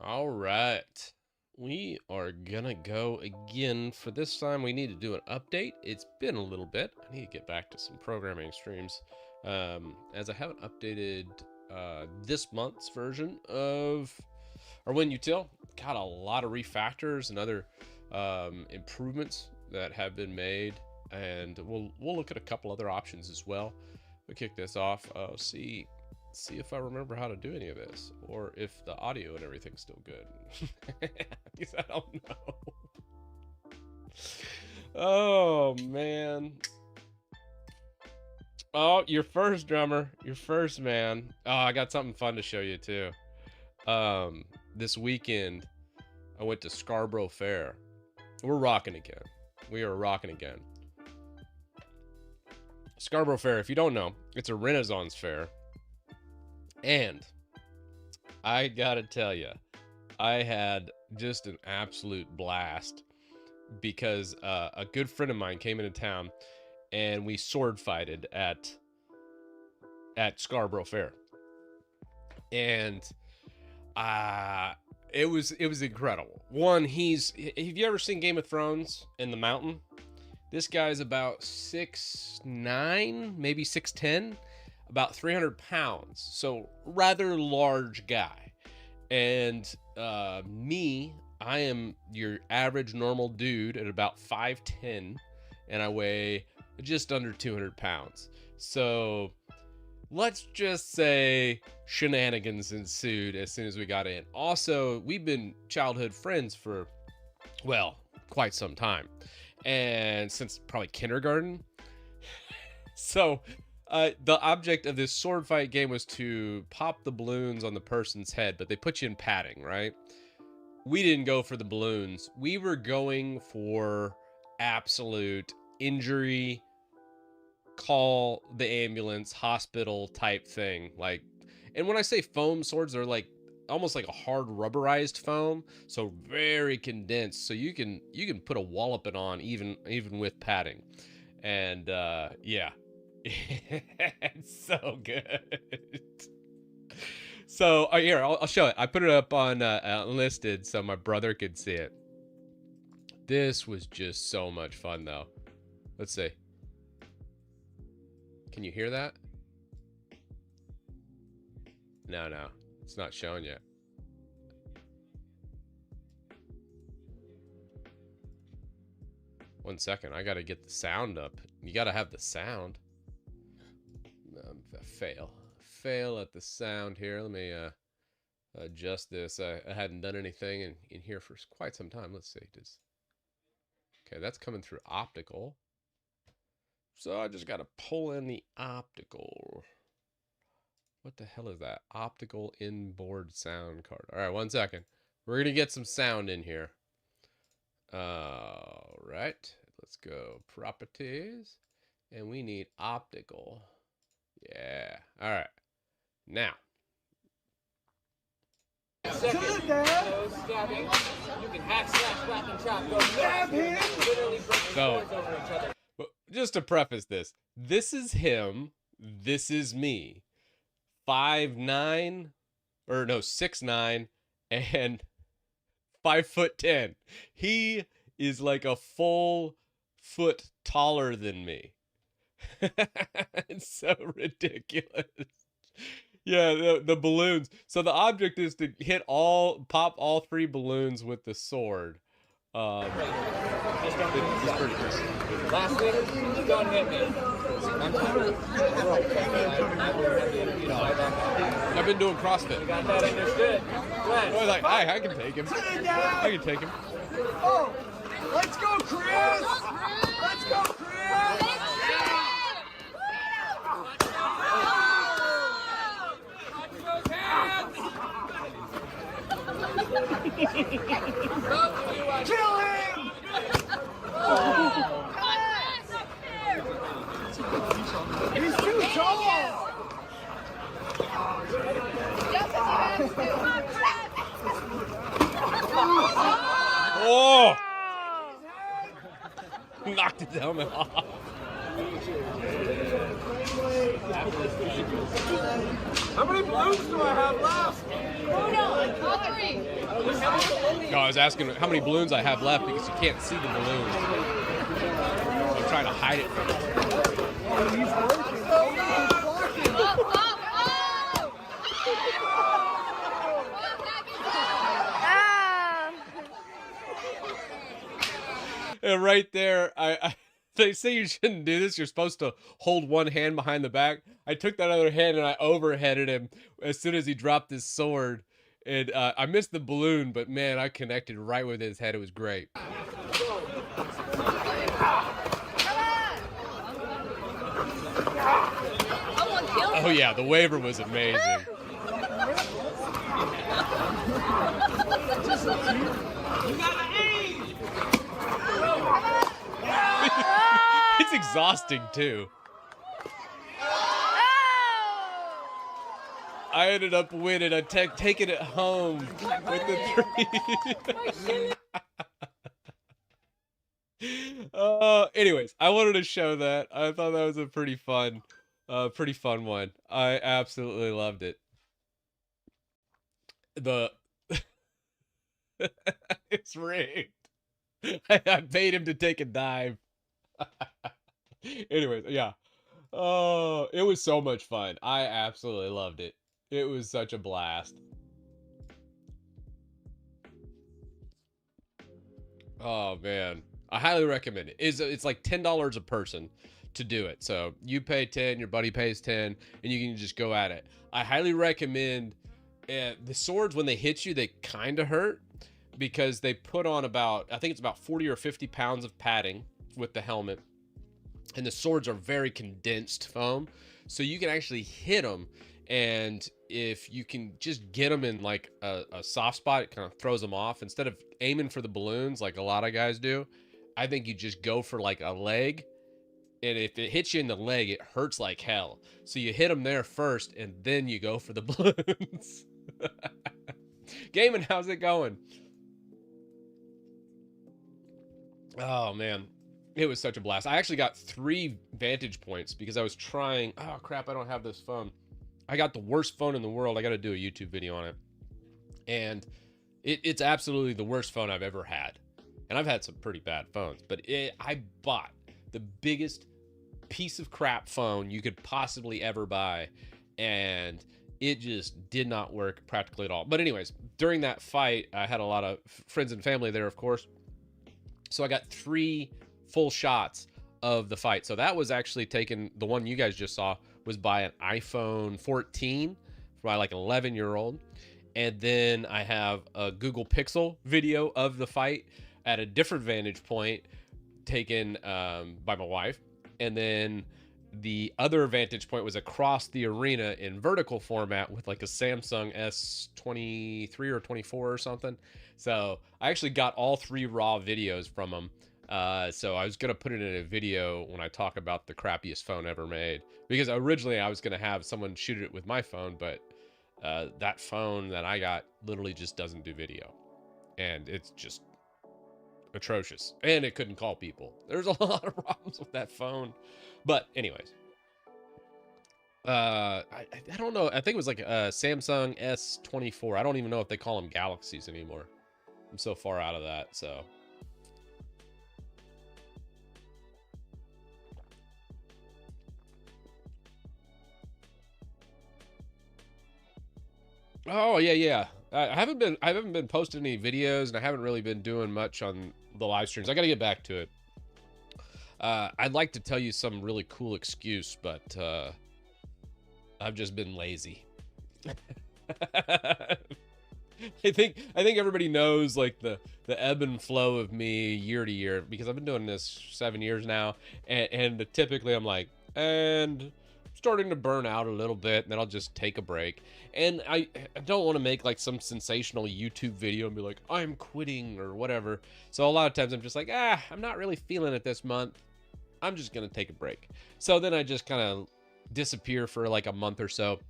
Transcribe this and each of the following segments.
All right. We are gonna go again. For this time, we need to do an update. It's been a little bit. I need to get back to some programming streams, as I haven't updated this month's version of our WinUtil. Got a lot of refactors and other improvements that have been made, and we'll look at a couple other options as well. We'll kick this off. See if I remember how to do any of this, or if the audio and everything's still good. Because I don't know. Oh man. Oh, your first drummer, your first man. Oh, I got something fun to show you too. This weekend I went to Scarborough Fair. We're rocking again. We are rocking again. Scarborough Fair, if you don't know, it's a Renaissance fair. And I gotta tell you, I had just an absolute blast because a good friend of mine came into town and we sword fighted at Scarborough Fair. And it was incredible. One, have you ever seen Game of Thrones in the mountain? This guy's about 6'9", maybe 6'10", about 300 pounds. So rather large guy. And me, I am your average normal dude at about 5'10", and I weigh just under 200 pounds. So let's just say shenanigans ensued as soon as we got in. Also, we've been childhood friends for, well, quite some time. And since probably kindergarten. So the object of this sword fight game was to pop the balloons on the person's head, but they put you in padding, right? We didn't go for the balloons. We were going for absolute injury, call the ambulance, hospital type thing. Like, and when I say foam swords, they're like almost like a hard rubberized foam, so very condensed, so you can put a walloping on even with padding. And yeah. It's so good. So here, I'll show it. I put it up on Unlisted so my brother could see it. This was just so much fun though. Let's see. Can you hear that? No, it's not showing yet. One second, I gotta get the sound up. You gotta have the sound. Fail at the sound here. Let me adjust this. I hadn't done anything in here for quite some time. Let's see. Okay, that's coming through optical. So I just gotta pull in the optical. What the hell is that? Optical inboard sound card. All right, one second. We're gonna get some sound in here. All right, let's go properties, and we need optical. Yeah. All right. Now. Second, no stabbing. You can hack, slash, whack, and chop. Go stab him. Literally breaking swords over each other. Just to preface this, this is him. This is me. 5'9", or no, 6'9", and 5'10". He is like a full foot taller than me. It's so ridiculous. Yeah, the balloons. So the object is to pop all 3 balloons with the sword. It's pretty good. Last week, don't hit me. I've been doing CrossFit. You got that understood. Boy, like, I can take him. I can take him. Oh, let's go, Chris! Let's go, Chris! Kill him! He's too tall! Oh! Knocked his helmet off. How many balloons do I have left? All three. No, I was asking how many balloons I have left because you can't see the balloons. I'm trying to hide it from you. Oh, he's working. Oh, he's blocking. Up, up, And right there, they say you shouldn't do this. You're supposed to hold one hand behind the back. I took that other hand and I overheaded him as soon as he dropped his sword. And I missed the balloon, but man, I connected right with his head. It was great. Oh yeah, the waiver was amazing. It's exhausting too. I ended up winning. I taking it home with the 3. Anyways, I wanted to show that. I thought that was a pretty fun one. I absolutely loved it. It's rigged. I paid him to take a dive. Anyways, yeah. Oh, it was so much fun. I absolutely loved it. It was such a blast. Oh man, I highly recommend it. It's like $10 a person to do it. So you pay 10, your buddy pays 10, and you can just go at it. I highly recommend the swords. When they hit you, they kind of hurt because they put on I think it's about 40 or 50 pounds of padding with the helmet, and the swords are very condensed foam, so you can actually hit them, and if you can just get them in like a soft spot, it kind of throws them off. Instead of aiming for the balloons like a lot of guys do, I think you just go for like a leg, and if it hits you in the leg, it hurts like hell. So you hit them there first, and then you go for the balloons. Gaming, how's it going? Oh man, it was such a blast. I actually got 3 vantage points because I was trying. Oh crap, I don't have this phone. I got the worst phone in the world. I got to do a YouTube video on it. And it's absolutely the worst phone I've ever had. And I've had some pretty bad phones, but I bought the biggest piece of crap phone you could possibly ever buy, and it just did not work practically at all. But anyways, during that fight, I had a lot of friends and family there, of course. So I got 3 full shots of the fight. So that was actually taken, the one you guys just saw was by an iPhone 14 by like an 11-year-old. And then I have a Google Pixel video of the fight at a different vantage point taken by my wife. And then the other vantage point was across the arena in vertical format with like a Samsung S23 or 24 or something. So I actually got all 3 raw videos from them. So I was going to put it in a video when I talk about the crappiest phone ever made, because originally I was going to have someone shoot it with my phone, but that phone that I got literally just doesn't do video, and it's just atrocious, and it couldn't call people. There's a lot of problems with that phone. But anyways, I don't know. I think it was like a Samsung S24. I don't even know if they call them Galaxies anymore. I'm so far out of that. So oh yeah. I haven't been posting any videos, and I haven't really been doing much on the live streams. I got to get back to it. I'd like to tell you some really cool excuse, but I've just been lazy. I think everybody knows like the ebb and flow of me year to year, because I've been doing this 7 years now, and typically I'm like, and starting to burn out a little bit, and then I'll just take a break. And I don't want to make like some sensational YouTube video and be like, I'm quitting or whatever. So a lot of times I'm just like, I'm not really feeling it this month. I'm just gonna take a break. So then I just kind of disappear for like a month or so,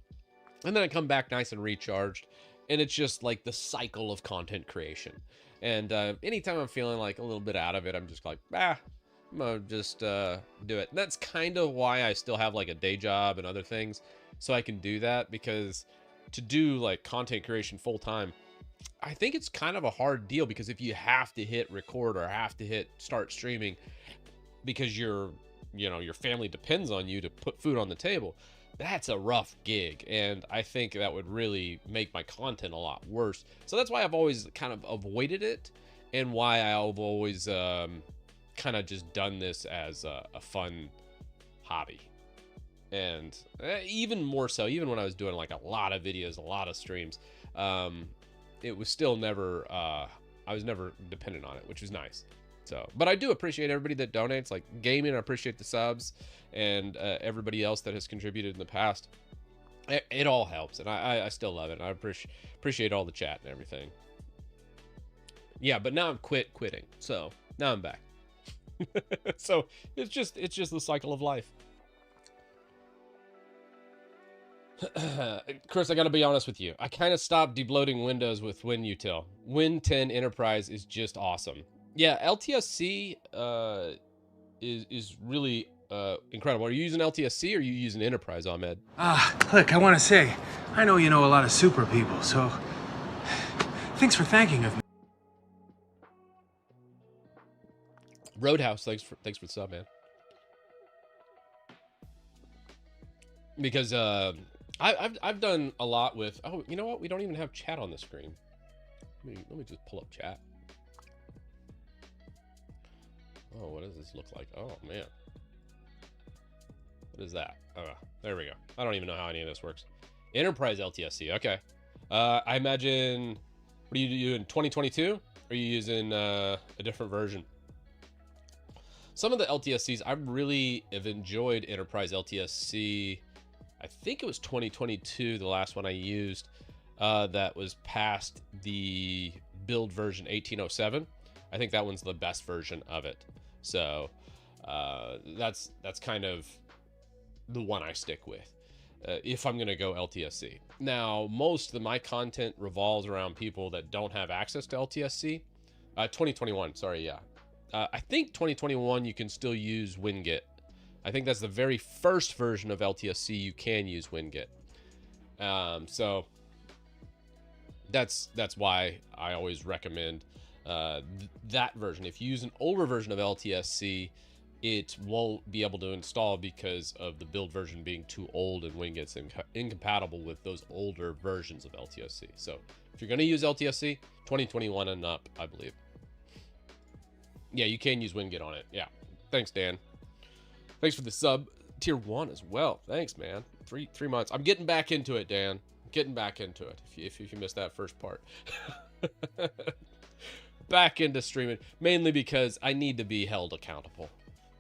and then I come back nice and recharged. And it's just like the cycle of content creation. And anytime I'm feeling like a little bit out of it, I'm just like, I'm gonna just do it. And that's kind of why I still have like a day job and other things, so I can do that, because to do like content creation full time, I think it's kind of a hard deal, because if you have to hit record or have to hit start streaming because your family depends on you to put food on the table, that's a rough gig, and I think that would really make my content a lot worse. So that's why I've always kind of avoided it, and why I've always kind of just done this as a fun hobby. And even more so, even when I was doing like a lot of videos, a lot of streams, it was still never, I was never dependent on it, which was nice. So, but I do appreciate everybody that donates, like gaming. I appreciate the subs, and everybody else that has contributed in the past. It all helps, and I still love it. And I appreciate all the chat and everything. Yeah, but now I'm quitting. So now I'm back. So it's just the cycle of life. Chris, I gotta be honest with you. I kind of stopped debloating Windows with WinUtil. Win 10 Enterprise is just awesome. Yeah, LTSC is really incredible. Are you using LTSC or are you using Enterprise, Ahmed? Look, I want to say, I know you know a lot of super people, so thanks for thanking of me. Roadhouse, thanks for the sub, man. Because I've done a lot with, oh, you know what? We don't even have chat on the screen. Let me just pull up chat. Oh, what does this look like? Oh, man. What is that? Oh, there we go. I don't even know how any of this works. Enterprise LTSC. Okay. I imagine, what are you doing, 2022? Or are you using a different version? Some of the LTSCs, I really have enjoyed Enterprise LTSC. I think it was 2022, the last one I used, that was past the build version 1807. I think that one's the best version of it. So that's kind of the one I stick with if I'm going to go LTSC. Now, most of my content revolves around people that don't have access to LTSC. 2021, sorry, yeah. I think 2021 you can still use WinGet. I think that's the very first version of LTSC you can use WinGet. So that's why I always recommend that version. If you use an older version of LTSC, it won't be able to install because of the build version being too old, and WinGet's incompatible with those older versions of LTSC. So if you're going to use LTSC, 2021 and up, I believe. Yeah, you can use WinGet on it. Yeah. Thanks, Dan. Thanks for the sub. Tier 1 as well. Thanks, man. Three months. I'm getting back into it, Dan. Getting back into it. If you missed that first part. Back into streaming, mainly because I need to be held accountable.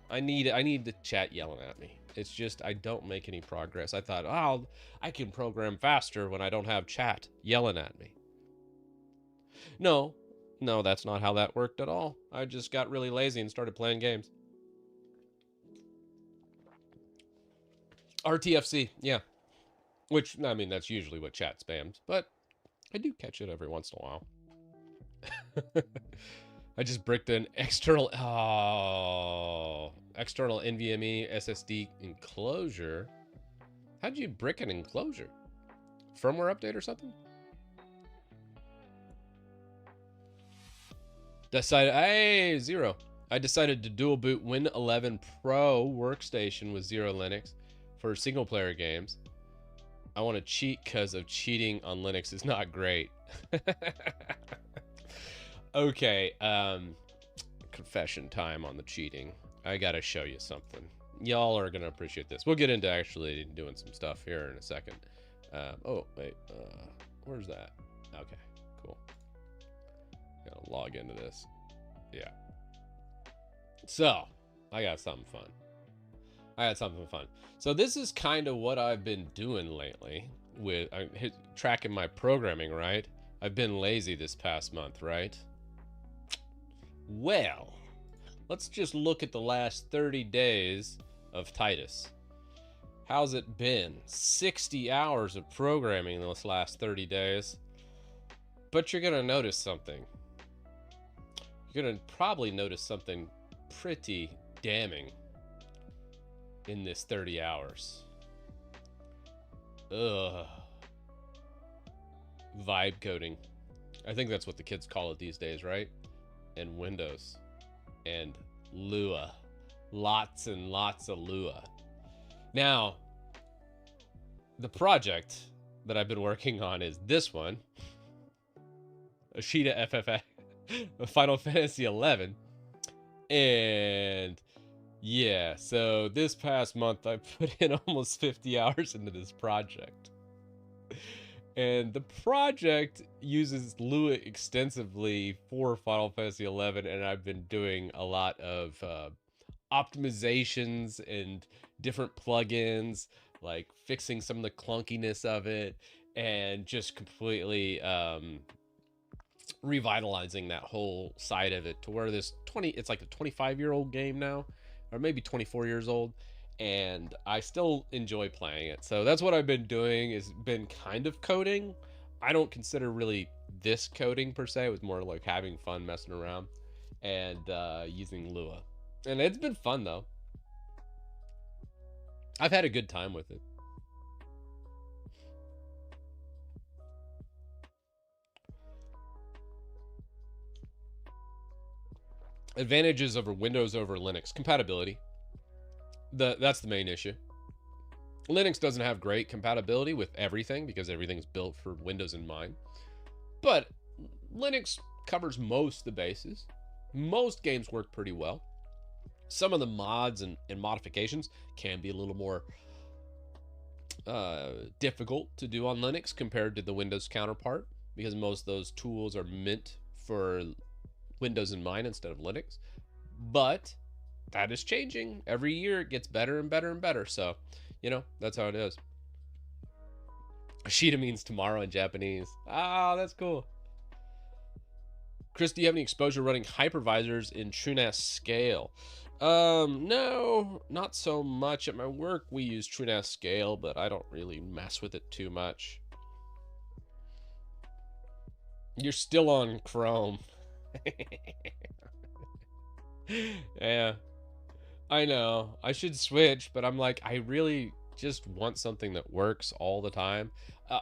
I need the chat yelling at me. It's just I don't make any progress. I thought, oh, I can program faster when I don't have chat yelling at me. No, that's not how that worked at all. I just got really lazy and started playing games. RTFC, yeah. Which, I mean, that's usually what chat spams, but I do catch it every once in a while. I just bricked an external NVMe SSD enclosure. How'd you brick an enclosure? Firmware update or something? Zero. I decided to dual boot Win 11 Pro workstation with Zero Linux for single player games. I want to cheat because of cheating on Linux is not great. Okay, confession time on the cheating. I gotta show you something. Y'all are gonna appreciate this. We'll get into actually doing some stuff here in a second. Oh, wait, where's that? Okay, cool. Gotta log into this. Yeah. So, I got something fun. So this is kind of what I've been doing lately with tracking my programming, right? I've been lazy this past month, right? Well, let's just look at the last 30 days of Titus. How's it been? 60 hours of programming in those last 30 days. But you're gonna notice something. You're gonna probably notice something pretty damning in this 30 hours. Ugh. Vibe coding. I think that's what the kids call it these days, right? And Windows. And Lua. Lots and lots of Lua. Now, the project that I've been working on is this one. Ashita FFA. Final Fantasy 11. And yeah, so this past month I put in almost 50 hours into this project. And the project uses Lua extensively for Final Fantasy 11, and I've been doing a lot of optimizations and different plugins, like fixing some of the clunkiness of it, and just completely revitalizing that whole side of it to where it's like a 25-year-old game now, or maybe 24 years old, and I still enjoy playing it. So that's what I've been doing, is been kind of coding. I don't consider really this coding per se. It was more like having fun messing around and using Lua, and it's been fun though. I've had a good time with it. Advantages over Windows over Linux. Compatibility. That's the main issue. Linux doesn't have great compatibility with everything because everything's built for Windows in mind. But Linux covers most of the bases. Most games work pretty well. Some of the mods and modifications can be a little more difficult to do on Linux compared to the Windows counterpart, because most of those tools are meant for Windows in mind instead of Linux. But that is changing. Every year it gets better and better and better. So, you know, that's how it is. Ashita means tomorrow in Japanese. Ah, that's cool. Chris, do you have any exposure running hypervisors in TrueNAS Scale? No, not so much. At my work, we use TrueNAS Scale, but I don't really mess with it too much. You're still on Chrome. Yeah, I know. I should switch, but I'm like, I really just want something that works all the time.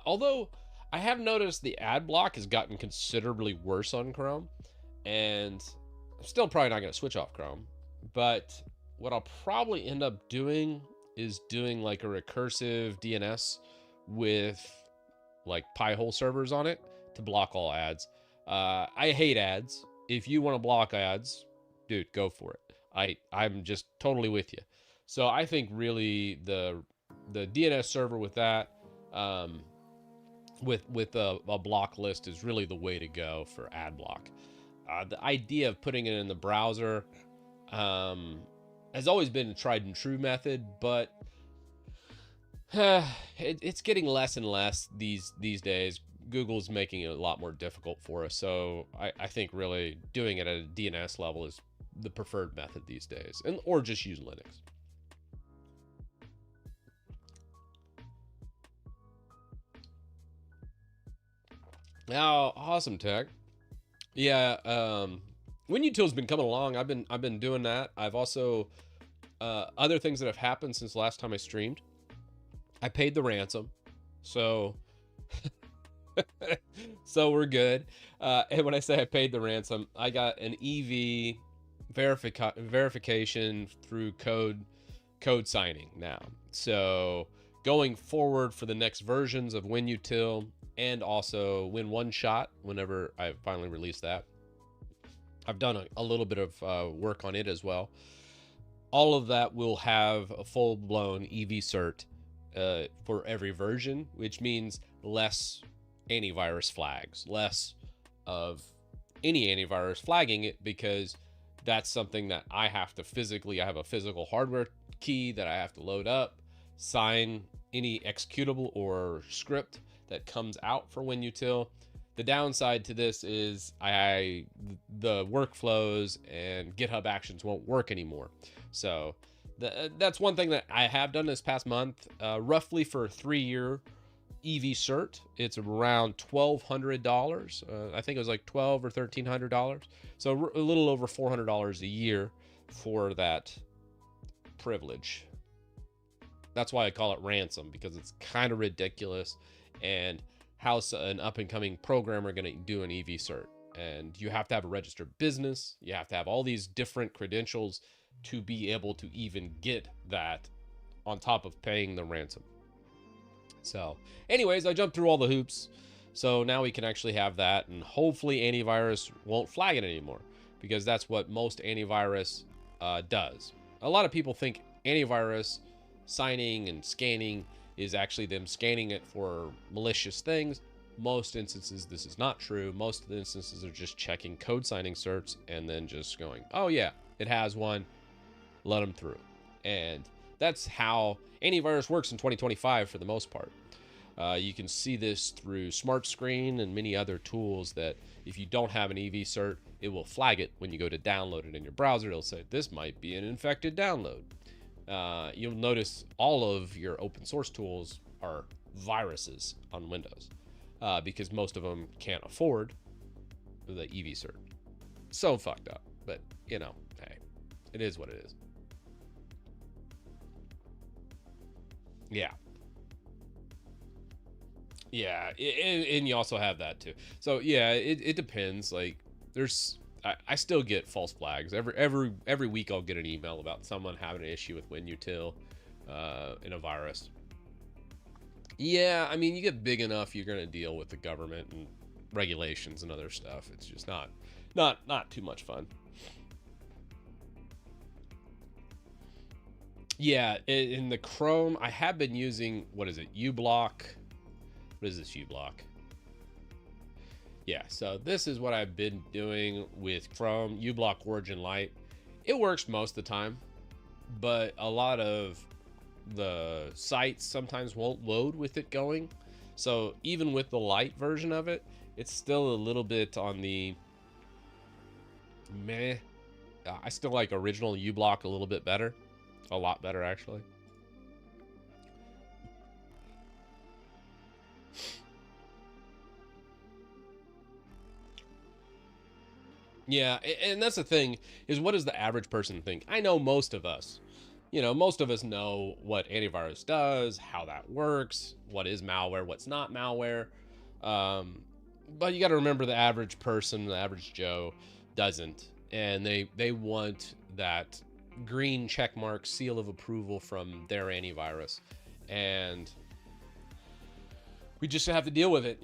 Although I have noticed the ad block has gotten considerably worse on Chrome, and I'm still probably not going to switch off Chrome. But what I'll probably end up doing is doing like a recursive DNS with like Pi-hole servers on it to block all ads. I hate ads. If you want to block ads, dude, go for it. I'm just totally with you. So I think really the DNS server with that, with a block list is really the way to go for ad block. The idea of putting it in the browser has always been a tried and true method, but it's getting less and less these days. Google's making it a lot more difficult for us. So I think really doing it at a DNS level is the preferred method these days, or just use Linux. Now, awesome tech. Yeah, WinUtil's been coming along. I've been doing that. I've also other things that have happened since last time I streamed. I paid the ransom, so so we're good. And when I say I paid the ransom, I got an EV verification through code signing now. So going forward for the next versions of WinUtil and also Win1Shot, whenever I finally release that, I've done a little bit of work on it as well. All of that will have a full-blown EV cert for every version, which means less antivirus flags, less of any antivirus flagging it, because that's something that I have to physically, I have a physical hardware key that I have to load up, sign any executable or script that comes out for WinUtil. The downside to this is the workflows and GitHub Actions won't work anymore. So that's one thing that I have done this past month. Roughly for a 3-year EV cert, it's around $1,200. I think it was like $1,200 or $1,300. So a little over $400 a year for that privilege. That's why I call it ransom, because it's kind of ridiculous. And how's an up-and-coming programmer going to do an EV cert? And you have to have a registered business. You have to have all these different credentials to be able to even get that, on top of paying the ransom. So anyways, I jumped through all the hoops. So now we can actually have that, and hopefully antivirus won't flag it anymore, because that's what most antivirus does. A lot of people think antivirus signing and scanning is actually them scanning it for malicious things. Most instances, this is not true. Most of the instances are just checking code signing certs and then just going, oh yeah, it has one, let them through. And that's how antivirus works in 2025 for the most part. You can see this through Smart Screen and many other tools, that if you don't have an EV cert, it will flag it when you go to download it in your browser. It'll say, this might be an infected download. You'll notice all of your open source tools are viruses on Windows, because most of them can't afford the EV cert. So fucked up, but you know, hey, it is what it is. Yeah, and you also have that too. So yeah, it depends. Like, I still get false flags every week. I'll get an email about someone having an issue with WinUtil in a virus. Yeah, I mean, you get big enough, you're gonna deal with the government and regulations and other stuff. It's just not too much fun. Yeah, in the Chrome, I have been using, what is it, uBlock? What is this, uBlock? Yeah, so this is what I've been doing with Chrome, uBlock Origin Lite. It works most of the time, but a lot of the sites sometimes won't load with it going. So even with the light version of it, it's still a little bit on the meh. I still like original uBlock a little bit better. A lot better, actually. Yeah, and that's the thing, is what does the average person think? I know most of us, most of us know what antivirus does, how that works, what is malware, what's not malware. But you got to remember, the average person, the average Joe, doesn't. And they want that green checkmark seal of approval from their antivirus. And we just have to deal with it,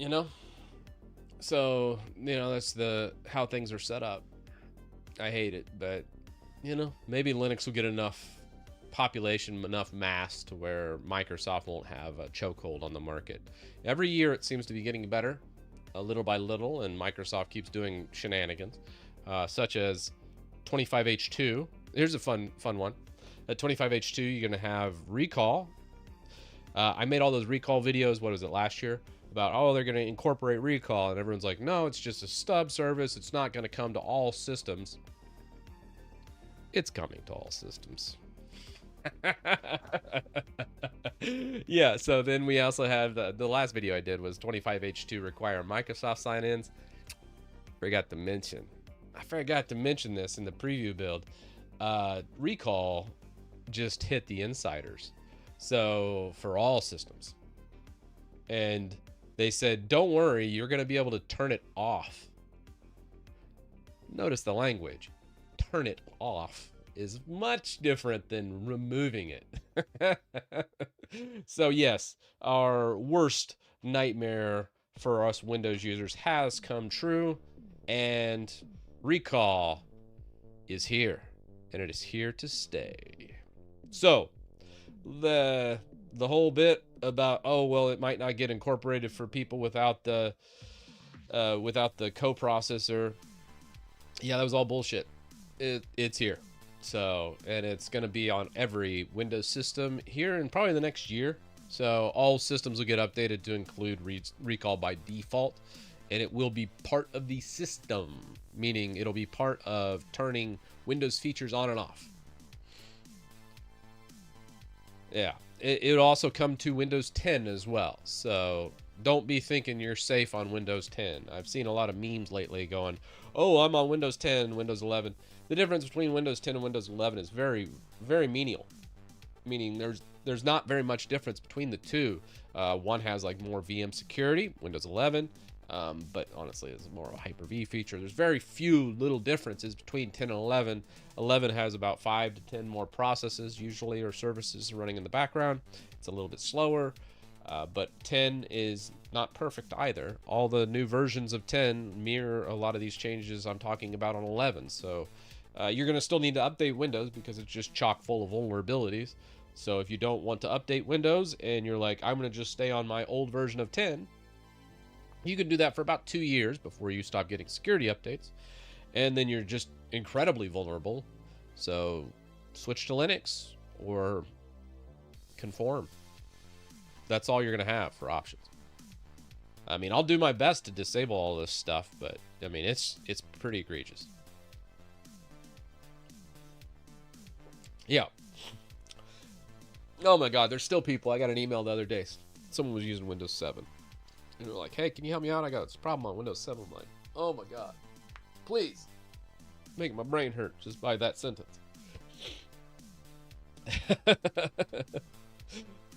So, that's how things are set up. I hate it, but, maybe Linux will get enough population, enough mass to where Microsoft won't have a chokehold on the market. Every year it seems to be getting better, little by little, and Microsoft keeps doing shenanigans, such as 25H2. Here's a fun one. At 25H2, you're going to have recall. I made all those recall videos, what was it, last year? About, oh, they're going to incorporate recall, and everyone's like, no, it's just a stub service. It's not going to come to all systems. It's coming to all systems. Yeah, so then we also have the last video I did was 25H2 require Microsoft sign-ins. I forgot to mention this in the preview build. Recall just hit the insiders, so for all systems. And they said, don't worry, you're going to be able to turn it off. Notice the language. Turn it off is much different than removing it. So yes, our worst nightmare for us Windows users has come true, and recall is here, and it is here to stay. So the whole bit about, oh, well, it might not get incorporated for people without the coprocessor. Yeah, that was all bullshit. It's here. So, and it's going to be on every Windows system here in probably the next year. So all systems will get updated to include recall by default, and it will be part of the system, meaning it'll be part of turning Windows features on and off. Yeah, it'll also come to Windows 10 as well. So don't be thinking you're safe on Windows 10. I've seen a lot of memes lately going, oh, I'm on Windows 10, Windows 11. The difference between Windows 10 and Windows 11 is very, very menial. meaning there's not very much difference between the two. One has like more VM security, Windows 11, but honestly it's more of a Hyper-V feature. There's very few little differences between 10 and 11. 11 has about 5 to 10 more processes usually, or services running in the background. It's a little bit slower, but 10 is not perfect either. All the new versions of 10 mirror a lot of these changes I'm talking about on 11. So you're going to still need to update Windows because it's just chock full of vulnerabilities. So if you don't want to update Windows and you're like, I'm going to just stay on my old version of 10, you can do that for about 2 years before you stop getting security updates. And then you're just incredibly vulnerable. So switch to Linux or conform. That's all you're going to have for options. I mean, I'll do my best to disable all this stuff, but I mean, it's pretty egregious. Yeah. Oh my God, there's still people. I got an email the other day. Someone was using Windows 7. And they're like, hey, can you help me out? I got this problem on Windows 7. I'm like, oh my God, please. Making my brain hurt just by that sentence.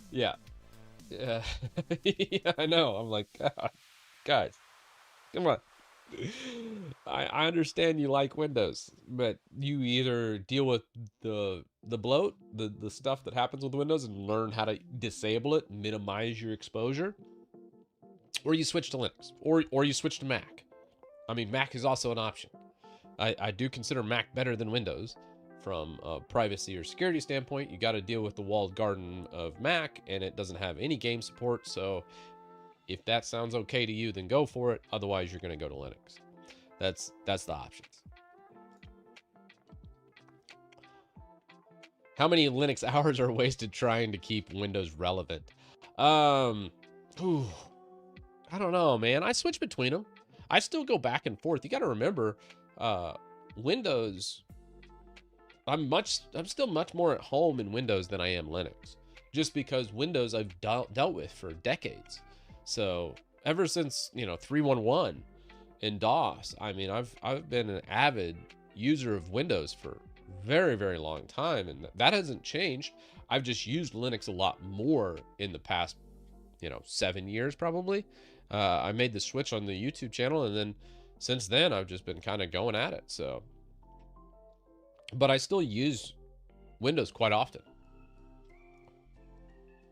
Yeah. Yeah. Yeah, I know. I'm like, God, guys, come on. I understand you like Windows, but you either deal with the bloat, the stuff that happens with Windows, and learn how to disable it, minimize your exposure, or you switch to Linux, or you switch to Mac. I mean, Mac is also an option. I do consider Mac better than Windows from a privacy or security standpoint. You got to deal with the walled garden of Mac, and it doesn't have any game support. So if that sounds okay to you, then go for it. Otherwise, you're going to go to Linux. That's the options. How many Linux hours are wasted trying to keep Windows relevant? Ooh, I don't know, man. I switch between them. I still go back and forth. You got to remember, Windows. I'm still much more at home in Windows than I am Linux, just because Windows I've dealt with for decades. So ever since 3.1 and DOS, I mean, I've been an avid user of Windows for very, very long time, and that hasn't changed. I've just used Linux a lot more in the past 7 years probably. I made the switch on the YouTube channel, and then since then I've just been kind of going at it. So, but I still use Windows quite often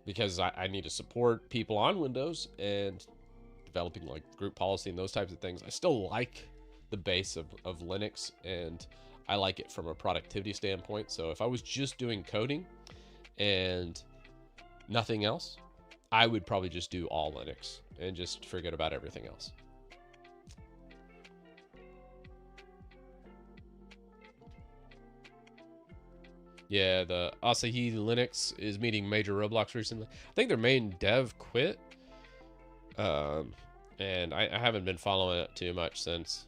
because I need to support people on Windows and developing like group policy and those types of things. I still like the base of Linux, and I like it from a productivity standpoint. So if I was just doing coding and nothing else, I would probably just do all Linux and just forget about everything else. Yeah, the Asahi Linux is meeting major roadblocks recently. I think their main dev quit. And I haven't been following it too much since,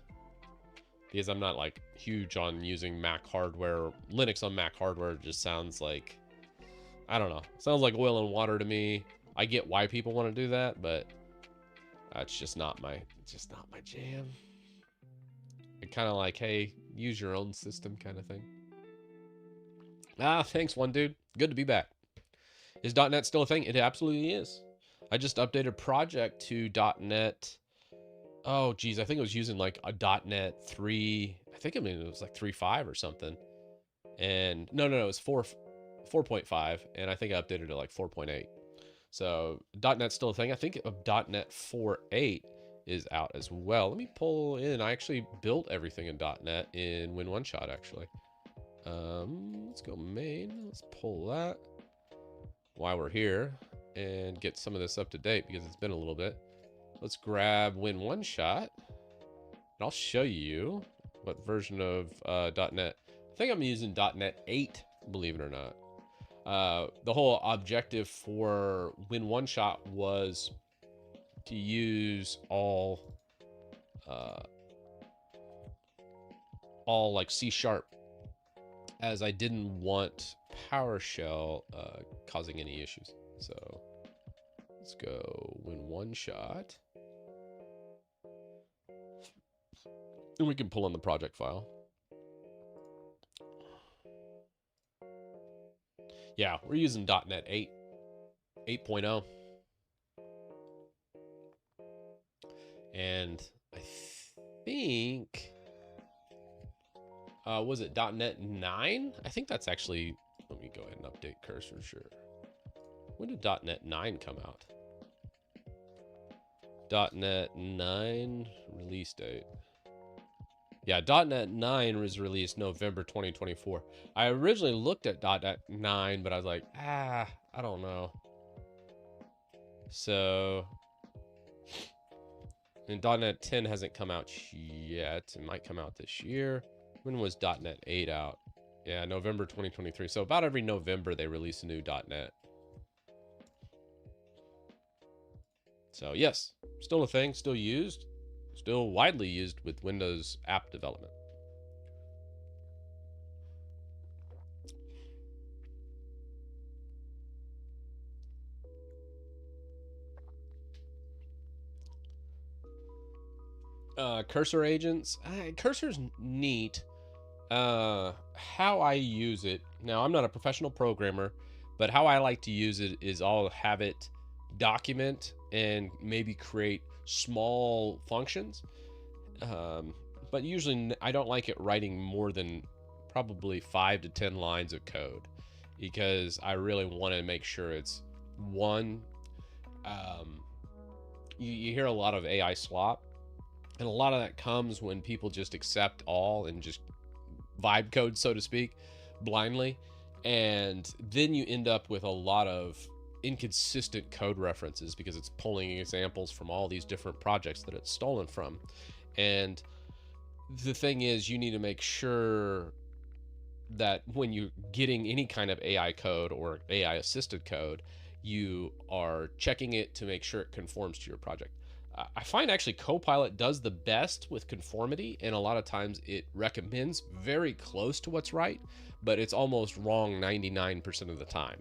because I'm not like huge on using Mac hardware. Linux on Mac hardware just sounds like, I don't know, sounds like oil and water to me. I get why people want to do that, but it's just not my jam. Kind of like, hey, use your own system kind of thing. Thanks, one dude. Good to be back. Is .NET still a thing? It absolutely is. I just updated project to .NET. Oh, geez. I think it was using like a .NET 3. It was like 3.5 or something. And no, it was 4.5. And I think I updated it like 4.8. So .NET's still a thing. I think .NET 4.8 is out as well. Let me pull in. I actually built everything in .NET in Win One Shot, actually. Let's go main. Let's pull that while we're here and get some of this up to date because it's been a little bit. Let's grab Win One Shot, and I'll show you what version of .NET. I think I'm using .NET 8, believe it or not. The whole objective for Win One Shot was to use all like C#, as I didn't want PowerShell causing any issues. So let's go Win One Shot. And we can pull in the project file. Yeah, we're using .NET 8, 8.0. And I think, was it .NET 9? I think that's actually, let me go ahead and update cursor, sure. When did .NET 9 come out? .NET 9 release date. Yeah, .NET 9 was released November 2024. I originally looked at .NET 9, but I was like, I don't know. So, and .NET 10 hasn't come out yet. It might come out this year. When was .NET 8 out? Yeah, November 2023. So about every November they release a new .NET. So yes, still a thing, still used, still widely used with Windows app development. Cursor agents. Cursor's neat. How I use it. Now, I'm not a professional programmer, but how I like to use it is I'll have it document and maybe create small functions. But usually I don't like it writing more than probably 5 to 10 lines of code, because I really want to make sure it's one. You hear a lot of AI slop, and a lot of that comes when people just accept all and just vibe code, so to speak, blindly. And then you end up with a lot of inconsistent code references because it's pulling examples from all these different projects that it's stolen from. And the thing is, you need to make sure that when you're getting any kind of AI code or AI assisted code, you are checking it to make sure it conforms to your project. I find actually Copilot does the best with conformity, and a lot of times it recommends very close to what's right, but it's almost wrong 99% of the time.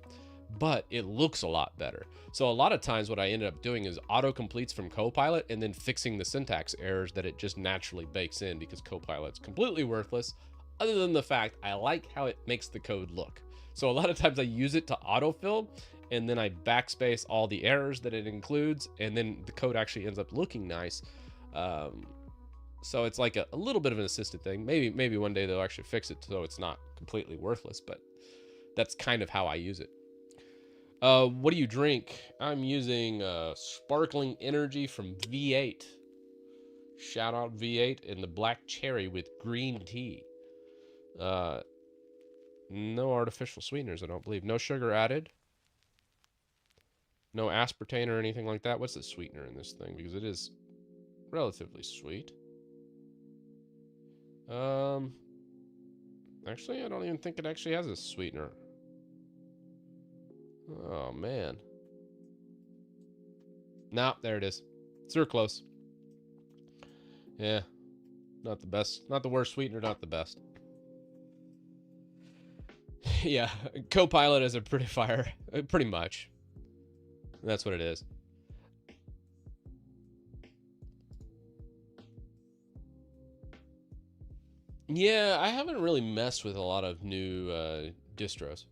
But it looks a lot better. So a lot of times what I ended up doing is auto-completes from Copilot and then fixing the syntax errors that it just naturally bakes in, because Copilot's completely worthless, other than the fact I like how it makes the code look. So a lot of times I use it to autofill, and then I backspace all the errors that it includes, and then the code actually ends up looking nice. So it's like a little bit of an assisted thing. Maybe one day they'll actually fix it so it's not completely worthless, but that's kind of how I use it. What do you drink? I'm using sparkling energy from V8. Shout out V8, and the black cherry with green tea. No artificial sweeteners, I don't believe. No sugar added. No aspartame or anything like that. What's the sweetener in this thing? Because it is relatively sweet. Actually, I don't even think it actually has a sweetener. Oh, man. Nah, there it is. It's real close. Yeah. Not the best. Not the worst sweetener, not the best. Yeah, Copilot is a pretty fire. Pretty much. That's what it is. Yeah, I haven't really messed with a lot of new distros.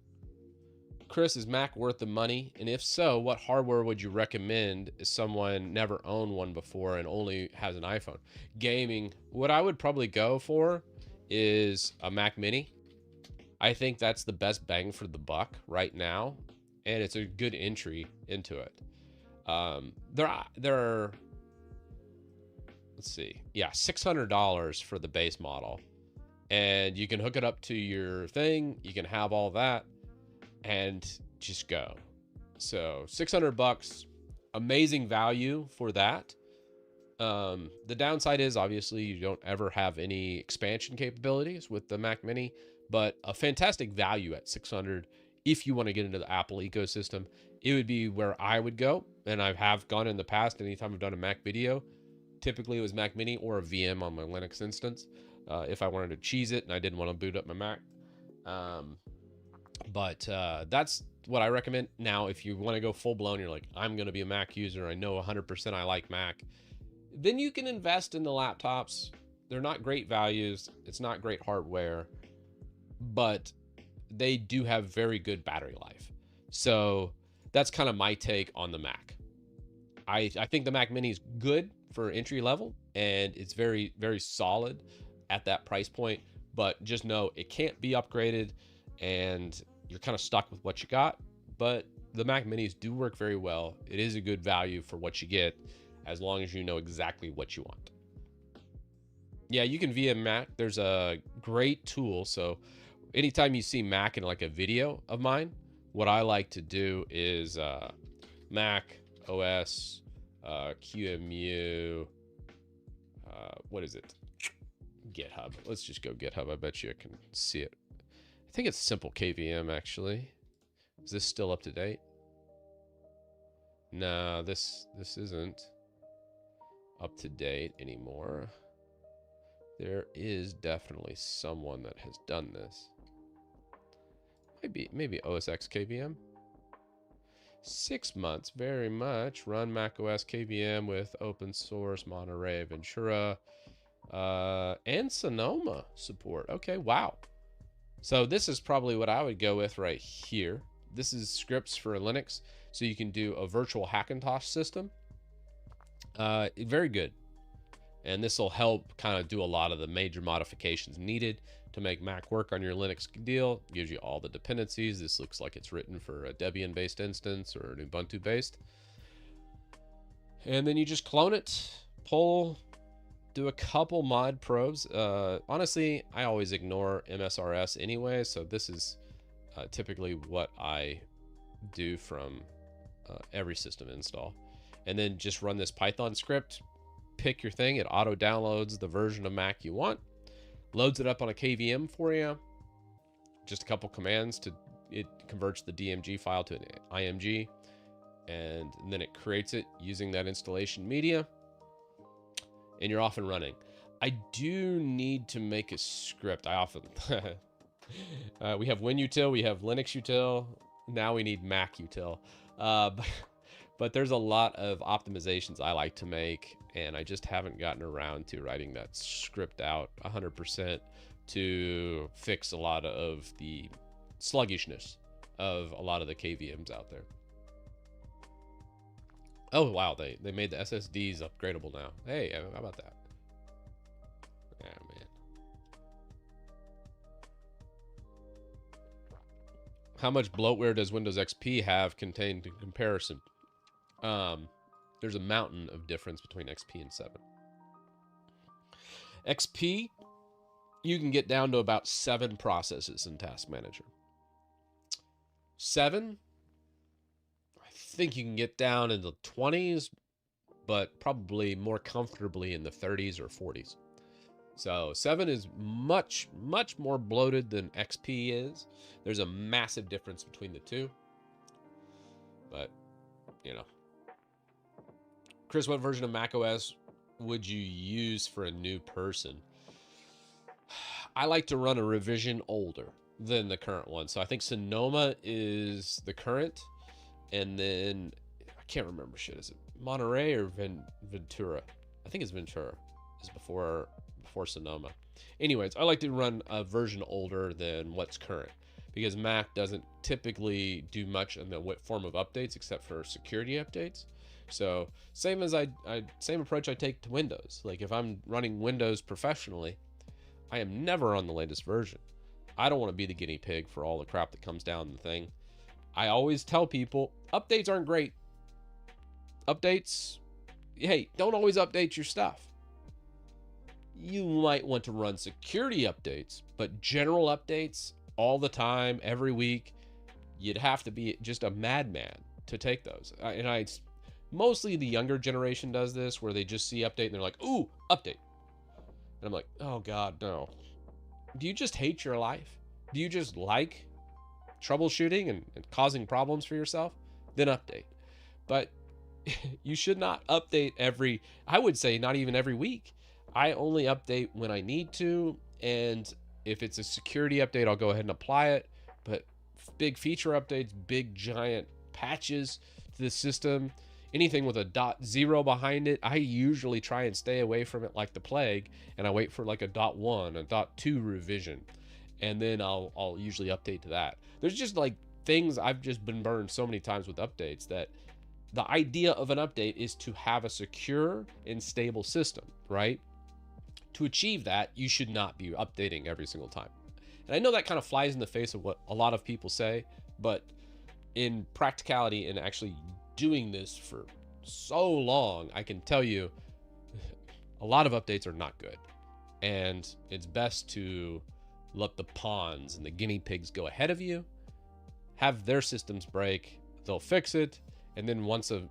Chris, is Mac worth the money? And if so, what hardware would you recommend if someone never owned one before and only has an iPhone? Gaming, what I would probably go for is a Mac Mini. I think that's the best bang for the buck right now, and it's a good entry into it. There are, let's see, yeah, $600 for the base model, and you can hook it up to your thing. You can have all that and just go. So $600, amazing value for that. The downside is obviously you don't ever have any expansion capabilities with the Mac Mini, but a fantastic value at $600 if you want to get into the Apple ecosystem. It would be where I would go, and I have gone in the past. Anytime I've done a Mac video, typically it was Mac Mini or a VM on my Linux instance, if I wanted to cheese it and I didn't want to boot up my Mac. But that's what I recommend. Now, if you want to go full blown, you're like, I'm going to be a Mac user, I know 100% I like Mac, then you can invest in the laptops. They're not great values. It's not great hardware, but they do have very good battery life. So that's kind of my take on the Mac. I think the Mac Mini is good for entry level, and it's very, very solid at that price point. But just know it can't be upgraded, and you're kind of stuck with what you got. But the Mac Minis do work very well. It is a good value for what you get, as long as you know exactly what you want. Yeah, you can VM Mac. There's a great tool. So anytime you see Mac in like a video of mine, what I like to do is Mac OS QEMU. What is it? GitHub. Let's just go GitHub. I bet you I can see it. I think it's simple KVM actually. Is this still up to date? No, this isn't up to date anymore. There is definitely someone that has done this. Maybe OS X KVM. 6 months, very much. Run macOS KVM with open source Monterey, Ventura, and Sonoma support. Okay, wow. So this is probably what I would go with right here. This is scripts for Linux, so you can do a virtual Hackintosh system. Very good. And this will help kind of do a lot of the major modifications needed to make Mac work on your Linux deal. Gives you all the dependencies. This looks like it's written for a Debian-based instance or an Ubuntu-based. And then you just clone it, pull, do a couple mod probes. Honestly, I always ignore MSRS anyway, so this is typically what I do from every system install. And then just run this Python script. Pick your thing. It auto downloads the version of Mac you want, loads it up on a KVM for you. Just a couple commands it converts the DMG file to an IMG, and then it creates it using that installation media, and you're off and running. I do need to make a script. I often we have WinUtil, we have Linux util, now we need Mac util. But there's a lot of optimizations I like to make, and I just haven't gotten around to writing that script out 100% to fix a lot of the sluggishness of a lot of the KVMs out there. Oh, wow, they made the SSDs upgradable now. Hey, how about that? Yeah, man. How much bloatware does Windows XP have contained in comparison? There's a mountain of difference between XP and 7. XP, you can get down to about 7 processes in Task Manager. 7, I think you can get down in the 20s, but probably more comfortably in the 30s or 40s. So 7 is much, much more bloated than XP is. There's a massive difference between the two. But, you know. Chris, what version of macOS would you use for a new person? I like to run a revision older than the current one. So I think Sonoma is the current. And then, I can't remember shit. Is it Monterey or Ventura? I think it's Ventura. It's before Sonoma. Anyways, I like to run a version older than what's current, because Mac doesn't typically do much in the form of updates except for security updates. So same approach I take to Windows. Like if I'm running Windows professionally, I am never on the latest version. I don't want to be the guinea pig for all the crap that comes down the thing. I always tell people updates aren't great. Updates, hey, don't always update your stuff. You might want to run security updates, but general updates all the time, every week, you'd have to be just a madman to take those. Mostly the younger generation does this, where they just see update and they're like, ooh, update. And I'm like, oh God, no. Do you just hate your life? Do you just like troubleshooting and causing problems for yourself? Then update. But you should not update I would say not even every week. I only update when I need to. And if it's a security update, I'll go ahead and apply it. But big feature updates, big giant patches to the system, anything with a .0 behind it, I usually try and stay away from it like the plague, and I wait for like a .1, a .2 revision. and then I'll usually update to that. There's just like things I've just been burned so many times with updates that the idea of an update is to have a secure and stable system, right? To achieve that, you should not be updating every single time. And I know that kind of flies in the face of what a lot of people say, but in practicality and actually doing this for so long, I can tell you a lot of updates are not good. And it's best to let the pawns and the guinea pigs go ahead of you, have their systems break, they'll fix it, and then once a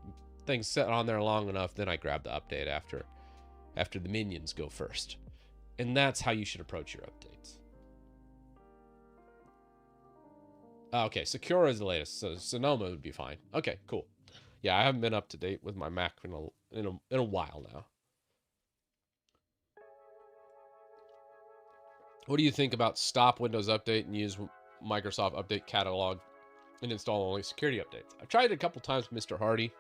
thing's set on there long enough, then I grab the update after the minions go first. And that's how you should approach your updates. Okay, Sakura is the latest, so Sonoma would be fine. Okay, cool. Yeah, I haven't been up to date with my Mac in a while now. What do you think about stop Windows Update and use Microsoft Update Catalog and install only security updates? I've tried it a couple times, Mr. Hardy.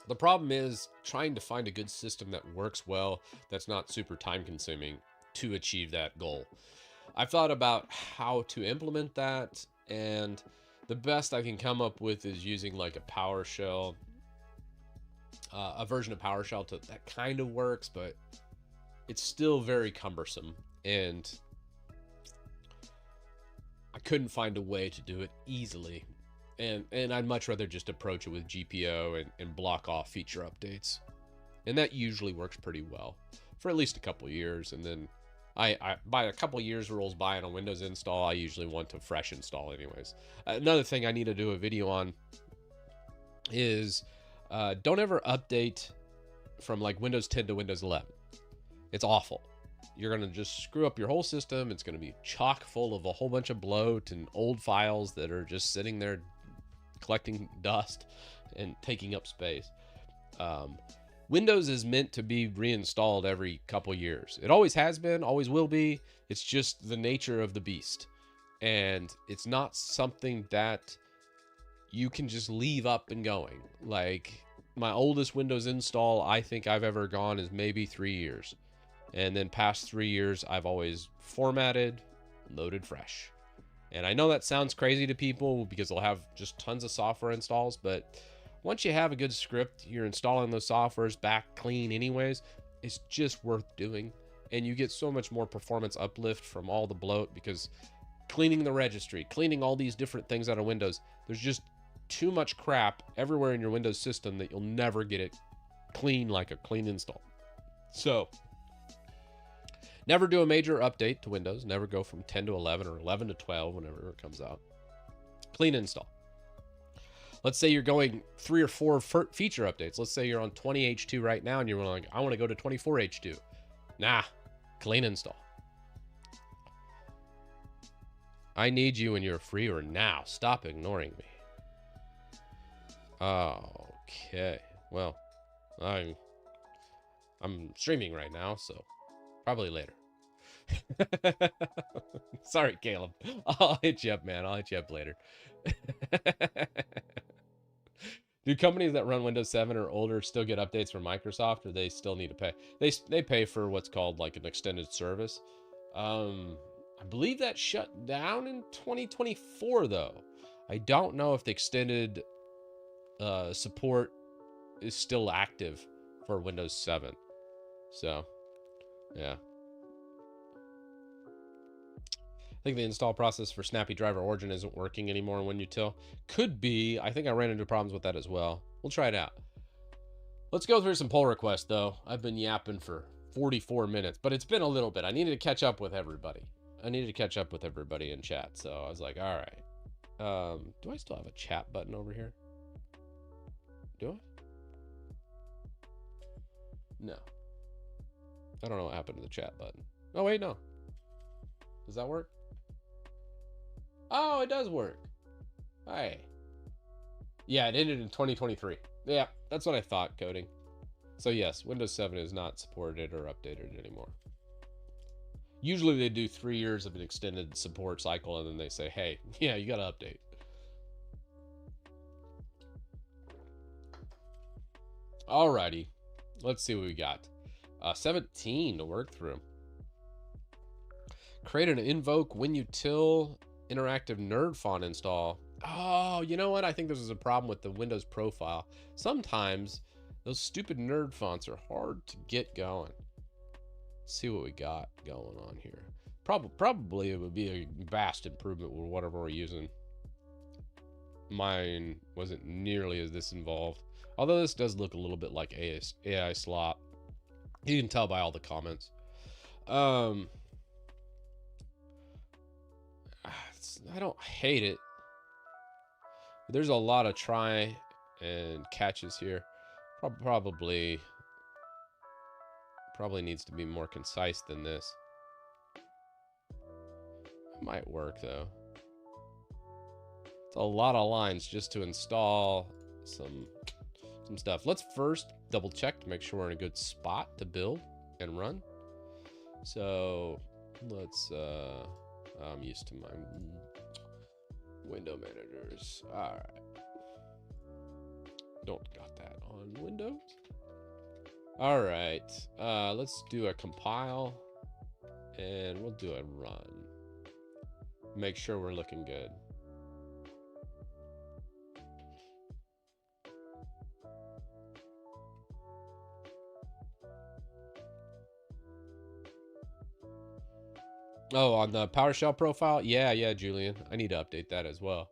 The problem is trying to find a good system that works well, that's not super time consuming to achieve that goal. I've thought about how to implement that, and the best I can come up with is using like a PowerShell, a version of PowerShell that kind of works, but it's still very cumbersome, and I couldn't find a way to do it easily. And I'd much rather just approach it with GPO and block off feature updates. And that usually works pretty well for at least a couple years. And then I by a couple years rolls by on a Windows install, I usually want to fresh install anyways. Another thing I need to do a video on is don't ever update from like Windows 10 to Windows 11. It's awful. You're going to just screw up your whole system. It's going to be chock full of a whole bunch of bloat and old files that are just sitting there collecting dust and taking up space. Windows is meant to be reinstalled every couple years. It always has been, always will be. It's just the nature of the beast. And it's not something that you can just leave up and going. Like my oldest Windows install I think I've ever gone is maybe 3 years. And then past 3 years, I've always formatted, loaded fresh. And I know that sounds crazy to people because they'll have just tons of software installs, but once you have a good script, you're installing those softwares back clean anyways, it's just worth doing. And you get so much more performance uplift from all the bloat because cleaning the registry, cleaning all these different things out of Windows, there's just too much crap everywhere in your Windows system that you'll never get it clean like a clean install. So never do a major update to Windows. Never go from 10 to 11 or 11 to 12 whenever it comes out. Clean install. Let's say you're going 3 or 4 feature updates. Let's say you're on 20H2 right now and you're like, I want to go to 24H2. Nah, clean install. I need you when you're free or now. Stop ignoring me. Okay. Well, I'm streaming right now, so probably later. Sorry, Caleb. I'll hit you up, man. I'll hit you up later. Do companies that run Windows 7 or older still get updates from Microsoft, or they still need to pay? They pay for what's called like an extended service. I believe that shut down in 2024, though. I don't know if the extended support is still active for Windows 7. So, yeah. I think the install process for Snappy Driver Origin isn't working anymore in WinUtil. Could be. I think I ran into problems with that as well. We'll try it out. Let's go through some pull requests, though. I've been yapping for 44 minutes, but it's been a little bit. I needed to catch up with everybody. In chat, so I was like, all right. Do I still have a chat button over here? Do I? No. I don't know what happened to the chat button. Oh, wait, no. Does that work? Oh, it does work. Hey. Yeah, it ended in 2023. Yeah, that's what I thought, coding. So yes, Windows 7 is not supported or updated anymore. Usually they do 3 years of an extended support cycle and then they say, hey, yeah, you got to update. Alrighty. Let's see what we got. 17 to work through. Create an invoke WinUtil interactive nerd font install. Oh, you know what? I think this is a problem with the Windows profile. Sometimes those stupid nerd fonts are hard to get going. Let's see what we got going on here. Probably it would be a vast improvement with whatever we're using. Mine wasn't nearly as this involved. Although this does look a little bit like AI slop. You can tell by all the comments. I don't hate it. But there's a lot of try and catches here. Probably needs to be more concise than this. It might work though. It's a lot of lines just to install some stuff. Let's first double check to make sure we're in a good spot to build and run. So let's I'm used to my window managers. All right. Don't got that on Windows. All right. Let's do a compile and we'll do a run. Make sure we're looking good. Oh, on the PowerShell profile? Yeah, Julian. I need to update that as well.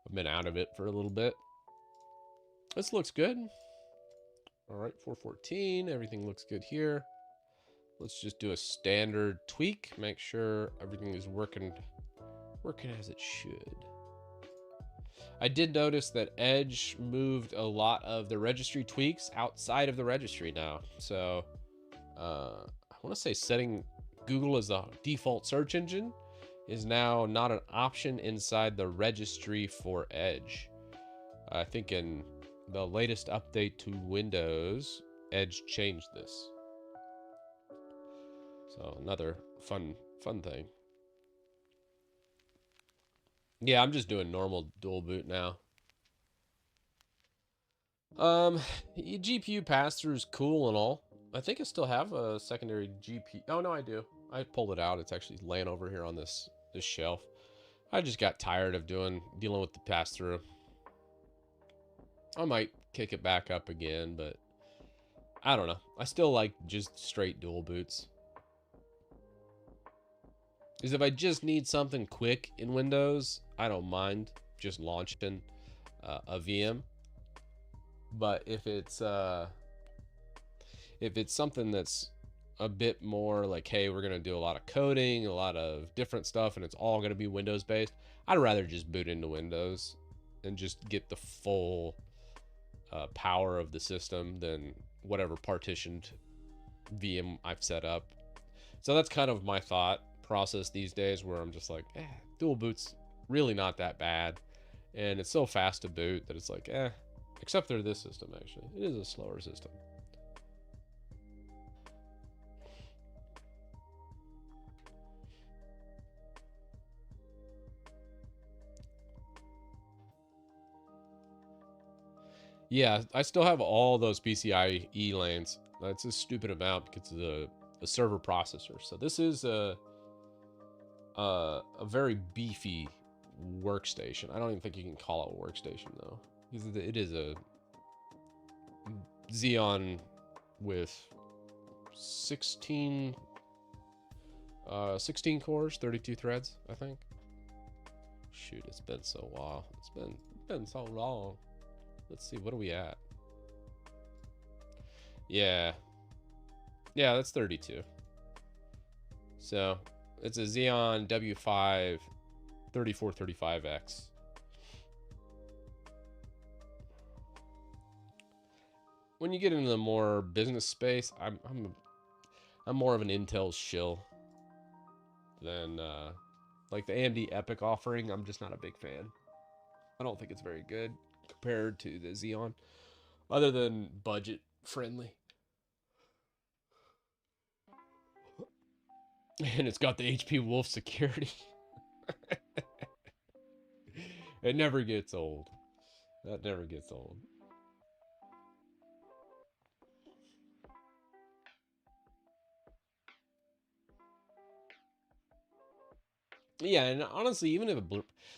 I've been out of it for a little bit. This looks good. All right, 414. Everything looks good here. Let's just do a standard tweak. Make sure everything is working as it should. I did notice that Edge moved a lot of the registry tweaks outside of the registry now. So I want to say setting Google as a default search engine is now not an option inside the registry for Edge. I think in the latest update to Windows, Edge changed this. So another fun thing. Yeah, I'm just doing normal dual boot now. GPU pass-through is cool and all. I think I still have a secondary GPU. Oh no, I do. I pulled it out. It's actually laying over here on this shelf. I just got tired of dealing with the pass-through. I might kick it back up again, but I don't know. I still like just straight dual boots. Because if I just need something quick in Windows, I don't mind just launching a VM. But if it's something that's a bit more like, hey, we're gonna do a lot of coding, a lot of different stuff, and it's all gonna be Windows based, I'd rather just boot into Windows and just get the full power of the system than whatever partitioned VM I've set up. So that's kind of my thought process these days, where I'm just like, dual boot's really not that bad, and it's so fast to boot that it's like, except for this system. Actually, it is a slower system. Yeah, I still have all those PCIe lanes. That's a stupid amount because of the server processor. So this is a very beefy workstation. I don't even think you can call it a workstation though, because it is a Xeon with 16 cores, 32 threads, I think. Shoot, it's been so while. It's been so long. Let's see, what are we at? Yeah, that's 32. So it's a Xeon W5 3435X. When you get into the more business space, I'm more of an Intel shill than like the AMD EPYC offering. I'm just not a big fan. I don't think it's very good compared to the Xeon, other than budget friendly. And it's got the HP Wolf security. It never gets old. That never gets old. Yeah, and honestly, even if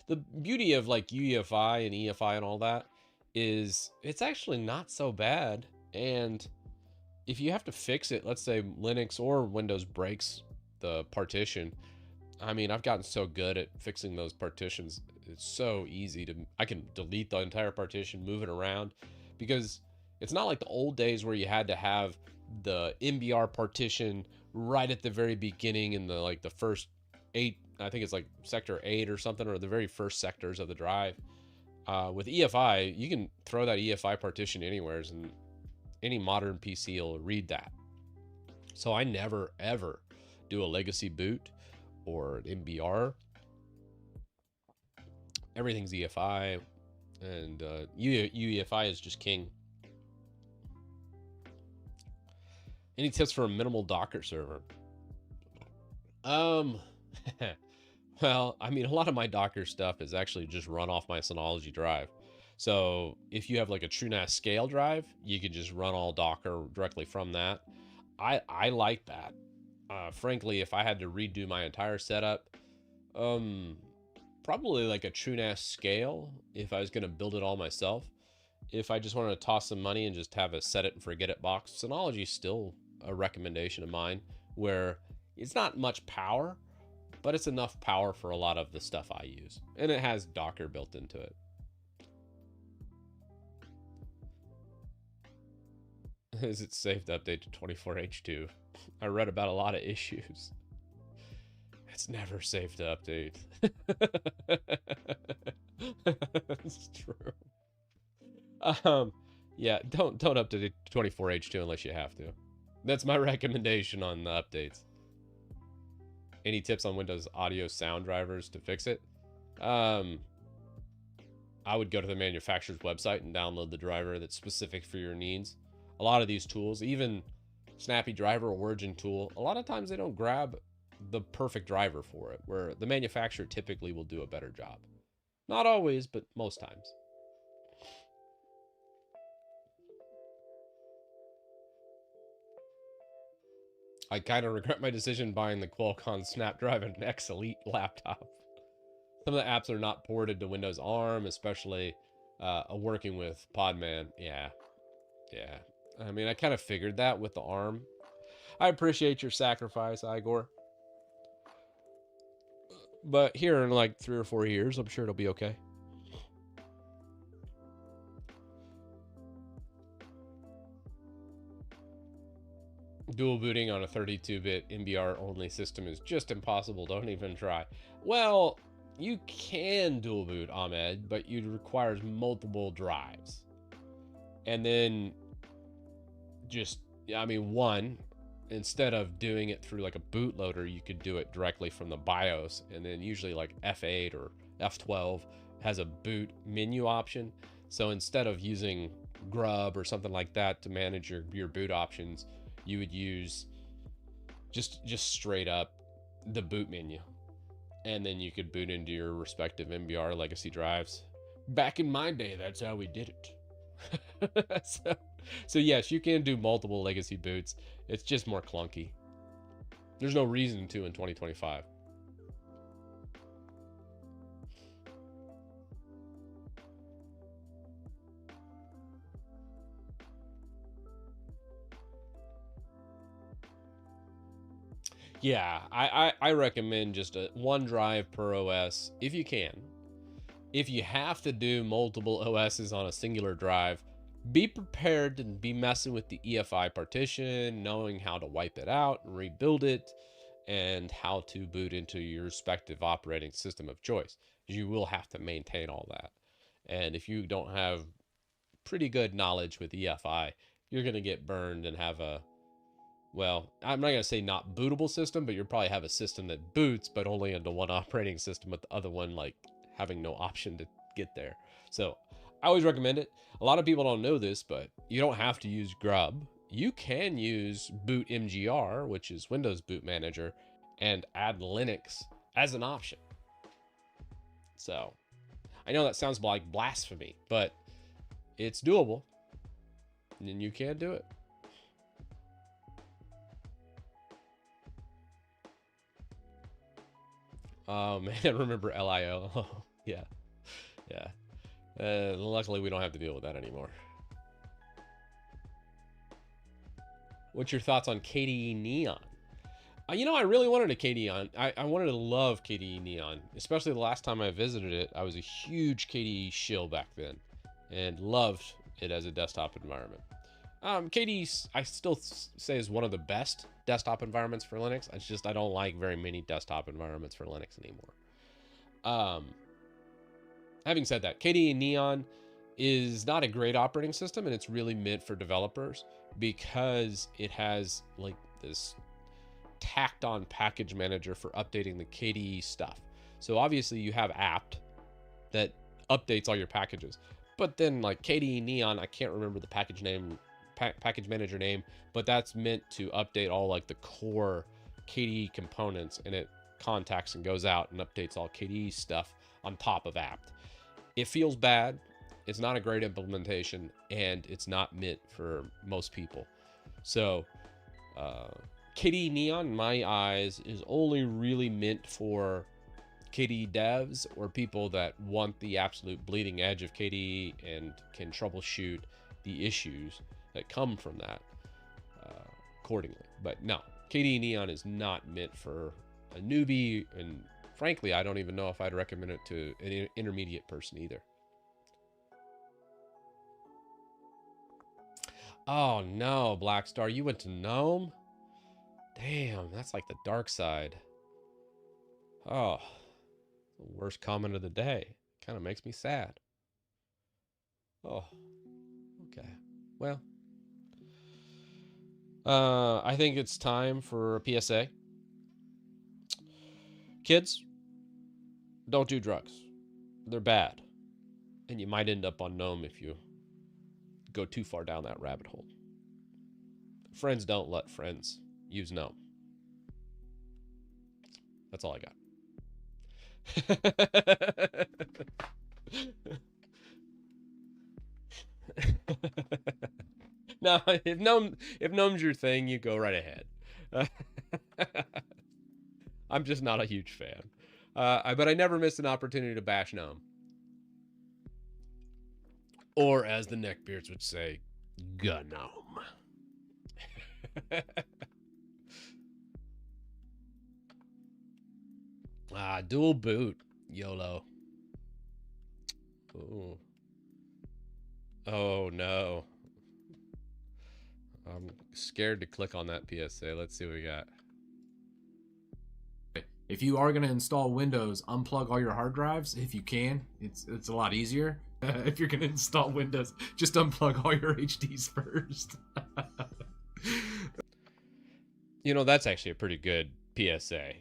the beauty of like UEFI and EFI and all that is it's actually not so bad. And if you have to fix it, let's say Linux or Windows breaks the partition, I mean, I've gotten so good at fixing those partitions. It's so easy to, I can delete the entire partition, move it around, because it's not like the old days where you had to have the MBR partition right at the very beginning in the like the first 8, I think it's like sector 8 or something, or the very first sectors of the drive. With EFI, you can throw that EFI partition anywhere, and any modern PC will read that. So I never ever do a legacy boot or an MBR. Everything's EFI, and UEFI is just king. Any tips for a minimal Docker server? Well, I mean, a lot of my Docker stuff is actually just run off my Synology drive. So if you have like a TrueNAS scale drive, you can just run all Docker directly from that. I like that. Frankly, if I had to redo my entire setup, probably like a TrueNAS scale if I was going to build it all myself. If I just wanted to toss some money and just have a set it and forget it box, Synology is still a recommendation of mine, where it's not much power, but it's enough power for a lot of the stuff I use. And it has Docker built into it. Is it safe to update to 24H2? I read about a lot of issues. It's never safe to update. That's true. Yeah, don't update to 24H2 unless you have to. That's my recommendation on the updates. Any tips on Windows audio sound drivers to fix it? I would go to the manufacturer's website and download the driver that's specific for your needs. A lot of these tools, even Snappy Driver or Origin Tool, a lot of times they don't grab the perfect driver for it, where the manufacturer typically will do a better job. Not always, but most times. I kind of regret my decision buying the Qualcomm Snapdragon X Elite laptop. Some of the apps are not ported to Windows ARM, especially working with Podman. Yeah. I mean, I kind of figured that with the ARM. I appreciate your sacrifice, Igor. But here in like 3 or 4 years, I'm sure it'll be okay. Dual booting on a 32-bit MBR only system is just impossible. Don't even try. Well, you can dual boot, Ahmed, but it requires multiple drives. And then just, I mean, one, instead of doing it through like a bootloader, you could do it directly from the BIOS. And then usually like F8 or F12 has a boot menu option. So instead of using Grub or something like that to manage your boot options, you would use just straight up the boot menu. And then you could boot into your respective MBR legacy drives. Back in my day, that's how we did it. So yes, you can do multiple legacy boots. It's just more clunky. There's no reason to in 2025. Yeah, I recommend just one drive per OS if you can. If you have to do multiple OSs on a singular drive, be prepared to be messing with the EFI partition, knowing how to wipe it out and rebuild it, and how to boot into your respective operating system of choice. You will have to maintain all that. And if you don't have pretty good knowledge with EFI, you're going to get burned and have a, well, I'm not going to say not bootable system, but you'll probably have a system that boots, but only into one operating system, with the other one like having no option to get there. So I always recommend it. A lot of people don't know this, but you don't have to use Grub. You can use Boot MGR, which is Windows Boot Manager, and add Linux as an option. So I know that sounds like blasphemy, but it's doable, and you can do it. Oh man, I remember LIO. Yeah, yeah. Luckily, we don't have to deal with that anymore. What's your thoughts on KDE Neon? You know, I really wanted a KDE on. I wanted to love KDE Neon, especially the last time I visited it. I was a huge KDE shill back then, and loved it as a desktop environment. KDE, I still say, is one of the best desktop environments for Linux. It's just I don't like very many desktop environments for Linux anymore. Having said that, KDE Neon is not a great operating system, and it's really meant for developers because it has like this tacked on package manager for updating the KDE stuff. So obviously you have apt that updates all your packages, but then like KDE Neon, I can't remember the package manager name, but that's meant to update all like the core KDE components, and it contacts and goes out and updates all KDE stuff on top of apt. It feels bad. It's not a great implementation, and it's not meant for most people. So KDE Neon, in my eyes, is only really meant for KDE devs or people that want the absolute bleeding edge of KDE and can troubleshoot the issues that come from that accordingly. But no, KDE Neon is not meant for a newbie, and frankly, I don't even know if I'd recommend it to an intermediate person either. Oh no, Black Star, you went to Gnome? Damn, that's like the dark side. Oh, the worst comment of the day. Kind of makes me sad. Oh, okay. Well, I think it's time for a PSA. Kids, don't do drugs. They're bad. And you might end up on Gnome if you go too far down that rabbit hole. Friends don't let friends use Gnome. That's all I got. No, if Gnome's your thing, you go right ahead. I'm just not a huge fan. But I never miss an opportunity to bash Gnome. Or as the neckbeards would say, Gnome. Dual boot. YOLO. Ooh. Oh no. I'm scared to click on that PSA. Let's see what we got. If you are going to install Windows, unplug all your hard drives if you can. It's a lot easier. If you're going to install Windows, just unplug all your HDs first. You know, that's actually a pretty good PSA.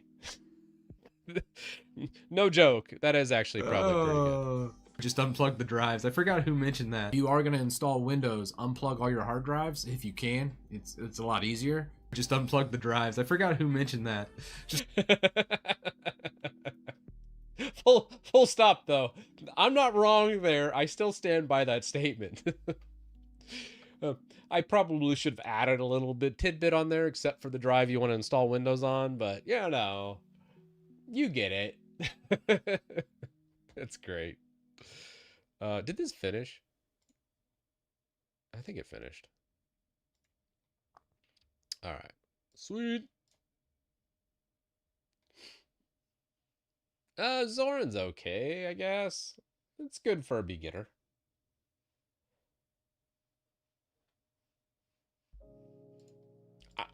No joke. That is actually probably pretty good. Just unplug the drives. I forgot who mentioned that. If you are going to install Windows, unplug all your hard drives if you can. It's a lot easier. Just unplug the drives. I forgot who mentioned that. Just full stop though. I'm not wrong there. I still stand by that statement. I probably should have added a little bit tidbit on there, except for the drive you want to install Windows on, but you know, you get it. That's great. Did this finish? I think it finished. All right. Sweet. Zoran's okay, I guess. It's good for a beginner.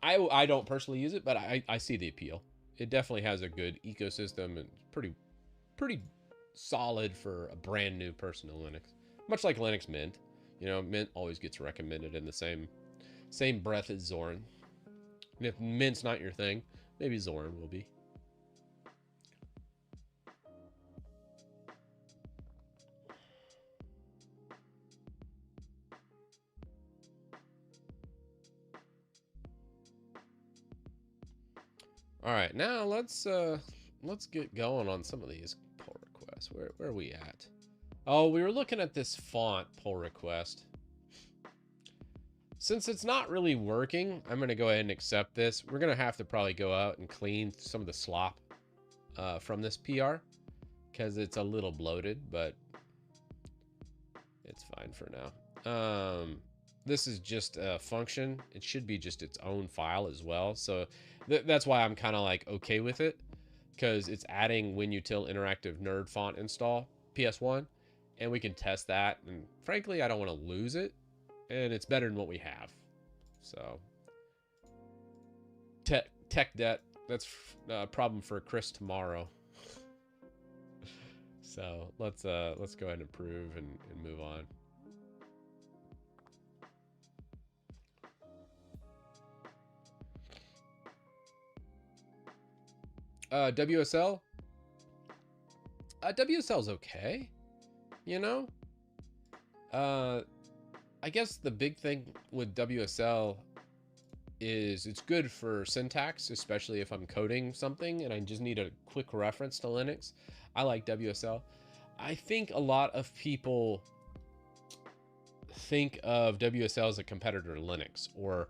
I don't personally use it, but I see the appeal. It definitely has a good ecosystem and pretty solid for a brand new person to Linux. Much like Linux Mint. You know, Mint always gets recommended in the same breath as Zorin. And if Mint's not your thing, maybe Zorin will be. All right, now let's get going on some of these pull requests. Where are we at? Oh, we were looking at this font pull request. Since it's not really working, I'm going to go ahead and accept this. We're going to have to probably go out and clean some of the slop from this PR because it's a little bloated, but it's fine for now. This is just a function. It should be just its own file as well. So that's why I'm kind of like okay with it, because it's adding WinUtil interactive nerd font install PS1, and we can test that. And frankly, I don't want to lose it, and it's better than what we have. So tech debt, that's a problem for Chris tomorrow. So let's go ahead and approve and move on. WSL. WSL's okay, you know. I guess the big thing with WSL is it's good for syntax, especially if I'm coding something and I just need a quick reference to Linux. I like WSL. I think a lot of people think of WSL as a competitor to Linux, or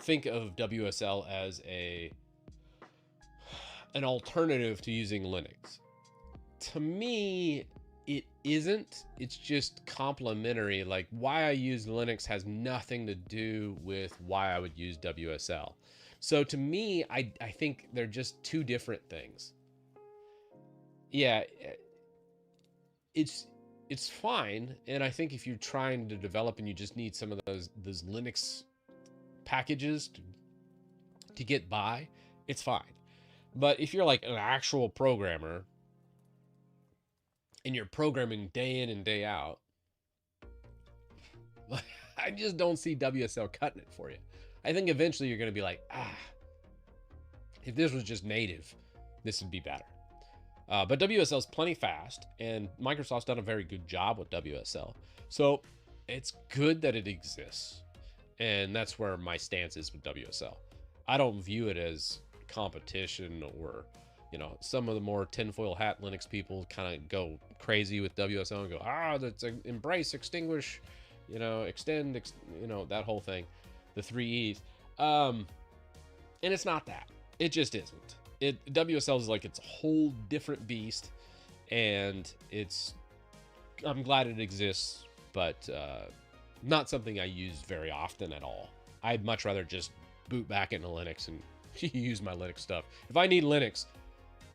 think of WSL as an alternative to using Linux. To me, it isn't. It's just complementary. Like, why I use Linux has nothing to do with why I would use WSL. So to me, I think they're just two different things. Yeah, it's fine. And I think if you're trying to develop and you just need some of those Linux packages to get by, it's fine. But if you're like an actual programmer and you're programming day in and day out, I just don't see WSL cutting it for you. I think eventually you're going to be like, if this was just native, this would be better. But WSL is plenty fast, and Microsoft's done a very good job with WSL. So it's good that it exists. And that's where my stance is with WSL. I don't view it as competition, or, you know, some of the more tinfoil hat Linux people kind of go crazy with WSL and go, that's embrace, extinguish, you know, extend, you know, that whole thing, the 3 E's. And it's not that. It just isn't. WSL is like, it's a whole different beast, and I'm glad it exists, but not something I use very often at all. I'd much rather just boot back into Linux and use my Linux stuff. If I need Linux,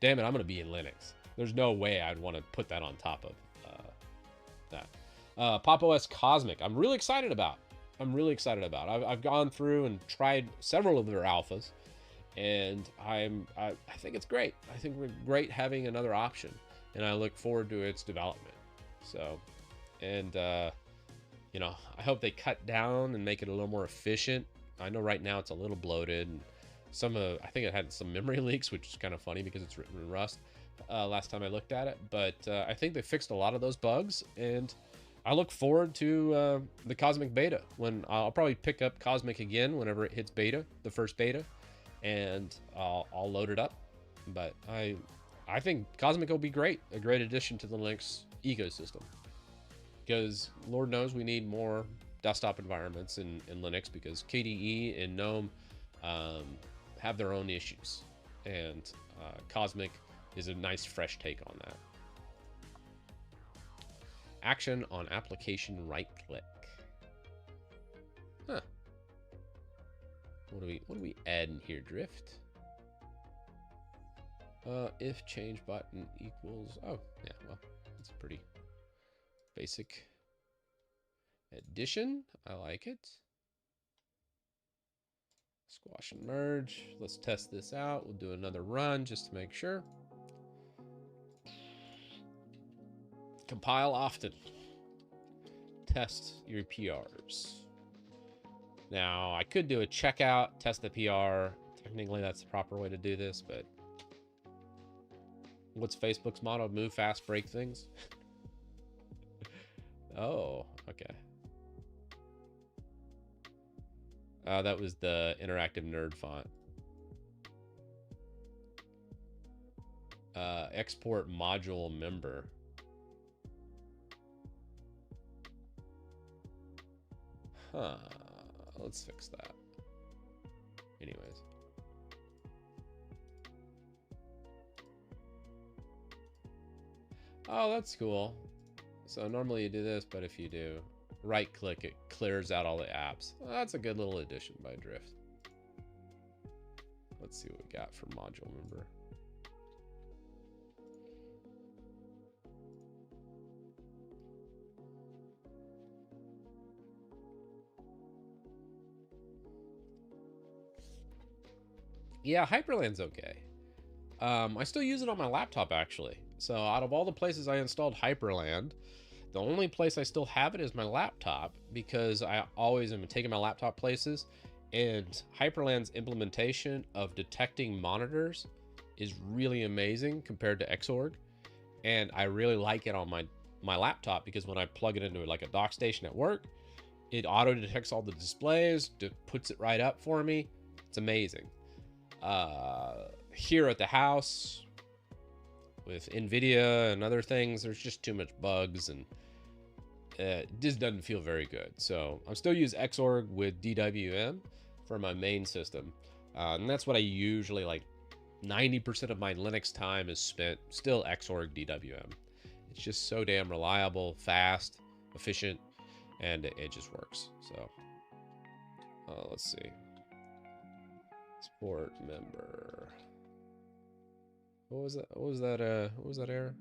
damn it, I'm going to be in Linux. There's no way I'd want to put that on top of that. Pop! OS Cosmic, I'm really excited about. I've gone through and tried several of their alphas, and I think it's great. I think we're great having another option, and I look forward to its development. So, and you know, I hope they cut down and make it a little more efficient. I know right now it's a little bloated, and I think it had some memory leaks, which is kind of funny because it's written in Rust last time I looked at it. But I think they fixed a lot of those bugs, and I look forward to the Cosmic beta. When I'll probably pick up Cosmic again whenever it hits beta, the first beta, and I'll load it up. But I think Cosmic will be great, a great addition to the Linux ecosystem, because Lord knows we need more desktop environments in Linux, because KDE and GNOME have their own issues, and Cosmic is a nice fresh take on that. Action on application right click. Huh. What do we add in here? Drift. If change button equals, oh yeah, well, it's pretty basic addition. I like it. Squash and merge. Let's test this out. We'll do another run just to make sure. Compile often. Test your PRs. Now, I could do a checkout, test the PR. Technically, that's the proper way to do this, but what's Facebook's motto? Move fast, break things. Oh, okay. That was the interactive nerd font. Export module member. Huh. Let's fix that. Anyways. Oh, that's cool. So normally you do this, but if you do right click, it clears out all the apps. Well, that's a good little addition by Drift. Let's see what we got for module member. Yeah, Hyperland's okay. I still use it on my laptop, actually. So out of all the places I installed Hyperland, the only place I still have it is my laptop, because I always am taking my laptop places, and Hyperland's implementation of detecting monitors is really amazing compared to Xorg. And I really like it on my laptop, because when I plug it into like a dock station at work, it auto detects all the displays, puts it right up for me. It's amazing. Here at the house with NVIDIA and other things, there's just too much bugs, and it just doesn't feel very good. So I'm still use Xorg with DWM for my main system. And that's what I usually, like 90% of my Linux time is spent still Xorg DWM. It's just so damn reliable, fast, efficient, and it just works. So let's see. Support member. What was that? What was that? What was that error?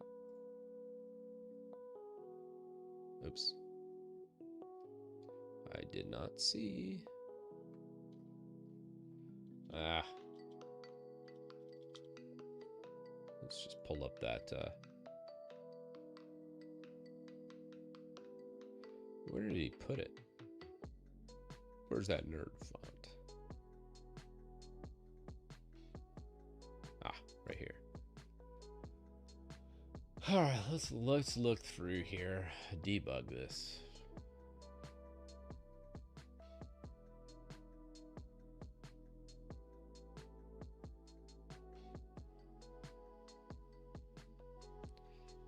Oops. I did not see. Let's just pull up that. Where did he put it? Where's that nerd font? Ah, right here. All right, let's look through here, debug this.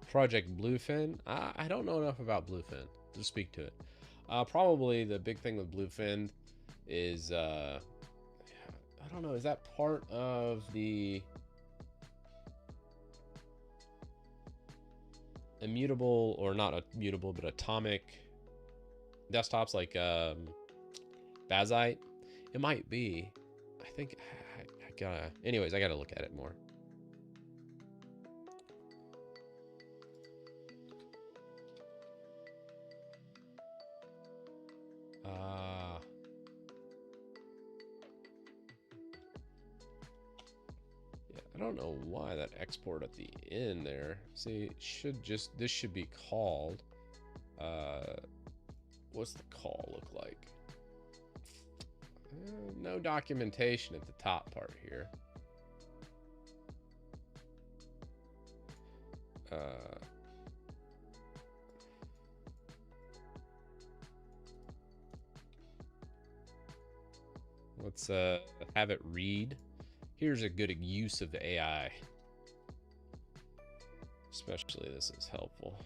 Project Bluefin. I don't know enough about Bluefin to speak to it. Probably the big thing with Bluefin is I don't know. Is that part of the immutable, or not immutable, but atomic desktops like Bazite? It might be. I think I gotta. Anyways, I gotta look at it more. Yeah, I don't know why that export at the end there. See, this should be called. What's the call look like? No documentation at the top part here. Let's have it read. Here's a good use of AI. Especially this is helpful.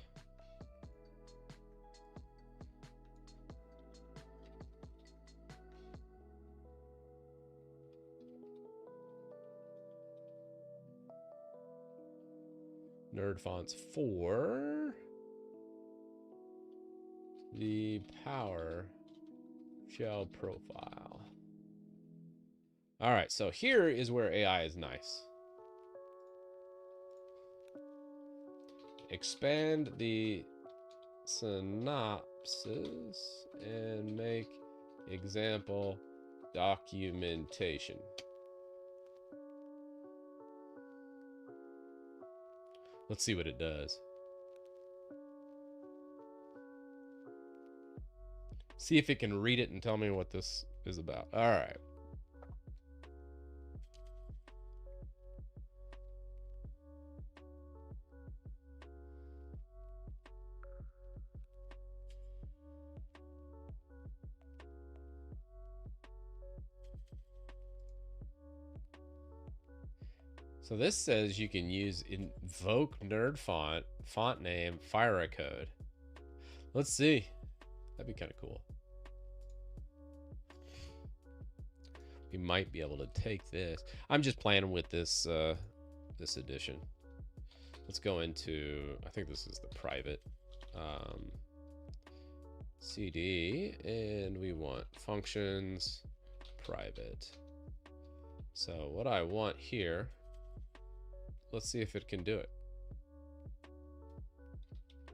Nerd fonts for the PowerShell profile. All right, so here is where AI is nice. Expand the synopsis and make example documentation. Let's see what it does. See if it can read it and tell me what this is about. All right. So this says you can use invoke nerd font name, fire a code. Let's see. That'd be kind of cool. We might be able to take this. I'm just playing with this this edition. let's go into, I think this is the private CD, and we want functions private. So what I want here, let's see if it can do it.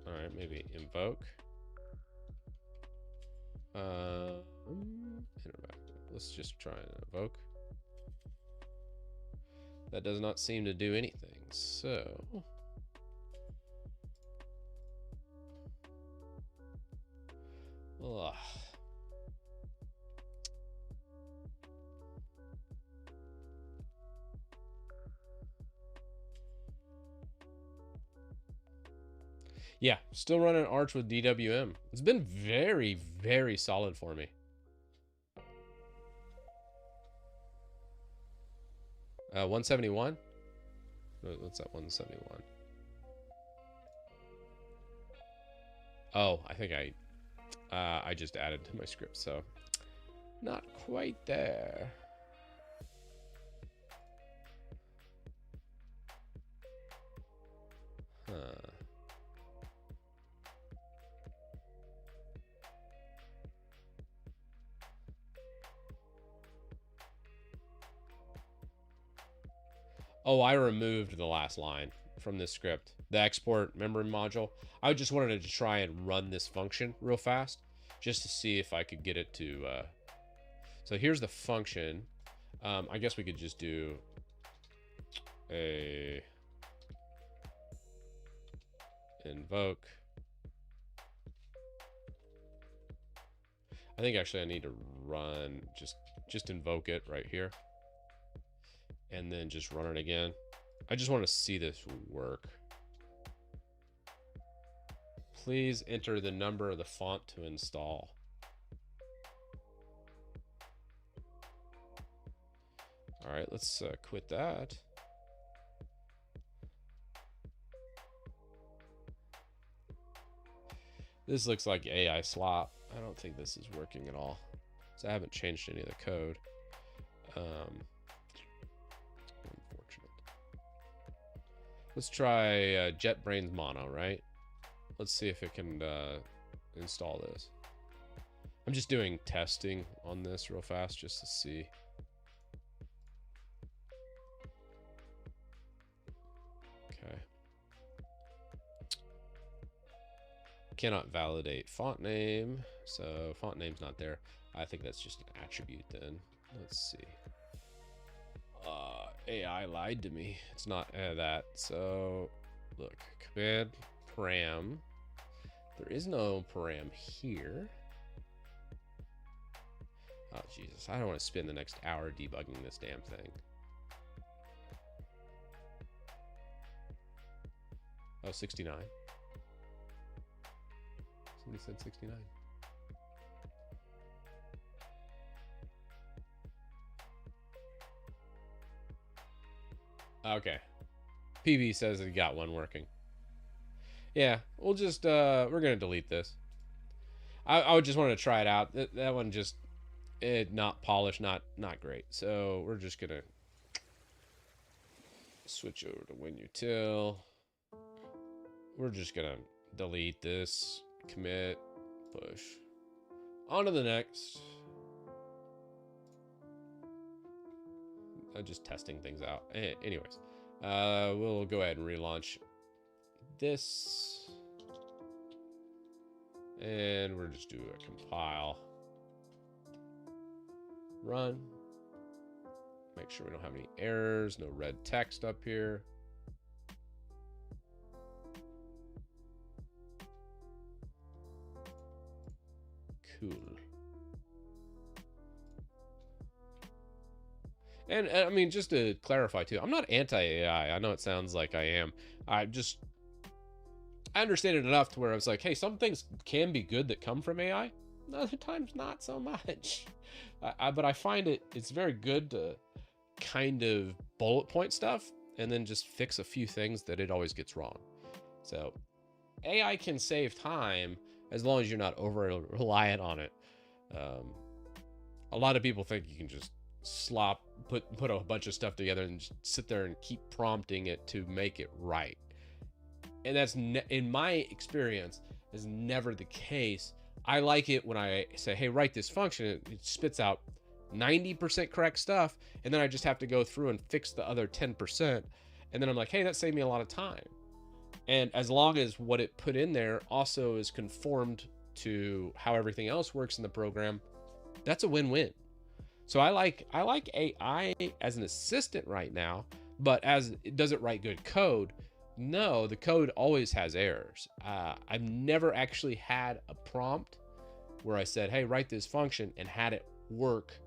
All right, maybe invoke. Let's just try and invoke. That does not seem to do anything. So ugh. Yeah, still running Arch with DWM. It's been very, very solid for me. Uh, 171? What's that 171? Oh, I think I just added to my script, so not quite there. Huh. Oh, I removed the last line from this script. The export memory module. I just wanted to try and run this function real fast just to see if I could get it to... So here's the function. I guess we could just do a invoke. I think actually I need to run, just invoke it right here. And then just run it again. I just want to see this work. Please enter the number of the font to install. All right, let's quit that. This looks like AI slop. I don't think this is working at all. So I haven't changed any of the code. Let's try JetBrains Mono, right? Let's see if it can install this. I'm just doing testing on this real fast just to see. Okay. Cannot validate font name, so font name's not there. I think that's just an attribute then. Let's see. AI lied to me. It's not that. So look, command param. There is no param here. Oh Jesus, I don't want to spend the next hour debugging this damn thing. Oh, 69. Somebody said 69. Okay. PB says he got one working. Yeah, we'll just, we're going to delete this. I would just want to try it out. That one just, not polished, not great. So we're just going to switch over to WinUtil. We're just going to delete this, commit, push. On to the next. Just testing things out. Anyways, we'll go ahead and relaunch this. And we'll just do a compile. Run. Make sure we don't have any errors, no red text up here. Cool. And I mean, just to clarify too, I'm not anti-AI. I know it sounds like I am. I understand it enough to where I was like, hey, some things can be good that come from AI. Other times, not so much. But I find it's very good to kind of bullet point stuff and then just fix a few things that it always gets wrong. So AI can save time as long as you're not over reliant on it. A lot of people think you can just put a bunch of stuff together and just sit there and keep prompting it to make it right. And that's in my experience is never the case. I like it when I say, hey, write this function. It spits out 90% correct stuff. And then I just have to go through and fix the other 10%. And then I'm like, hey, that saved me a lot of time. And as long as what it put in there also is conformed to how everything else works in the program, that's a win-win. So I like AI as an assistant right now, but as it doesn't write good code. No, the code always has errors. I've never actually had a prompt where I said, hey, write this function and had it work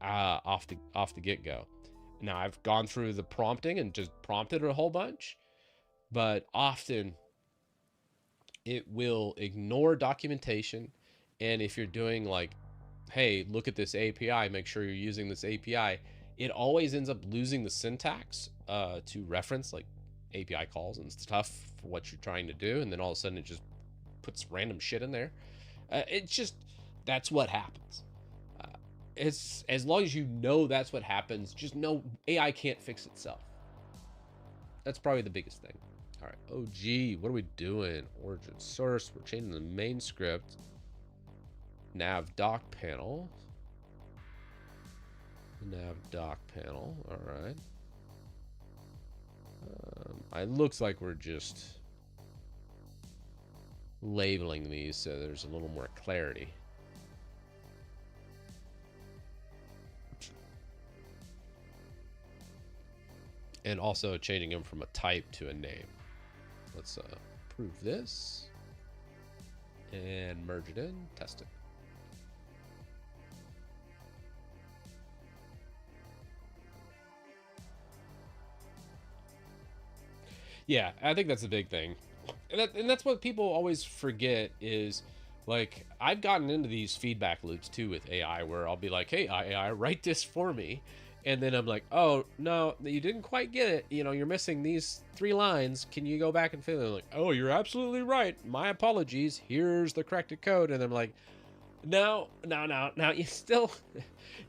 off the get-go. Now I've gone through the prompting and just prompted a whole bunch, but often it will ignore documentation. And if you're doing like, hey, look at this API, make sure you're using this API, it always ends up losing the syntax to reference like API calls and stuff for what you're trying to do. And then all of a sudden it just puts random shit in there. It's just, that's what happens. It's as long as you know that's what happens, just know AI can't fix itself. That's probably the biggest thing. All right. Oh, gee, what are we doing? Origin source. We're changing the main script. Nav doc panel. Nav doc panel. All right. It looks like we're just labeling these so there's a little more clarity. And also changing them from a type to a name. Let's prove this and merge it in, test it. Yeah, I think that's a big thing. And that's what people always forget is, like, I've gotten into these feedback loops too with AI where I'll be like, hey, AI, write this for me. And then I'm like, oh, no, you didn't quite get it. You know, you're missing these 3 lines. Can you go back and fill it? Like, oh, you're absolutely right. My apologies. Here's the corrected code. And I'm like, no,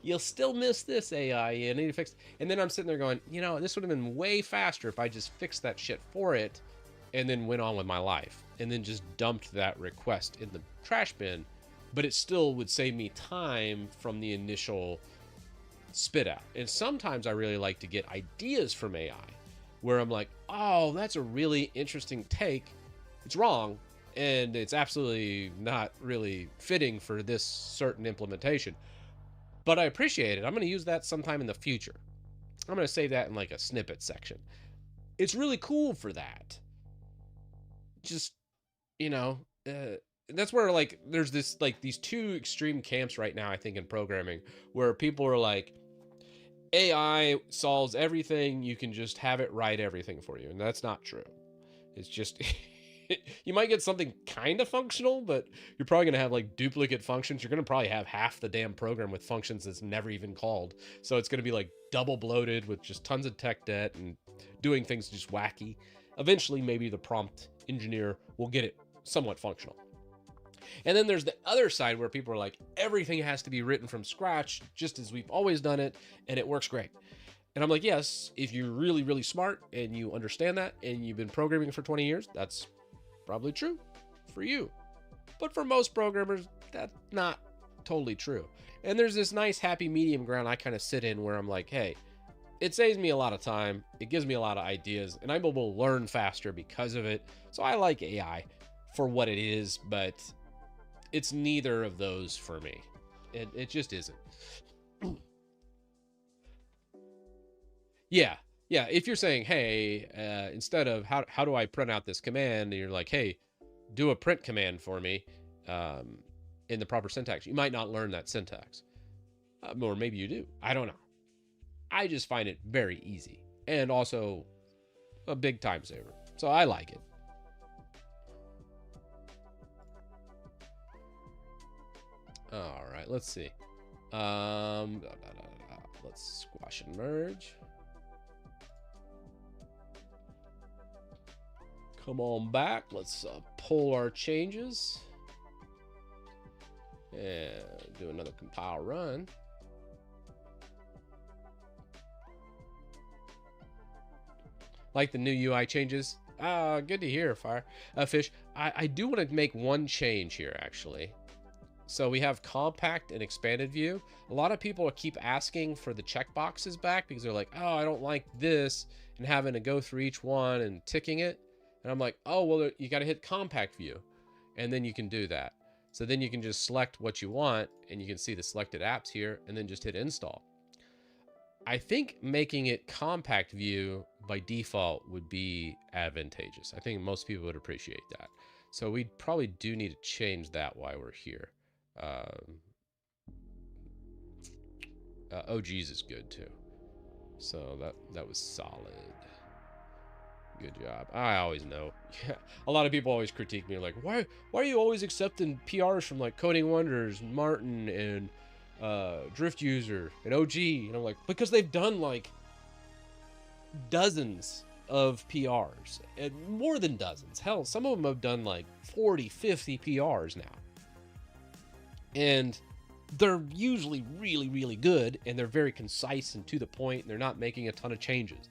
you'll still miss this, AI. You need to fix it. And then I'm sitting there going, you know, this would have been way faster if I just fixed that shit for it and then went on with my life and then just dumped that request in the trash bin. But it still would save me time from the initial spit out. And sometimes I really like to get ideas from AI where I'm like, oh, that's a really interesting take. It's wrong. And it's absolutely not really fitting for this certain implementation. But I appreciate it. I'm going to use that sometime in the future. I'm going to save that in like a snippet section. It's really cool for that. Just, you know, that's where like there's this like these 2 extreme camps right now, I think, in programming, where people are like, AI solves everything. You can just have it write everything for you. And that's not true. It's just... you might get something kind of functional, but you're probably going to have like duplicate functions. You're going to probably have half the damn program with functions that's never even called. So it's going to be like double bloated with just tons of tech debt and doing things just wacky. Eventually, maybe the prompt engineer will get it somewhat functional. And then there's the other side where people are like, everything has to be written from scratch, just as we've always done it, and it works great. And I'm like, yes, if you're really, really smart and you understand that and you've been programming for 20 years, that's probably true for you. But for most programmers, that's not totally true. And there's this nice happy medium ground I kind of sit in where I'm like, hey, it saves me a lot of time. It gives me a lot of ideas and I'm able to learn faster because of it. So I like AI for what it is, but it's neither of those for me. It just isn't. Yeah. If you're saying, hey, instead of how do I print out this command, and you're like, hey, do a print command for me in the proper syntax, you might not learn that syntax. Or maybe you do. I don't know. I just find it very easy and also a big time saver. So I like it. All right, let's see. Let's squash and merge. Come on back. Let's pull our changes and do another compile run. Like the new UI changes. Good to hear, Fire. Fish, I do want to make one change here, actually. So we have compact and expanded view. A lot of people keep asking for the checkboxes back because they're like, oh, I don't like this, and having to go through each one and ticking it. And I'm like, oh, well, you got to hit compact view, and then you can do that. So then you can just select what you want, and you can see the selected apps here, and then just hit install. I think making it compact view by default would be advantageous. I think most people would appreciate that. So we probably do need to change that while we're here. OGs is good too. So that was solid. Good job. I always know. Yeah, a lot of people always critique me like, why are you always accepting PRs from like Coding Wonders, Martin, and Drift User and OG? And I'm like, because they've done like dozens of PRs, and more than dozens. Hell, some of them have done like 40, 50 PRs now. And they're usually really, really good, and they're very concise and to the point, and they're not making a ton of changes.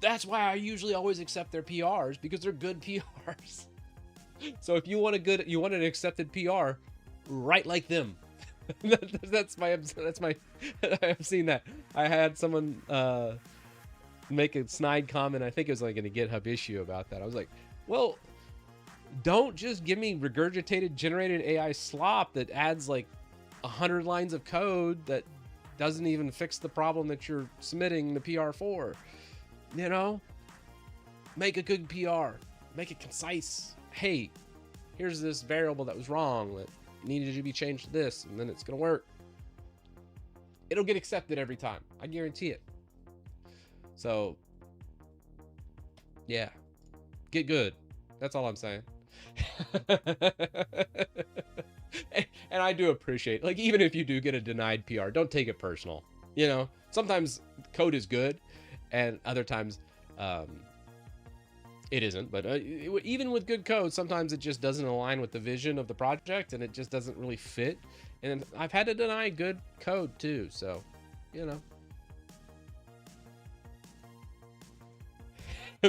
That's why I usually always accept their PRs, because they're good PRs. So if you want an accepted PR, write like them. that's my I've seen that. I had someone make a snide comment. I think it was like in a GitHub issue about that. I was like, well, don't just give me regurgitated generated AI slop that adds like 100 lines of code that doesn't even fix the problem that you're submitting the PR for. You know, make a good PR, make it concise. Hey, here's this variable that was wrong that needed to be changed to this, and then it's gonna work. It'll get accepted every time. I guarantee it. So yeah, get good. That's all I'm saying. And I do appreciate, like, even if you do get a denied PR, don't take it personal. You know, sometimes code is good, and other times it isn't. But even with good code, sometimes it just doesn't align with the vision of the project, and it just doesn't really fit. And I've had to deny good code too, so, you know.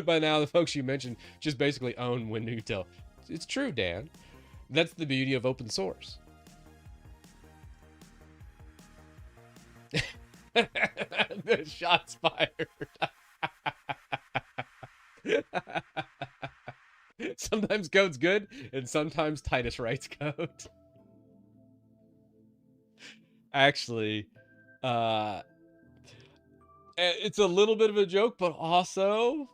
By now, the folks you mentioned just basically own WinUtil. It's true, Dan. That's the beauty of open source. The shots fired. Sometimes code's good, and sometimes Titus writes code. Actually, it's a little bit of a joke, but also,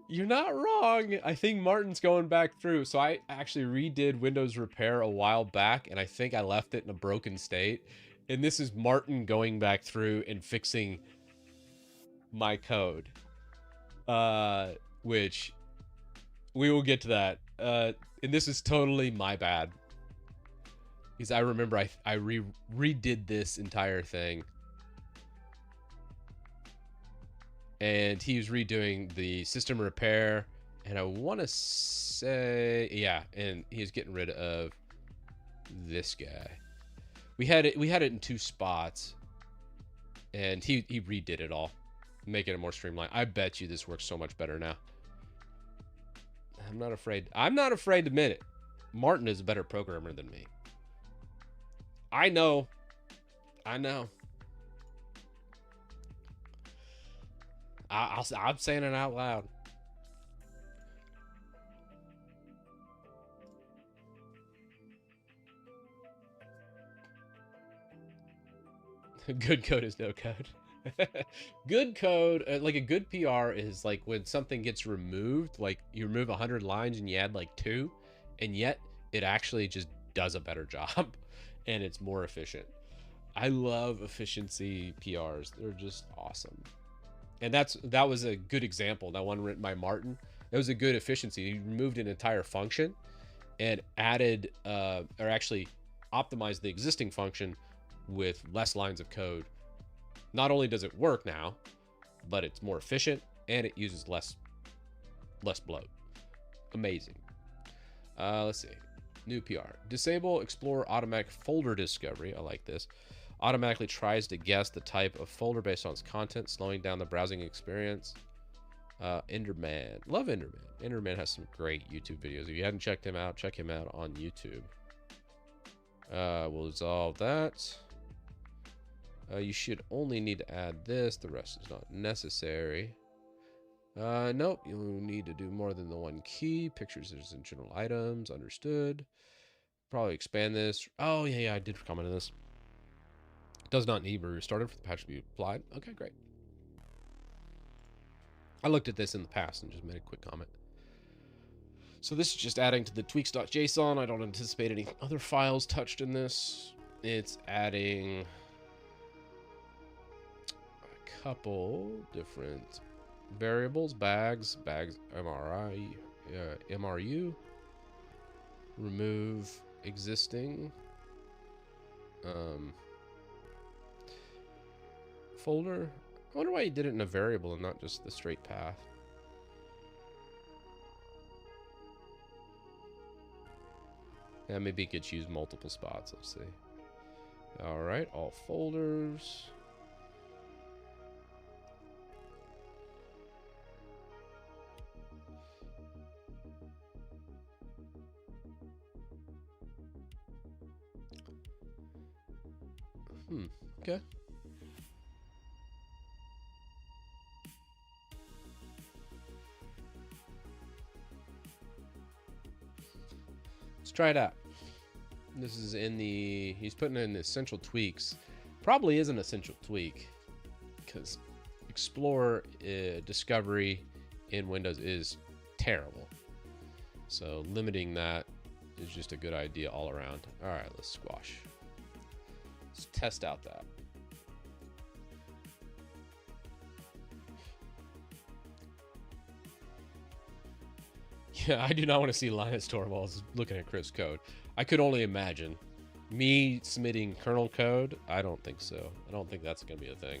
you're not wrong. I think Martin's going back through. So I actually redid Windows Repair a while back, and I think I left it in a broken state. And this is Martin going back through and fixing my code, which we will get to that. And this is totally my bad, because I remember I redid this entire thing. And he was redoing the system repair, and I want to say, yeah, and he's getting rid of this guy. We had it in 2 spots, and he redid it all, making it more streamlined. I bet you this works so much better now. I'm not afraid to admit it. Martin is a better programmer than me. I know. I'm saying it out loud. Good code is no code. Good code, like a good PR is like when something gets removed, like you remove 100 lines and you add like 2, and yet it actually just does a better job and it's more efficient. I love efficiency PRs. They're just awesome. And that was a good example. That one written by Martin. That was a good efficiency. He removed an entire function and added, or actually optimized the existing function with less lines of code. Not only does it work now, but it's more efficient and it uses less bloat. Amazing. Let's see. New PR. Disable Explore Automatic Folder Discovery. I like this. Automatically tries to guess the type of folder based on its content, slowing down the browsing experience. Enderman. Love Enderman. Enderman has some great YouTube videos. If you hadn't checked him out, check him out on YouTube. We'll resolve that. You should only need to add this. The rest is not necessary. Nope. You need to do more than the one key. Pictures and general items. Understood. Probably expand this. Oh, yeah, I did comment on this. Does not need to be restarted for the patch to be applied. Okay, great. I looked at this in the past and just made a quick comment. So this is just adding to the tweaks.json. I don't anticipate any other files touched in this. It's adding a couple different variables, bags, MRI, MRU, remove existing folder. I wonder why he did it in a variable and not just the straight path. Yeah, maybe it gets used multiple spots. Let's see. All right, all folders. Okay. Let's try it out. This is in the, he's putting in essential tweaks. Probably is an essential tweak because Explorer discovery in Windows is terrible. So limiting that is just a good idea all around. All right, let's squash. Let's test out that. Yeah, I do not want to see Linus Torvalds looking at Chris code. I could only imagine. Me submitting kernel code? I don't think so. I don't think that's going to be a thing.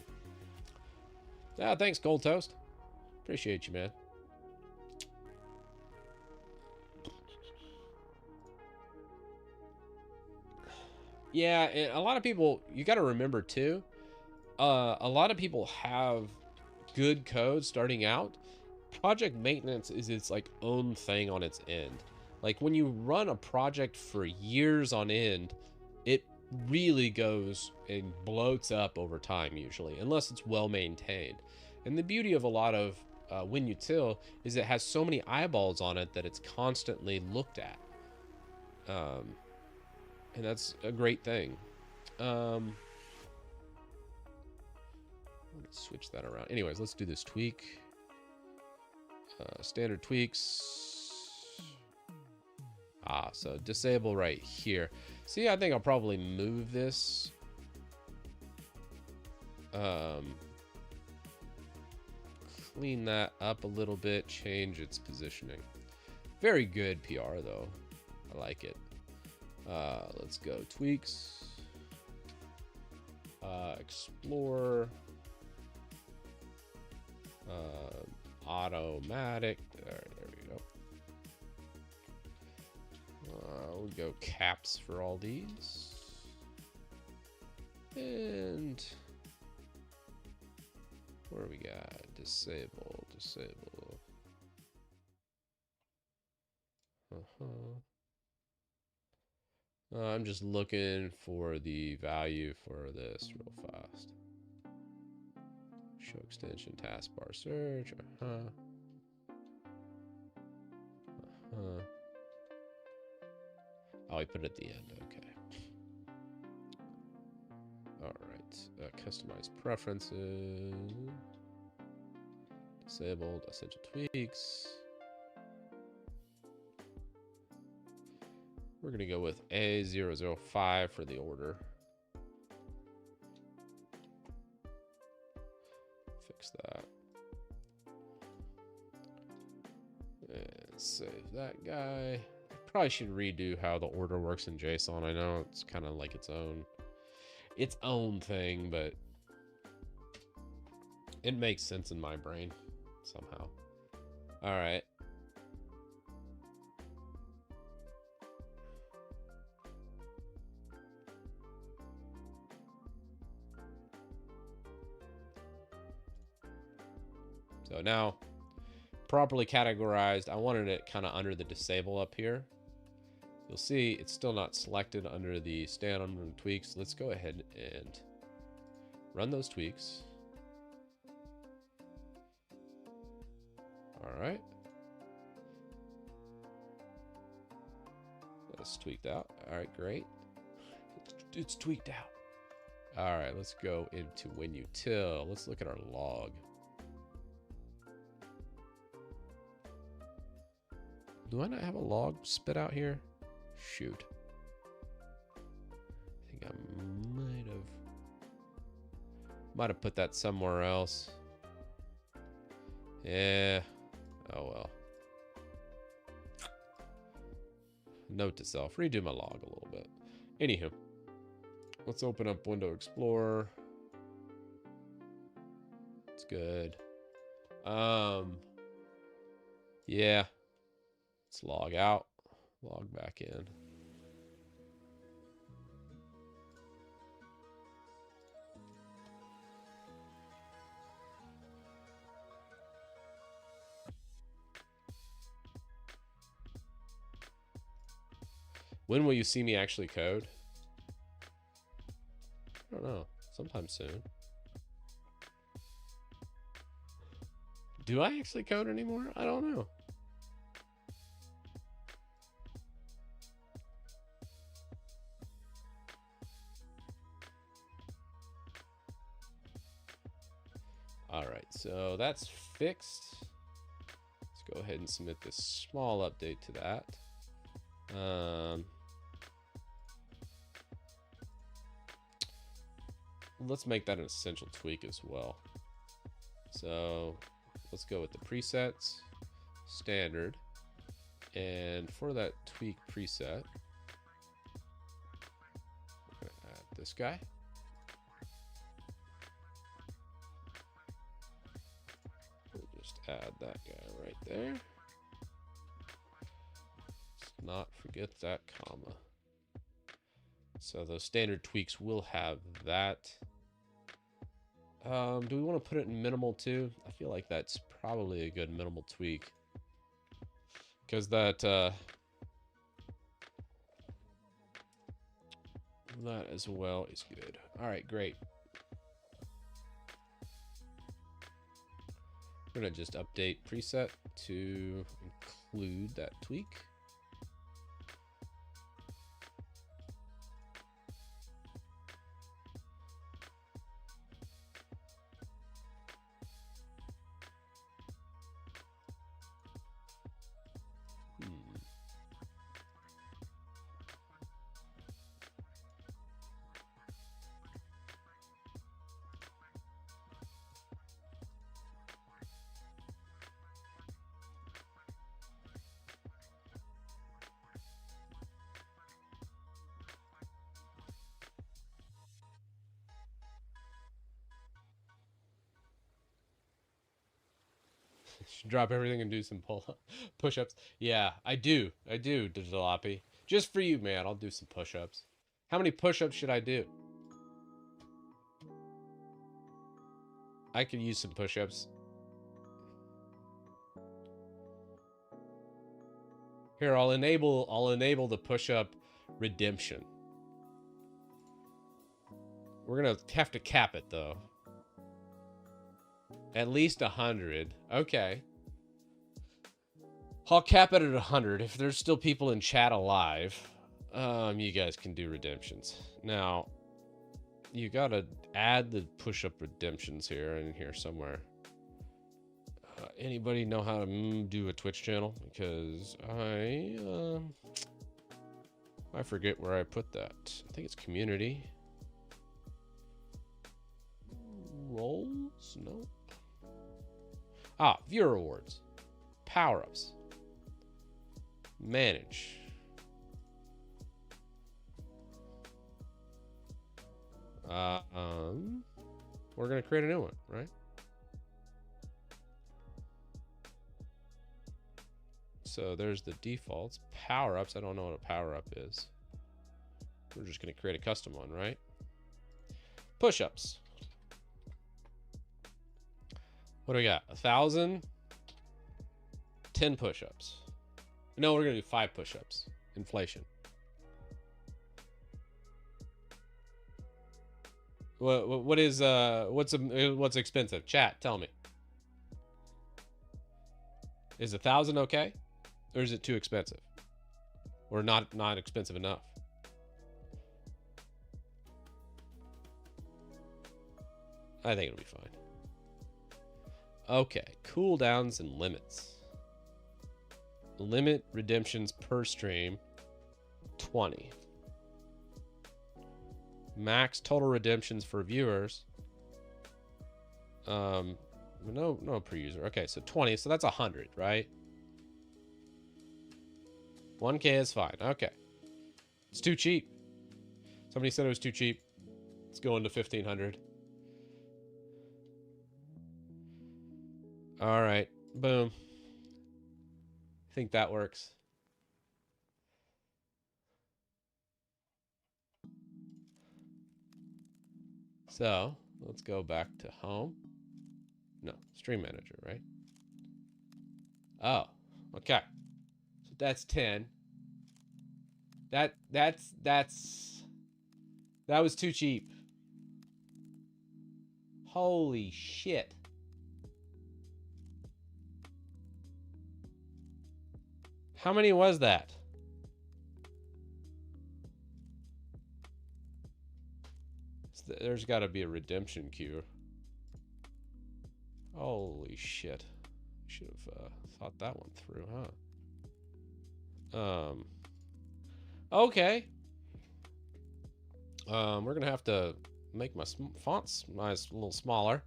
Ah, thanks, Cold Toast. Appreciate you, man. Yeah, and a lot of people, you got to remember too, a lot of people have good code starting out. Project maintenance is its like own thing on its end. Like when you run a project for years on end, it really goes and bloats up over time usually, unless it's well maintained. And the beauty of a lot of WinUtil is it has so many eyeballs on it that it's constantly looked at. And that's a great thing. Let's switch that around. Anyways, let's do this tweak. Standard tweaks. So disable right here. See, I think I'll probably move this. Clean that up a little bit, change its positioning. Very good PR though. I like it. Let's go tweaks. Explore. Automatic. There we go. We'll go caps for all these. And where we got? Disable. I'm just looking for the value for this real fast. Show extension, taskbar search. Oh, we put it at the end. Okay. All right. Customize preferences. Disabled. Essential tweaks. We're gonna go with A005 for the order. Fix that. And save that guy. Probably should redo how the order works in JSON. I know it's kind of like its own thing, but it makes sense in my brain somehow. All right. So now properly categorized. I wanted it kind of under the disable up here. You'll see it's still not selected under the stand-on tweaks. Let's go ahead and run those tweaks. All right. That's tweaked out. All right, great. It's tweaked out. All right, let's go into when you till. Let's look at our log. Do I not have a log spit out here? Shoot. I think I might have put that somewhere else. Yeah. Oh well. Note to self, redo my log a little bit. Anywho, let's open up Window Explorer. It's good. Yeah. Let's log out, log back in. When will you see me actually code? I don't know. Sometime soon. Do I actually code anymore? I don't know. All right, so that's fixed. Let's go ahead and submit this small update to that. Let's make that an essential tweak as well. So let's go with the presets, standard, and for that tweak preset, we're gonna add this guy. We'll just add that guy right there. Let's not forget that comma. So those standard tweaks will have that. Do we want to put it in minimal too? I feel like that's probably a good minimal tweak. Because that as well is good. All right, great. We're going to just update preset to include that tweak. Should drop everything and do some push-ups. Yeah, I do, Jalopy. Just for you, man, I'll do some push-ups. How many push-ups should I do? I could use some push-ups. Here, I'll enable the push-up redemption. We're gonna have to cap it though. At least 100. Okay. I'll cap it at 100. If there's still people in chat alive, you guys can do redemptions. Now, you gotta add the push-up redemptions here in here somewhere. Anybody know how to do a Twitch channel? Because I forget where I put that. I think it's community. Roles? Nope. Ah, viewer rewards, power-ups, manage. We're gonna create a new one, right? So there's the defaults, power-ups. I don't know what a power-up is. We're just gonna create a custom one, right? Push-ups. What do we got? 1,000. 10 push-ups. No, we're gonna do 5 push-ups. Inflation. What's expensive? Chat, tell me. Is 1,000 okay, or is it too expensive, or not expensive enough? I think it'll be fine. Okay, cooldowns and limits. Limit redemptions per stream 20. Max total redemptions for viewers. No per user. Okay, so 20. So that's 100, right? 1K is fine. Okay. It's too cheap. Somebody said it was too cheap. Let's go into 1,500. All right. Boom. I think that works. So let's go back to home. No, stream manager, right? Oh, okay. So that's 10. That was too cheap. Holy shit. How many was that? There's got to be a redemption queue. Holy shit. Should have thought that one through, huh? Okay. We're going to have to make my fonts nice, a little smaller.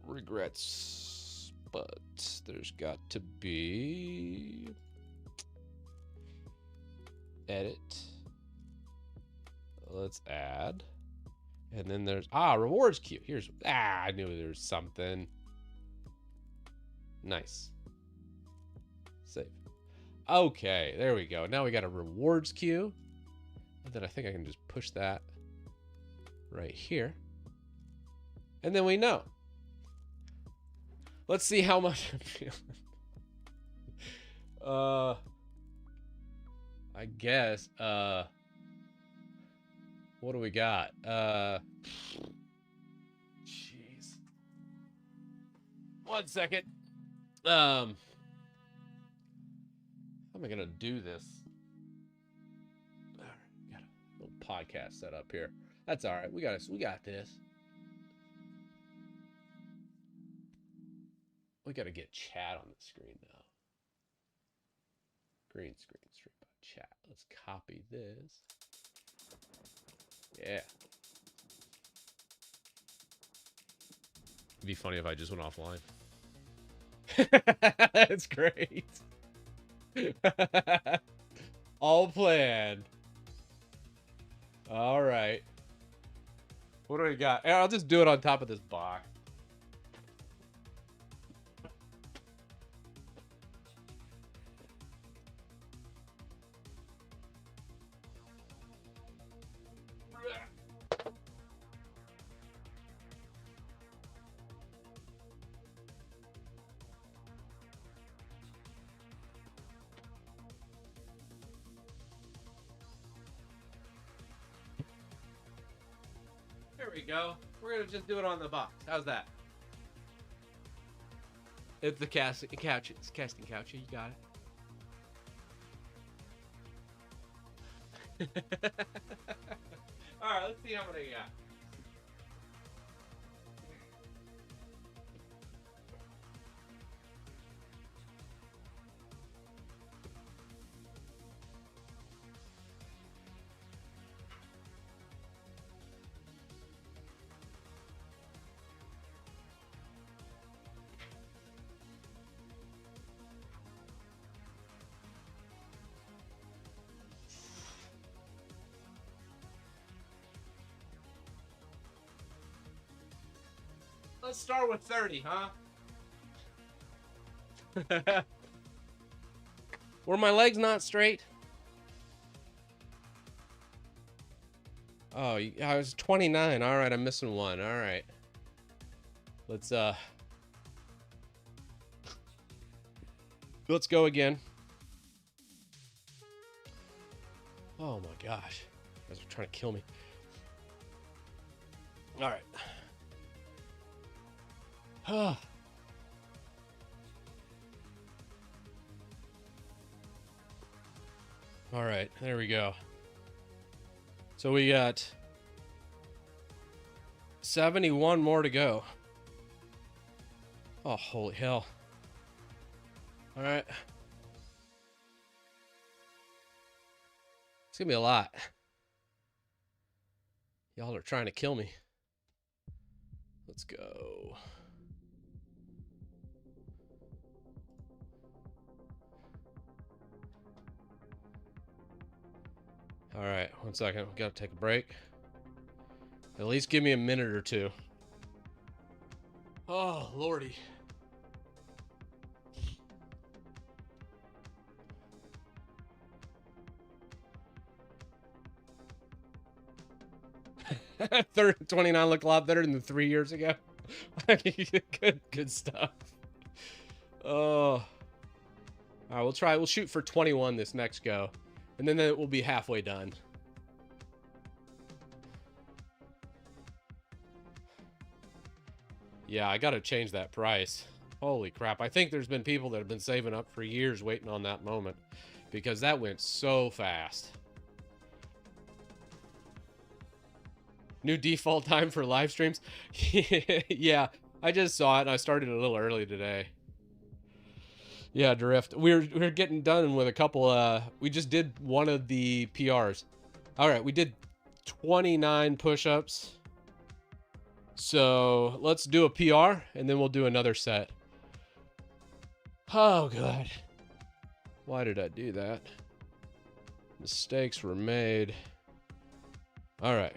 Regrets, but there's got to be edit. Let's add, and then there's rewards queue. Here's I knew there's something. Nice. Save. Okay, there we go. Now we got a rewards queue, and then I think I can just push that right here, and then we know. Let's see how much I'm feeling. I guess. What do we got? Jeez. 1 second. How am I gonna do this? All right, got a little podcast set up here. That's all right. We got this. We got to get chat on the screen now. Green screen, stream by chat. Let's copy this. Yeah. It'd be funny if I just went offline. That's great. All planned. All right. What do we got? I'll just do it on top of this box. There we go. We're gonna just do it on the box. How's that? It's the casting couch. It's casting couch. You got it. All right. Let's see how many you got. Let's start with 30, huh? Were my legs not straight? Oh, I was 29. All right, I'm missing one. All right. Let's go again. Oh my gosh. You guys are trying to kill me. All right. All right, there we go. So we got 71 more to go. Oh, holy hell. All right. It's gonna be a lot. Y'all are trying to kill me. Let's go. All right, 1 second. We gotta take a break. At least give me a minute or two. Oh, lordy. Third 29 look a lot better than the 3 years ago. good stuff. Oh. All right, we'll try. We'll shoot for 21 this next go, and then it will be halfway done. Yeah, I gotta change that price. Holy crap. I think there's been people that have been saving up for years waiting on that moment, because that went so fast. New default time for live streams? Yeah, I just saw it and I started a little early today. Yeah, Drift. We're getting done with a couple, we just did one of the PRs. All right, we did 29 push-ups. So let's do a PR and then we'll do another set. Oh, God. Why did I do that? Mistakes were made. All right.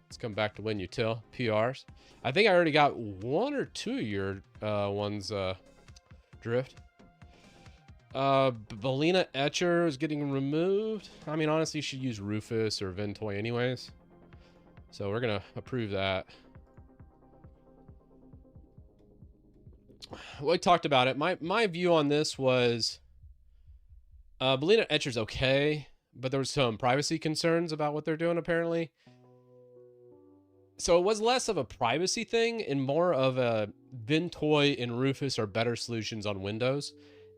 Let's come back to Win You Till. PRs. I think I already got 1 or 2 of your ones, Drift. Belina Etcher is getting removed. I mean, honestly, you should use Rufus or Ventoy anyways. So we're going to approve that. We talked about it. My view on this was Belina Etcher's okay, but there was some privacy concerns about what they're doing apparently. So it was less of a privacy thing and more of a Ventoy and Rufus are better solutions on Windows.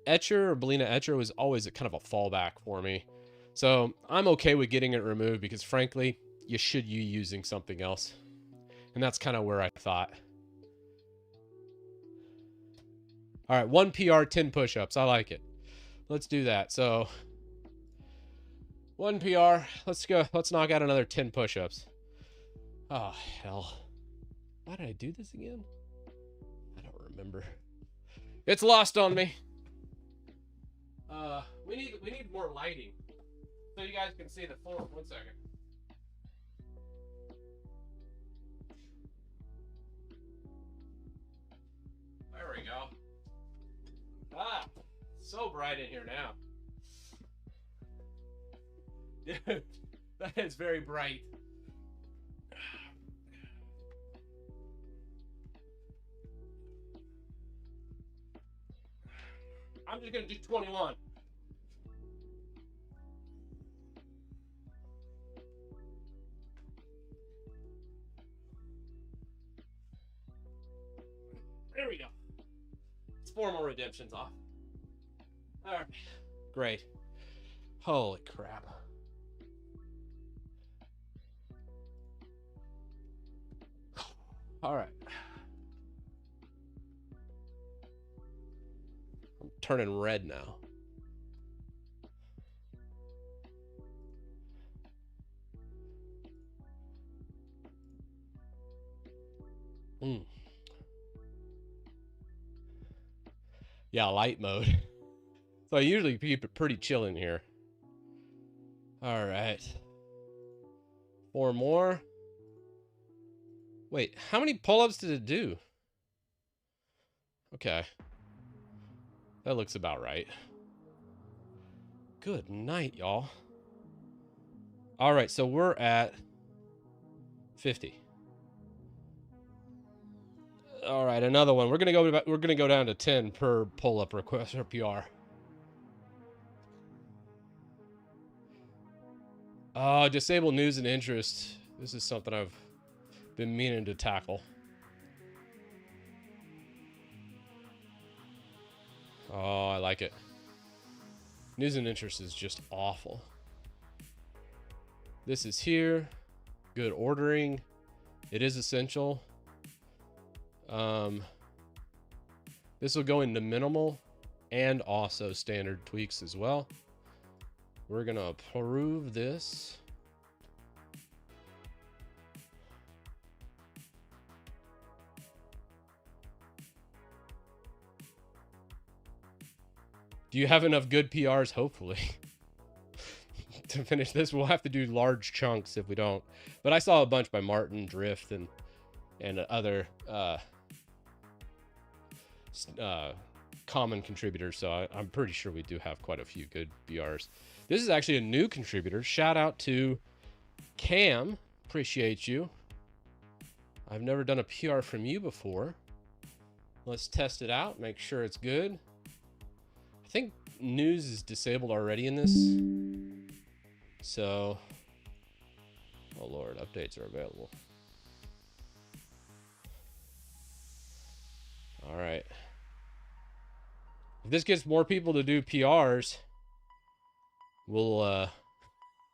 Etcher or Belina Etcher was always a kind of a fallback for me. So I'm okay with getting it removed because frankly, you should be using something else. And that's kind of where I thought. All right, 1 PR, 10 push-ups. I like it. Let's do that. So 1 PR. Let's go. Let's knock out another 10 push-ups. Oh, hell. Why did I do this again? I don't remember. It's lost on me. We need more lighting so you guys can see the form. 1 second. There we go. Ah, so bright in here now. Dude, that is very bright. I'm just gonna do 21. There we go. It's 4 more redemptions off. All right, great. Holy crap. All right. I'm turning red now. Yeah, light mode. So I usually keep it pretty chill in here. All right. 4 more. Wait, how many pull-ups did it do? Okay. That looks about right. Good night, y'all. All right, so we're at 50. All right, another one. We're gonna go down to 10 per pull-up request or PR. Oh, disable news and interest. This is something I've been meaning to tackle. Oh, I like it. News and interest is just awful. This is here. Good ordering. It is essential. This will go into minimal and also standard tweaks as well. We're gonna approve this. Do you have enough good PRs? Hopefully. To finish this, we'll have to do large chunks if we don't. But I saw a bunch by Martin, Drift, and other common contributors, so I'm pretty sure we do have quite a few good PRs. This is actually a new contributor. Shout out to Cam. Appreciate you. I've never done a PR from you before. Let's test it out, make sure it's good. I think news is disabled already in this. So, oh Lord, updates are available. All right. If this gets more people to do PRs, we'll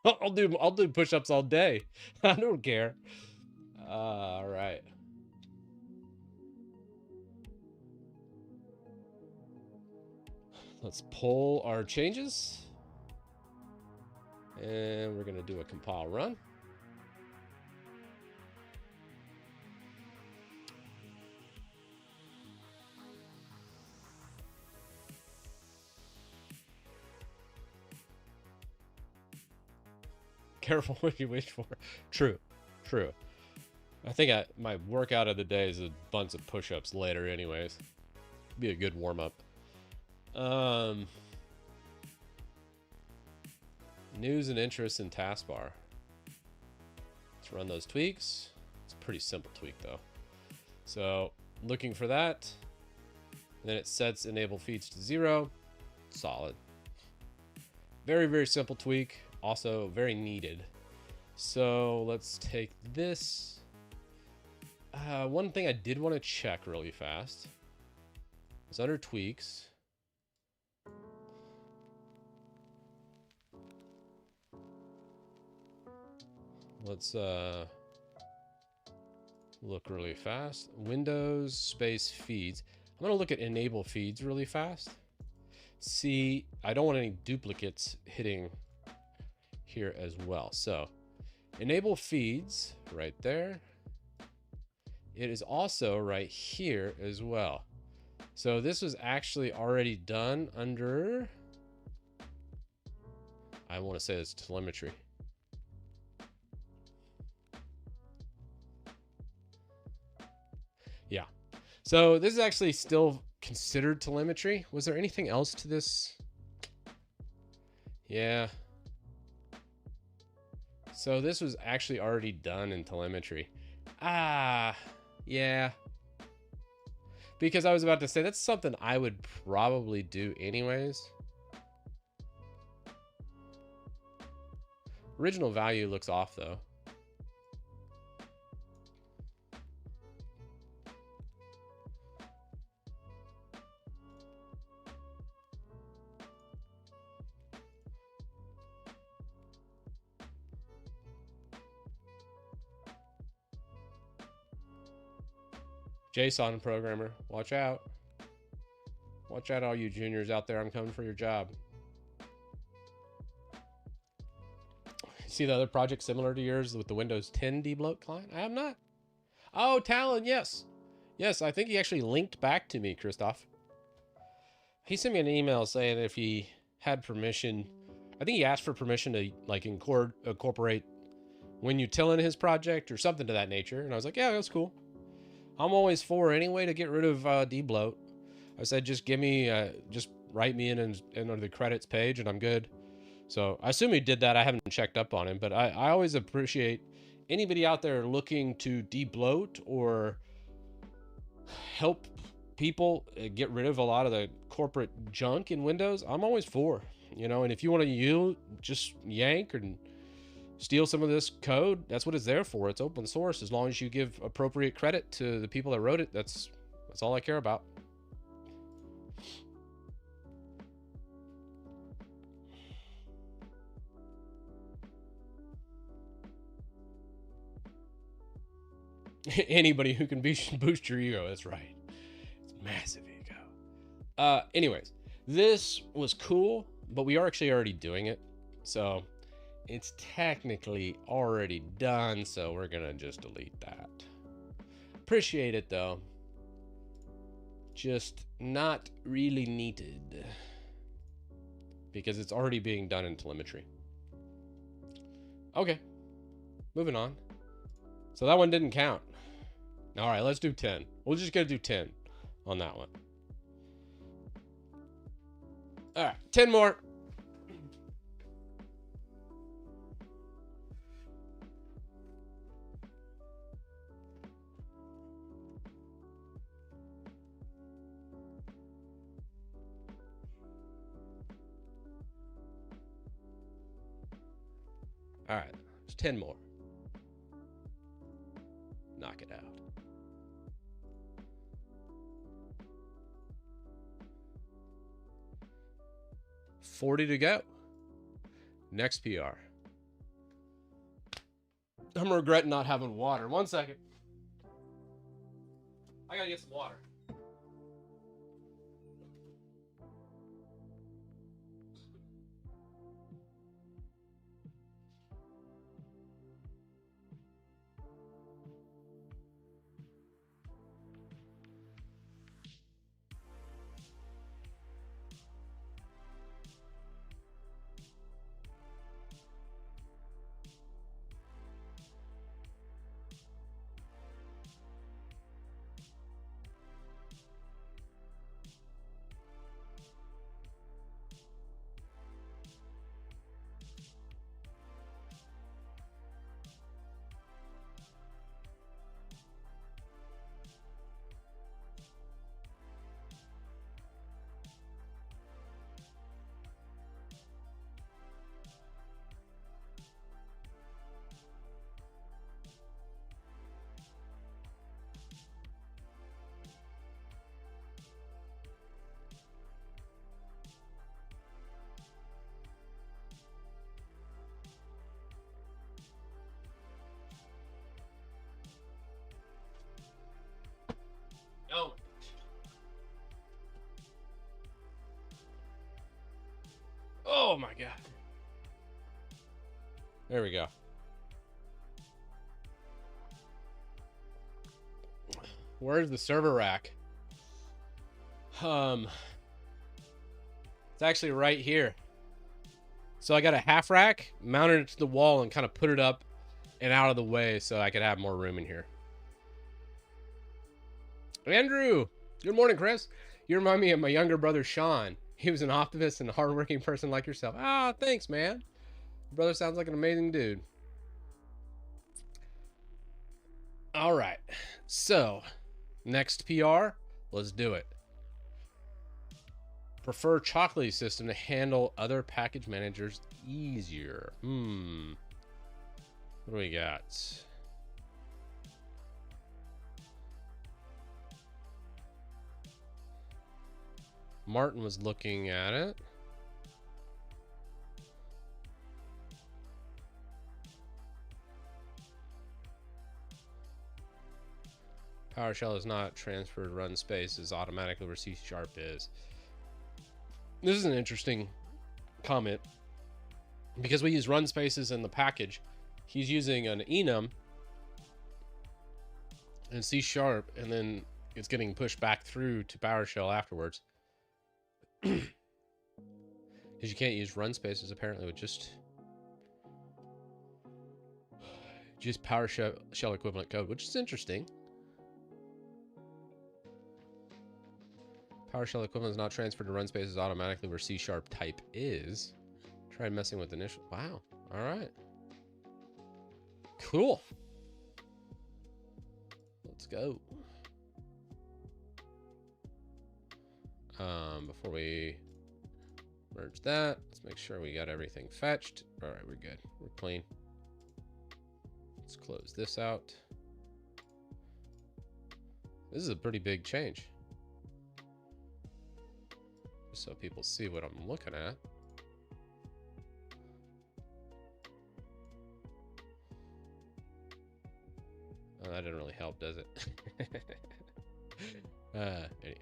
I'll do push-ups all day. I don't care. All right. Let's pull our changes. And we're going to do a compile run. Careful what you wish for. True. True. I think my workout of the day is a bunch of push-ups later anyways. Be a good warm-up. News and interest in taskbar. Let's run those tweaks. It's a pretty simple tweak though. So looking for that. And then it sets enable feeds to 0. Solid. Very, very simple tweak. Also very needed. So let's take this. One thing I did want to check really fast is under tweaks. Let's look really fast. Windows space feeds. I'm gonna look at enable feeds really fast. See, I don't want any duplicates hitting here as well. So enable feeds right there. It is also right here as well. So this was actually already done under, I want to say it's telemetry. Yeah. So this is actually still considered telemetry. Was there anything else to this? Yeah. So this was actually already done in telemetry. Yeah. Because I was about to say that's something I would probably do anyways. Original value looks off though. JSON programmer, watch out. Watch out, all you juniors out there. I'm coming for your job. See the other project similar to yours with the Windows 10 debloat client? I have not. Oh, Talon, yes. Yes, I think he actually linked back to me, Christoph. He sent me an email saying if he had permission. I think he asked for permission to like incorporate WinUtil in his project or something to that nature. And I was like, yeah, that's cool. I'm always for anyway to get rid of debloat. I said, just give me, just write me in under the credits page and I'm good. So I assume he did that. I haven't checked up on him, but I always appreciate anybody out there looking to debloat or help people get rid of a lot of the corporate junk in Windows, I'm always for, you know. And if you want to just yank and steal some of this code, that's what it's there for. It's open source. As long as you give appropriate credit to the people that wrote it, that's all I care about. Anybody who can boost your ego, that's right. It's massive ego. Anyways, this was cool, but we are actually already doing it. So it's technically already done, so we're gonna just delete that. Appreciate it though. Just not really needed because it's already being done in telemetry. Okay, moving on. So that one didn't count. All right, let's do 10. We're just gonna do 10 on that one. All right, 10 more. All right, it's 10 more. Knock it out. $40 to go. Next PR. I'm regretting not having water. 1 second. I gotta get some water. Oh. Oh my God. There we go. Where's the server rack? It's actually right here. So I got a half rack, mounted it to the wall and kind of put it up and out of the way so I could have more room in here. Andrew, good morning, Chris. You remind me of my younger brother, Sean. He was an optimist and a hardworking person like yourself. Ah, thanks, man. Your brother sounds like an amazing dude. All right. So, next PR, let's do it. Prefer chocolate system to handle other package managers easier. What do we got? Martin was looking at it. PowerShell is not transferred run spaces automatically where C# is. This is an interesting comment because we use run spaces in the package. He's using an enum and C# and then it's getting pushed back through to PowerShell afterwards. Because you can't use run spaces apparently with just PowerShell equivalent code, which is interesting. PowerShell equivalent is not transferred to run spaces automatically where C# type is. Try messing with initial. Wow. All right. Cool. Let's go. Before we merge that, let's make sure we got everything fetched. All right, we're good. We're clean. Let's close this out. This is a pretty big change. Just so people see what I'm looking at. Oh, that didn't really help, does it? Anyway.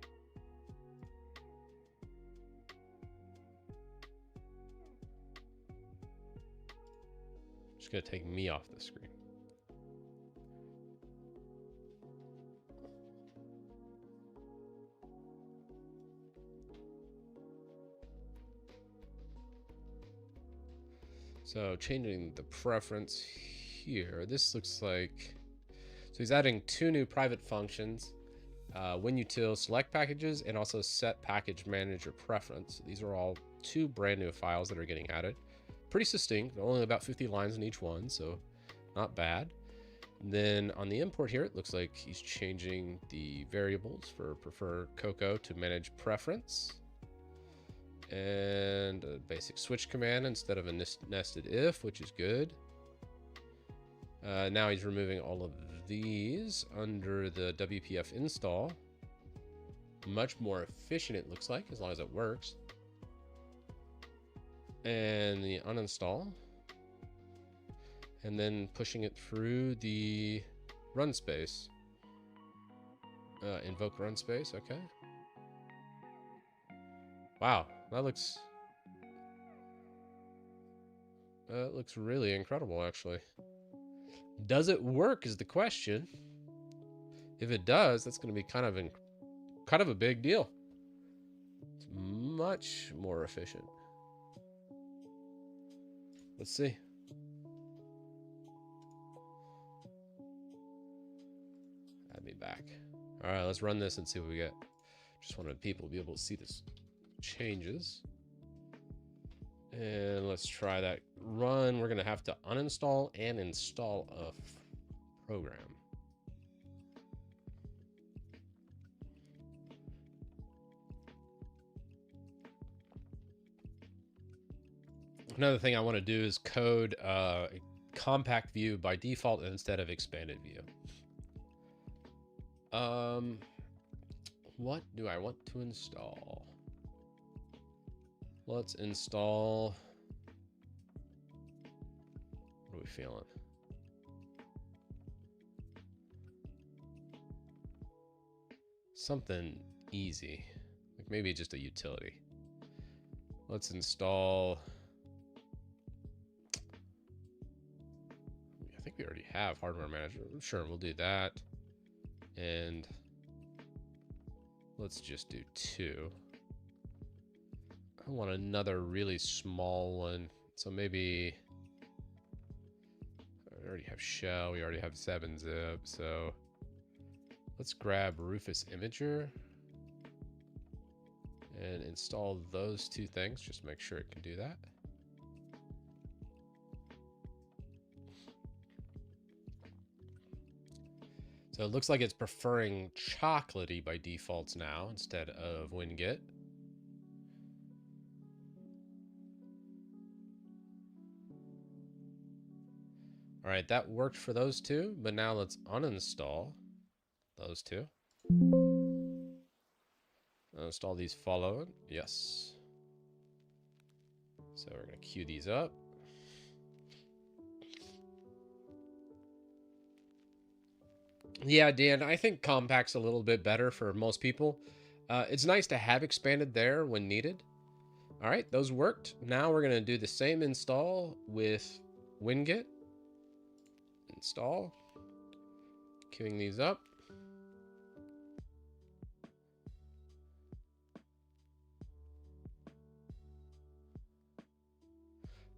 Just gonna take me off the screen. So changing the preference here, this looks like, so he's adding 2 new private functions, WinUtil select packages and also set package manager preference. These are all 2 brand new files that are getting added. Pretty succinct, only about 50 lines in each one, so not bad. And then on the import here, it looks like he's changing the variables for prefer Cocoa to manage preference. And a basic switch command instead of a nested if, which is good. Now he's removing all of these under the WPF install. Much more efficient, it looks like, as long as it works. And the uninstall. And then pushing it through the run space. Invoke run space, okay. Wow, that looks really incredible, actually. Does it work is the question. If it does, that's going to be kind of a big deal. It's much more efficient. Let's see. Add me back. All right, let's run this and see what we get. Just wanted people to be able to see this changes. And let's try that run. We're going to have to uninstall and install a program. Another thing I want to do is code compact view by default instead of expanded view. What do I want to install? Let's install. What are we feeling? Something easy, like maybe just a utility. Let's install. I think we already have hardware manager. Sure, we'll do that. And let's just do 2. I want another really small one. So maybe I already have shell. We already have 7-zip. So let's grab Rufus Imager and install those 2 things. Just make sure it can do that. So it looks like it's preferring chocolatey by defaults now instead of WinGet. All right, that worked for those 2, but now let's uninstall those 2. Install these following. Yes. So we're going to queue these up. Yeah, Dan, I think compact's a little bit better for most people. It's nice to have expanded there when needed. All right, those worked. Now we're going to do the same install with WinGet. Install. Queuing these up.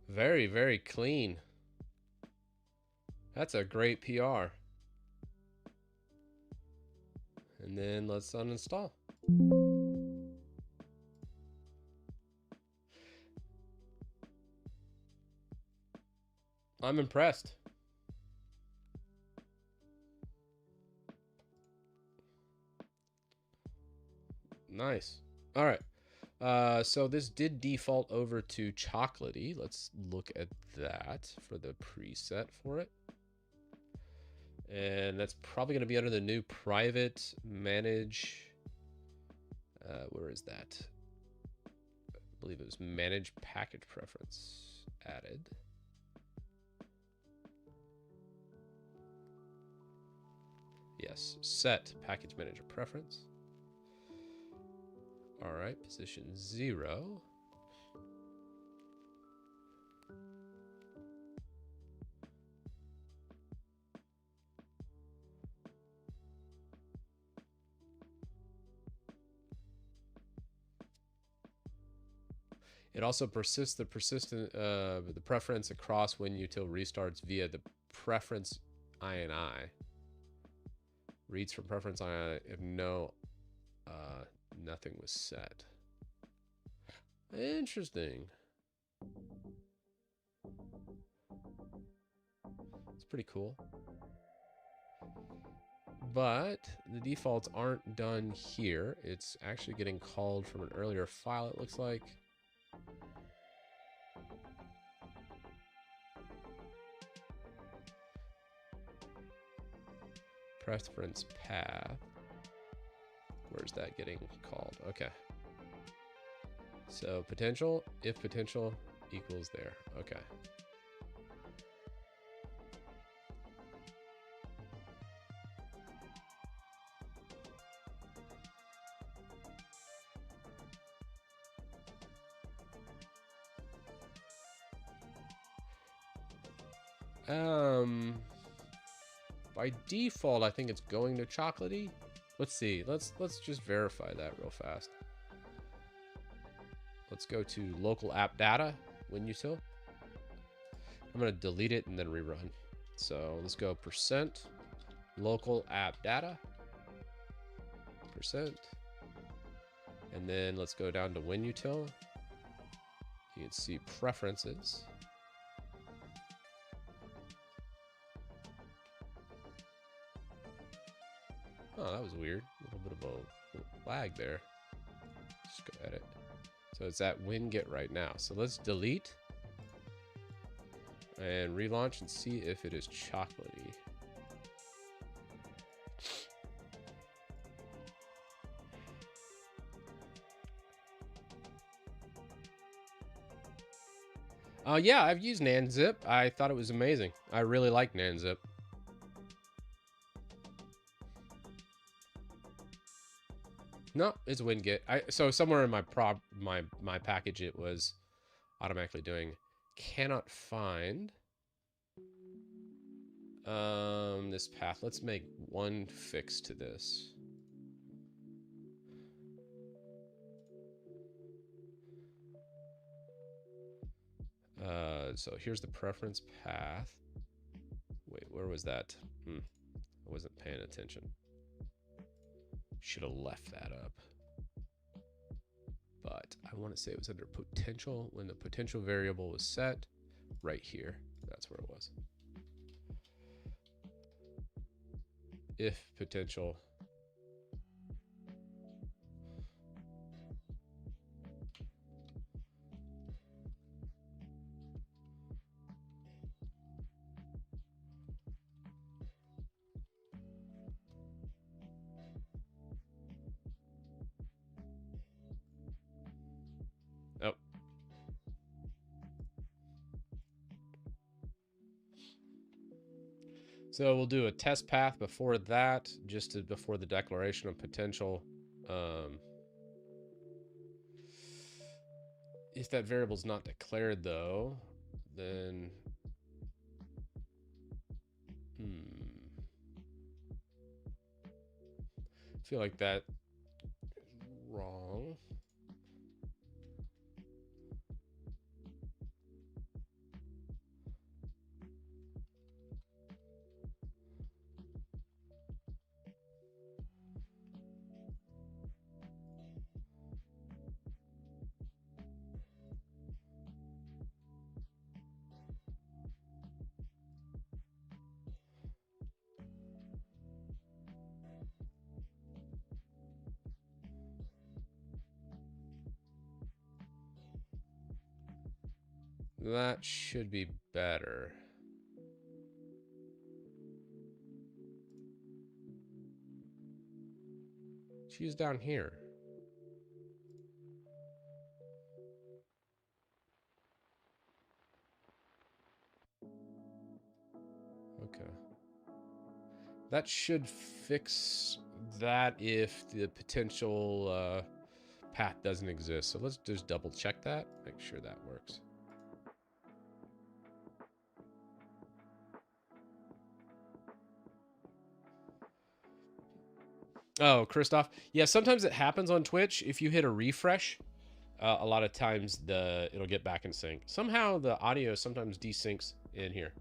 Very, very clean. That's a great PR. And then let's uninstall. I'm impressed. Nice. All right. So this did default over to chocolatey. Let's look at that for the preset for it. And that's probably going to be under the new private manage. Where is that? I believe it was manage package preference added. Yes, set package manager preference. All right, position 0. It also persists the preference across when util restarts via the preference INI. Reads from preference INI if nothing was set. Interesting. It's pretty cool. But the defaults aren't done here. It's actually getting called from an earlier file, it looks like. Preference path. Where's that getting called? Okay. So potential, if potential equals there. Okay. By default, I think it's going to chocolatey. Let's see. Let's just verify that real fast. Let's go to local app data WinUtil. I'm going to delete it and then rerun. So let's go percent local app data percent, and then let's go down to WinUtil. You can see preferences. Oh, that was weird. A little bit of a lag there. Just go edit. So it's at WinGet right now. So let's delete and relaunch and see if it is chocolatey. Yeah, I've used NanZip. I thought it was amazing. I really like NanZip. No, it's WinGet. So somewhere in my package it was automatically doing cannot find this path. Let's make one fix to this. So here's the preference path. Wait, where was that? I wasn't paying attention. Should have left that up. But I want to say it was under potential when the potential variable was set right here. That's where it was. If potential. Oh. So we'll do a test path before that, before the declaration of potential. If that variable is not declared, though, then I feel like that is wrong. That should be better. Choose down here. Okay. That should fix that if the potential path doesn't exist. So let's just double check that, make sure that works. Oh, Christoph. Yeah, sometimes it happens on Twitch. If you hit a refresh, a lot of times it'll get back in sync. Somehow the audio sometimes desyncs in here.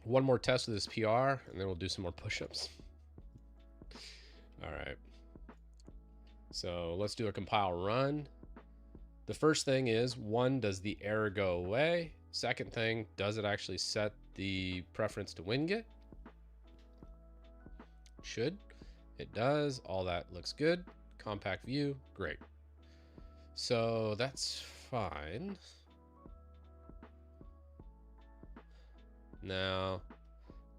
One more test of this PR, and then we'll do some more push-ups. All right. So let's do a compile run. The first thing is, one, does the error go away? Second thing, does it actually set the preference to Winget? Should. It does. All that looks good. Compact view. Great. So that's fine. Now,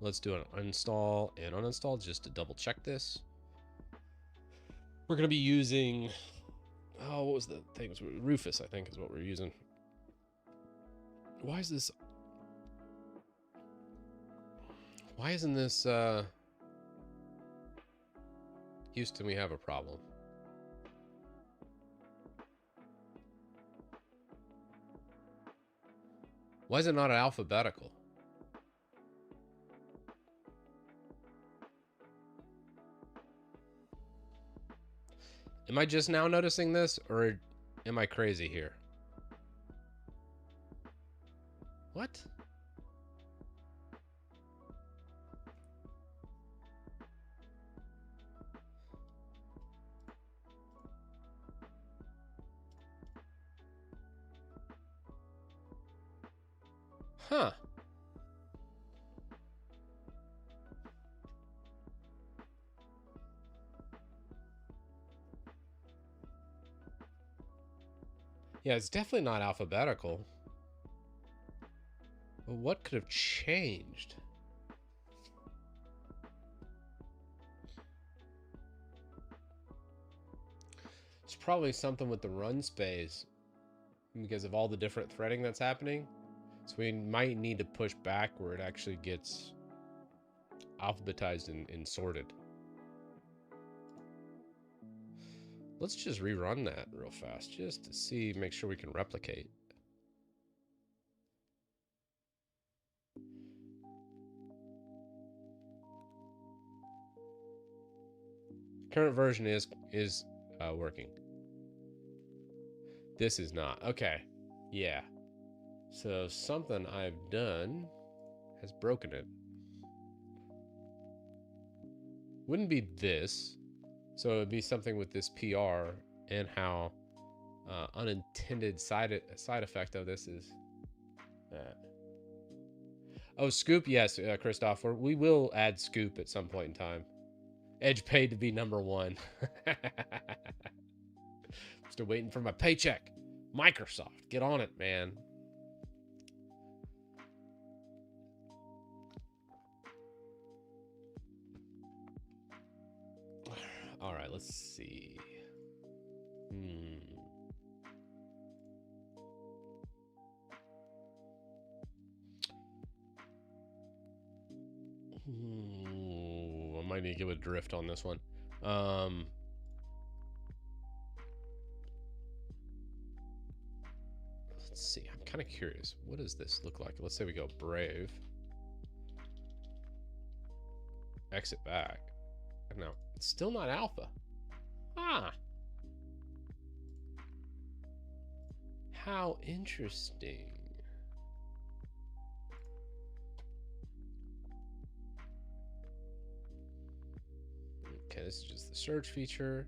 let's do an install and uninstall just to double check this. We're going to be using... Oh, what was the thing? It was Rufus, I think, is what we're using. Why is this... Why isn't this... Houston, we have a problem. Why is it not alphabetical? Am I just now noticing this, or am I crazy here? What? Huh. Yeah, it's definitely not alphabetical. But what could have changed? It's probably something with the run space because of all the different threading that's happening. So we might need to push back where it actually gets alphabetized and sorted. Let's just rerun that real fast just to see, make sure we can replicate. Current version is working. This is not. Okay. Yeah. So something I've done has broken it. Wouldn't be this. So it would be something with this PR and how unintended side effect of this is that. Oh, Scoop. Yes, Christoph. We will add Scoop at some point in time. Edge paid to be #1. Still waiting for my paycheck. Microsoft, get on it, man. All right, let's see. I might need to give a drift on this one. Let's see. I'm kind of curious. What does this look like? Let's say we go Brave. Exit back. No, it's still not alpha. Ah. How interesting. Okay, this is just the search feature.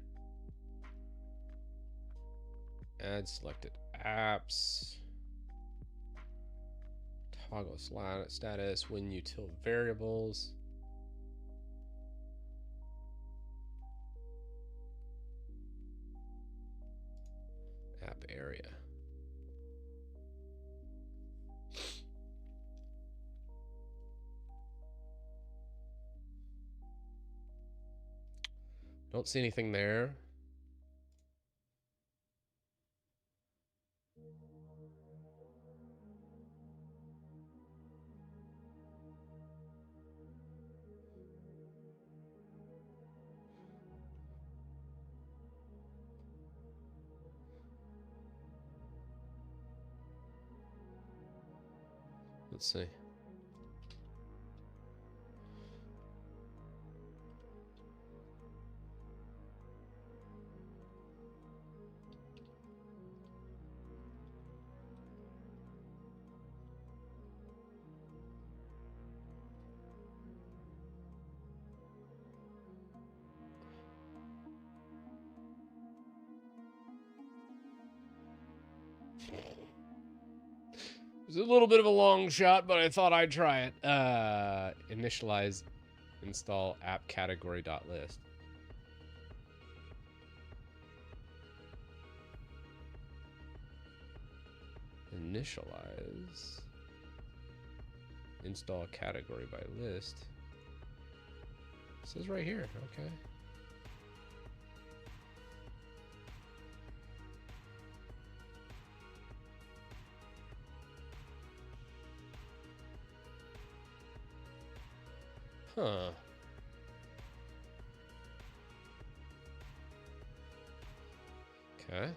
Add selected apps. Toggle status, when util variables. App area. Don't see anything there. Let's see. It was a little bit of a long shot, but I thought I'd try it. Initialize, install app category.list. Initialize, install category by list. It says right here, okay. Huh. Okay.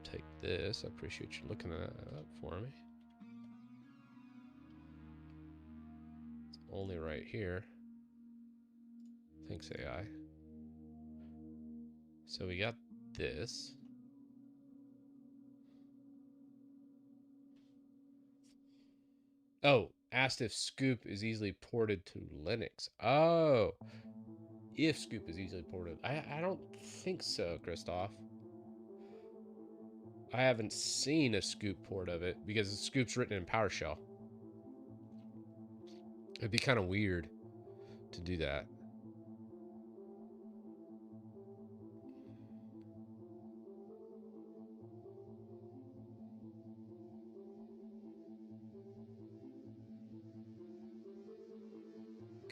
Take this. I appreciate you looking that up for me. It's only right here. Thanks, AI. So we got this. Oh, asked if Scoop is easily ported to Linux. Oh, if Scoop is easily ported. I don't think so, Christoph. I haven't seen a Scoop port of it because Scoop's written in PowerShell. It'd be kind of weird to do that.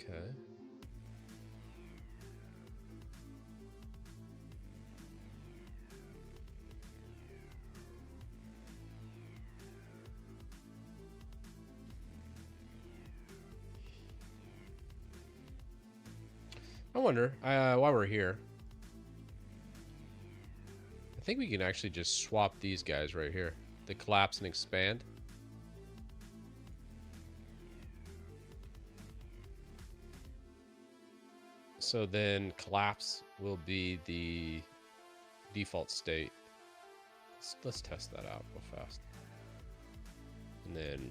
Okay. I wonder, while we're here, I think we can actually just swap these guys right here. The collapse and expand. So then collapse will be the default state. Let's test that out real fast. And then,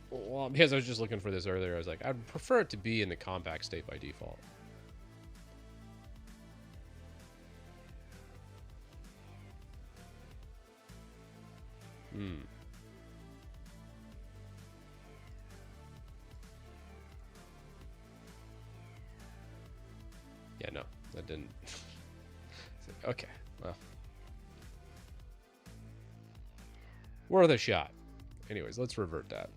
well, because I was just looking for this earlier, I was like, I'd prefer it to be in the compact state by default. Yeah, no, that didn't. Okay, well. Worth a shot. Anyways, let's revert that.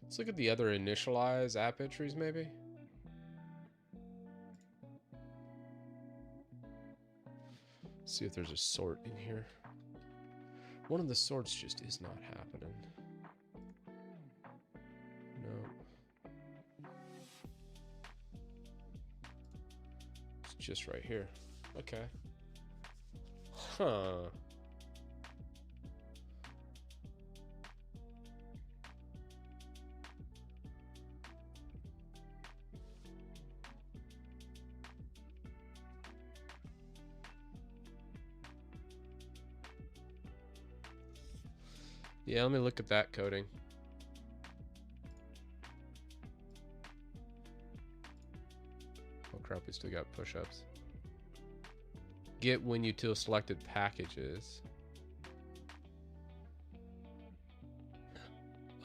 Let's look at the other initialize app entries, maybe. See if there's a sort in here. One of the sorts just is not happening. No. It's just right here. Okay. Huh. Yeah, let me look at that coding. Oh crap, we still got push-ups. Get when util selected packages.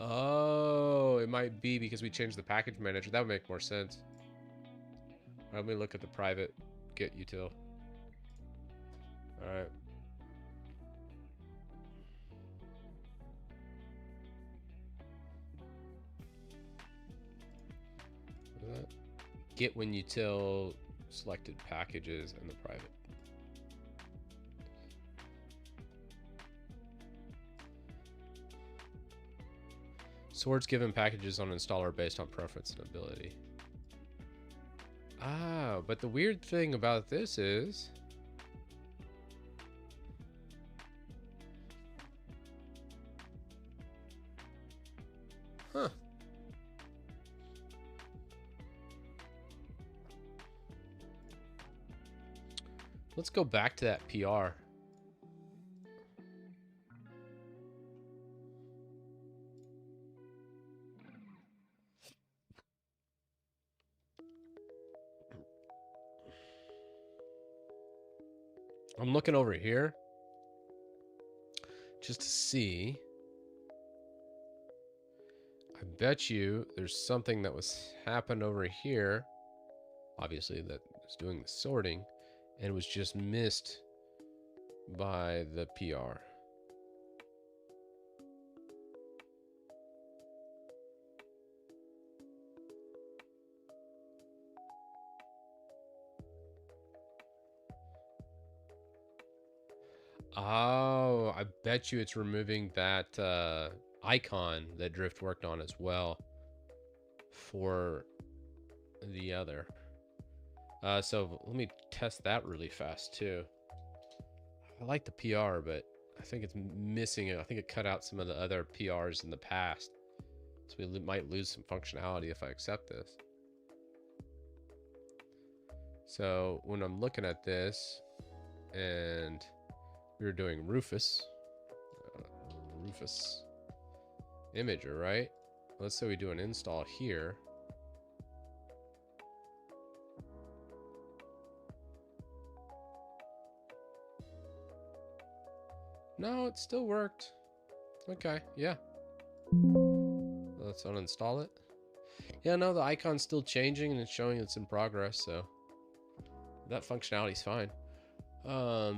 Oh, it might be because we changed the package manager. That would make more sense. Let me look at the private get util. Alright. Get when util selected packages in the private. Sorts given packages on installer based on preference and ability. Ah, but the weird thing about this is let's go back to that PR. I'm looking over here just to see. I bet you there's something that was happened over here, obviously, that was doing the sorting and was just missed by the PR. Oh, I bet you it's removing that icon that Drift worked on as well for the other. So let me test that really fast too. I like the PR, but I think it's missing it. I think it cut out some of the other PRs in the past. So we might lose some functionality if I accept this. So when I'm looking at this and we were doing Rufus imager, right? Let's say we do an install here. No, it still worked. Okay, yeah. Let's uninstall it. Yeah, no, the icon's still changing and it's showing it's in progress, so that functionality's fine. Well.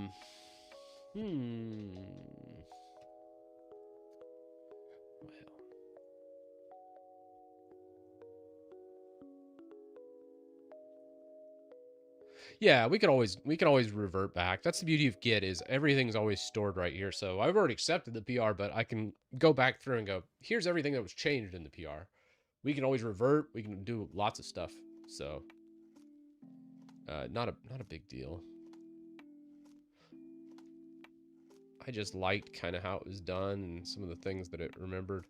Yeah, we can always revert back. That's the beauty of Git, is everything's always stored right here. So I've already accepted the PR, but I can go back through and go, here's everything that was changed in the PR. We can always revert. We can do lots of stuff. So not a big deal. I just liked kind of how it was done and some of the things that it remembered.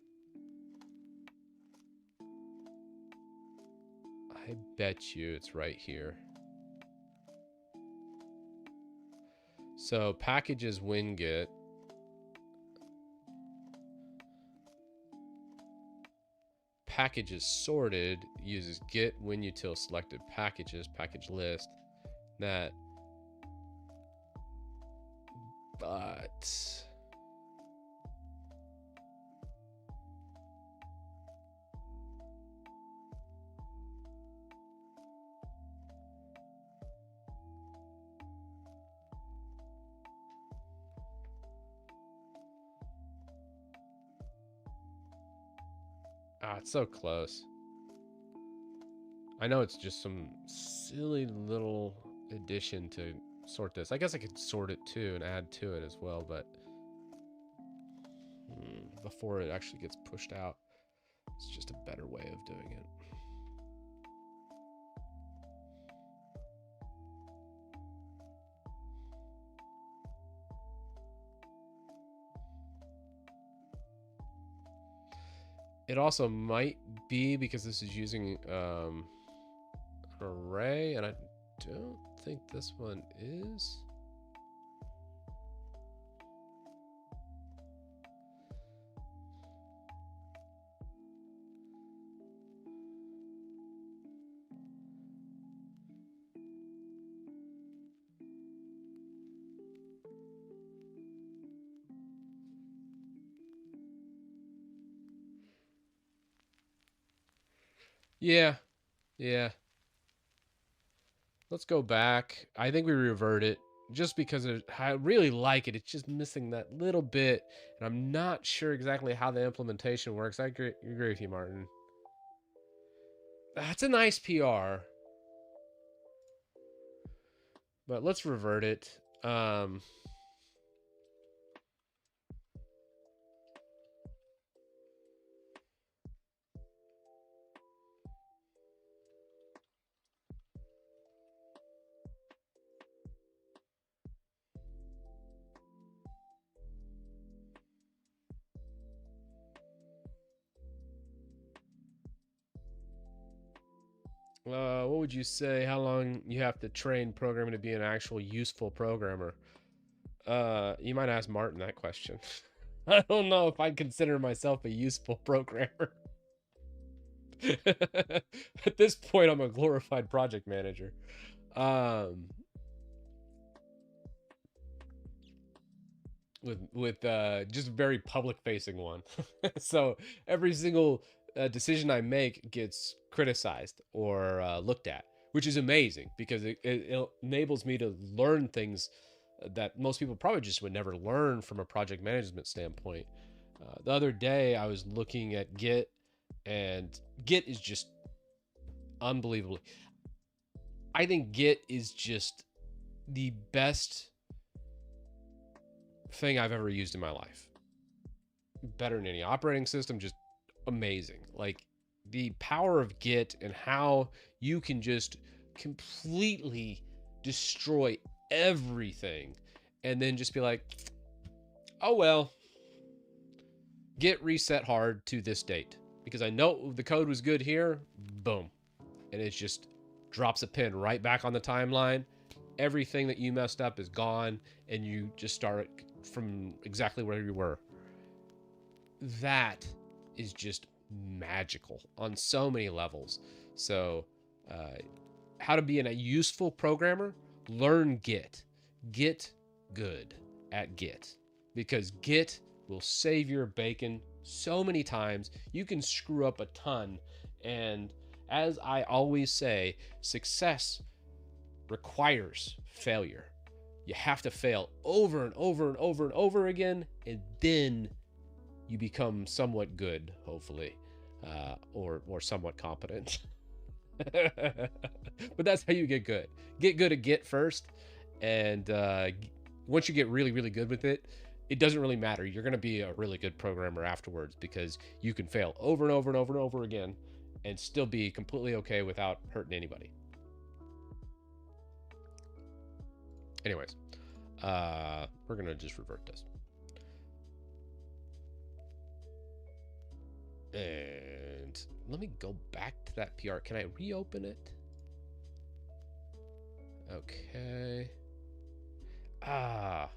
I bet you it's right here. So packages winget. Packages sorted uses get when util selected packages package list. That, but it's so close. I know it's just some silly little addition to sort this. I guess I could sort it too and add to it as well, but before it actually gets pushed out, it's just a better way of doing it. It also might be because this is using an array, and I don't think this one is. Yeah. Yeah. Let's go back. I think we revert it just because I really like it. It's just missing that little bit, and I'm not sure exactly how the implementation works. I agree with you, Martin. That's a nice PR, but let's revert it. What would you say? How long you have to train programming to be an actual useful programmer? You might ask Martin that question. I don't know if I'd consider myself a useful programmer. At this point, I'm a glorified project manager. With just very public facing one. So every single decision I make gets criticized or looked at, which is amazing because it enables me to learn things that most people probably just would never learn from a project management standpoint. The other day I was looking at Git, and Git is just unbelievably, I think Git is just the best thing I've ever used in my life. Better than any operating system, just amazing. Like the power of Git and how you can just completely destroy everything and then just be like, oh well, Git reset hard to this date because I know the code was good here. Boom. And it just drops a pin right back on the timeline. Everything that you messed up is gone, and you just start from exactly where you were. That is just magical on so many levels. So, how to be a useful programmer? Learn Git. Get good at Git, because Git will save your bacon so many times. You can screw up a ton, and as I always say, success requires failure. You have to fail over and over and over and over again, and then you become somewhat good, hopefully, or somewhat competent. But that's how you get good. Get good at Git first, and once you get really, really good with it, it doesn't really matter. You're going to be a really good programmer afterwards because you can fail over and over and over and over again and still be completely okay without hurting anybody. Anyways, we're going to just revert this. And let me go back to that PR. Can I reopen it? Okay. How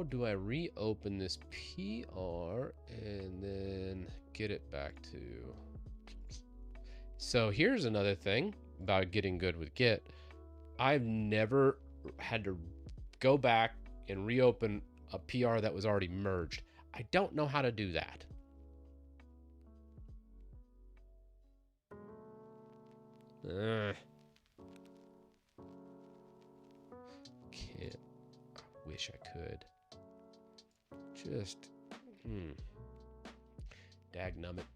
do I reopen this PR and then get it back to... So here's another thing about getting good with Git. I've never had to go back and reopen a PR that was already merged. I don't know how to do that. Can't. I wish I could. Just, Dagnummit.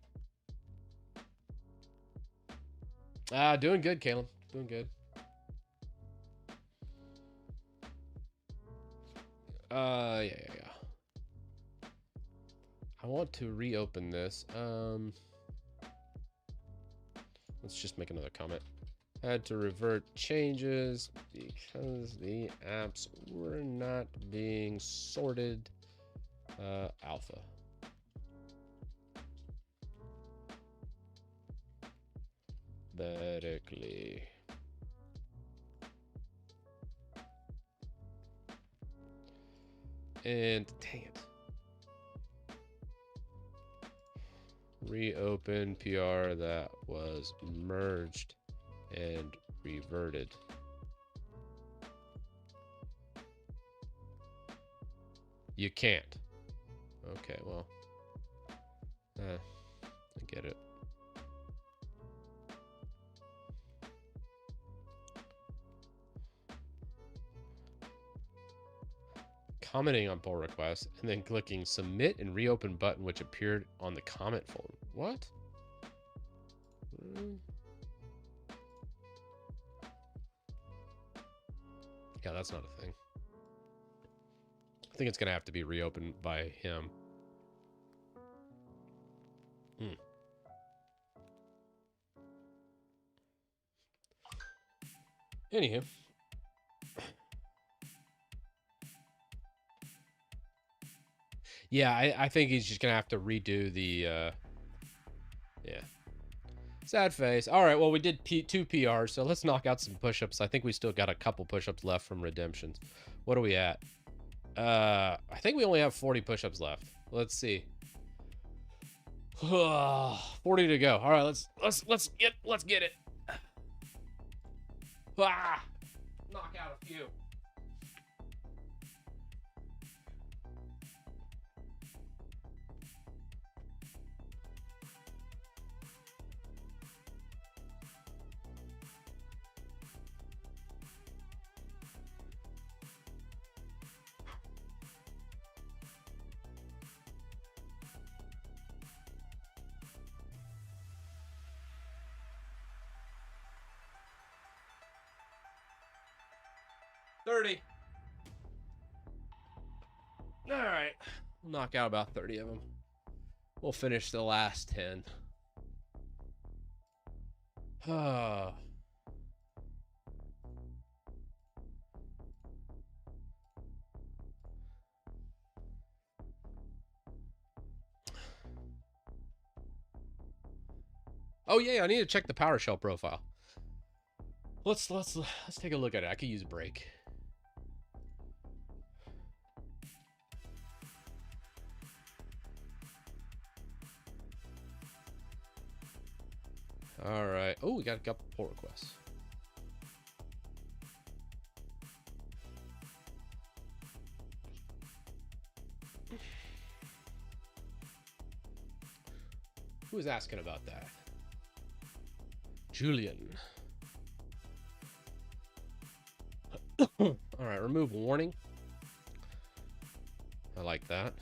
Doing good, Caleb. Doing good. Yeah. I want to reopen this. Let's just make another comment. Had to revert changes because the apps were not being sorted. Alpha. Alphabetically. And dang it. Reopen PR that was merged and reverted. You can't. Okay, well. I get it. Commenting on pull request and then clicking submit and reopen button which appeared on the comment folder. What? Yeah, that's not a thing. I think it's gonna have to be reopened by him. Anywho. Yeah, I think he's just gonna have to redo the yeah. Sad face. All right, well, we did 2 PRs, so let's knock out some push-ups. I think we still got a couple push-ups left from redemptions. What are we at? I think we only have 40 push-ups left. Let's see. 40 to go. All right, let's get it. Ah! Knock out a few. All right, we'll knock out about 30 of them. We'll finish the last 10. Oh yeah, I need to check the PowerShell profile. Let's take a look at it. I could use a break. All right. Oh, we got a couple pull requests. Who was asking about that? Julian. All right, remove warning. I like that.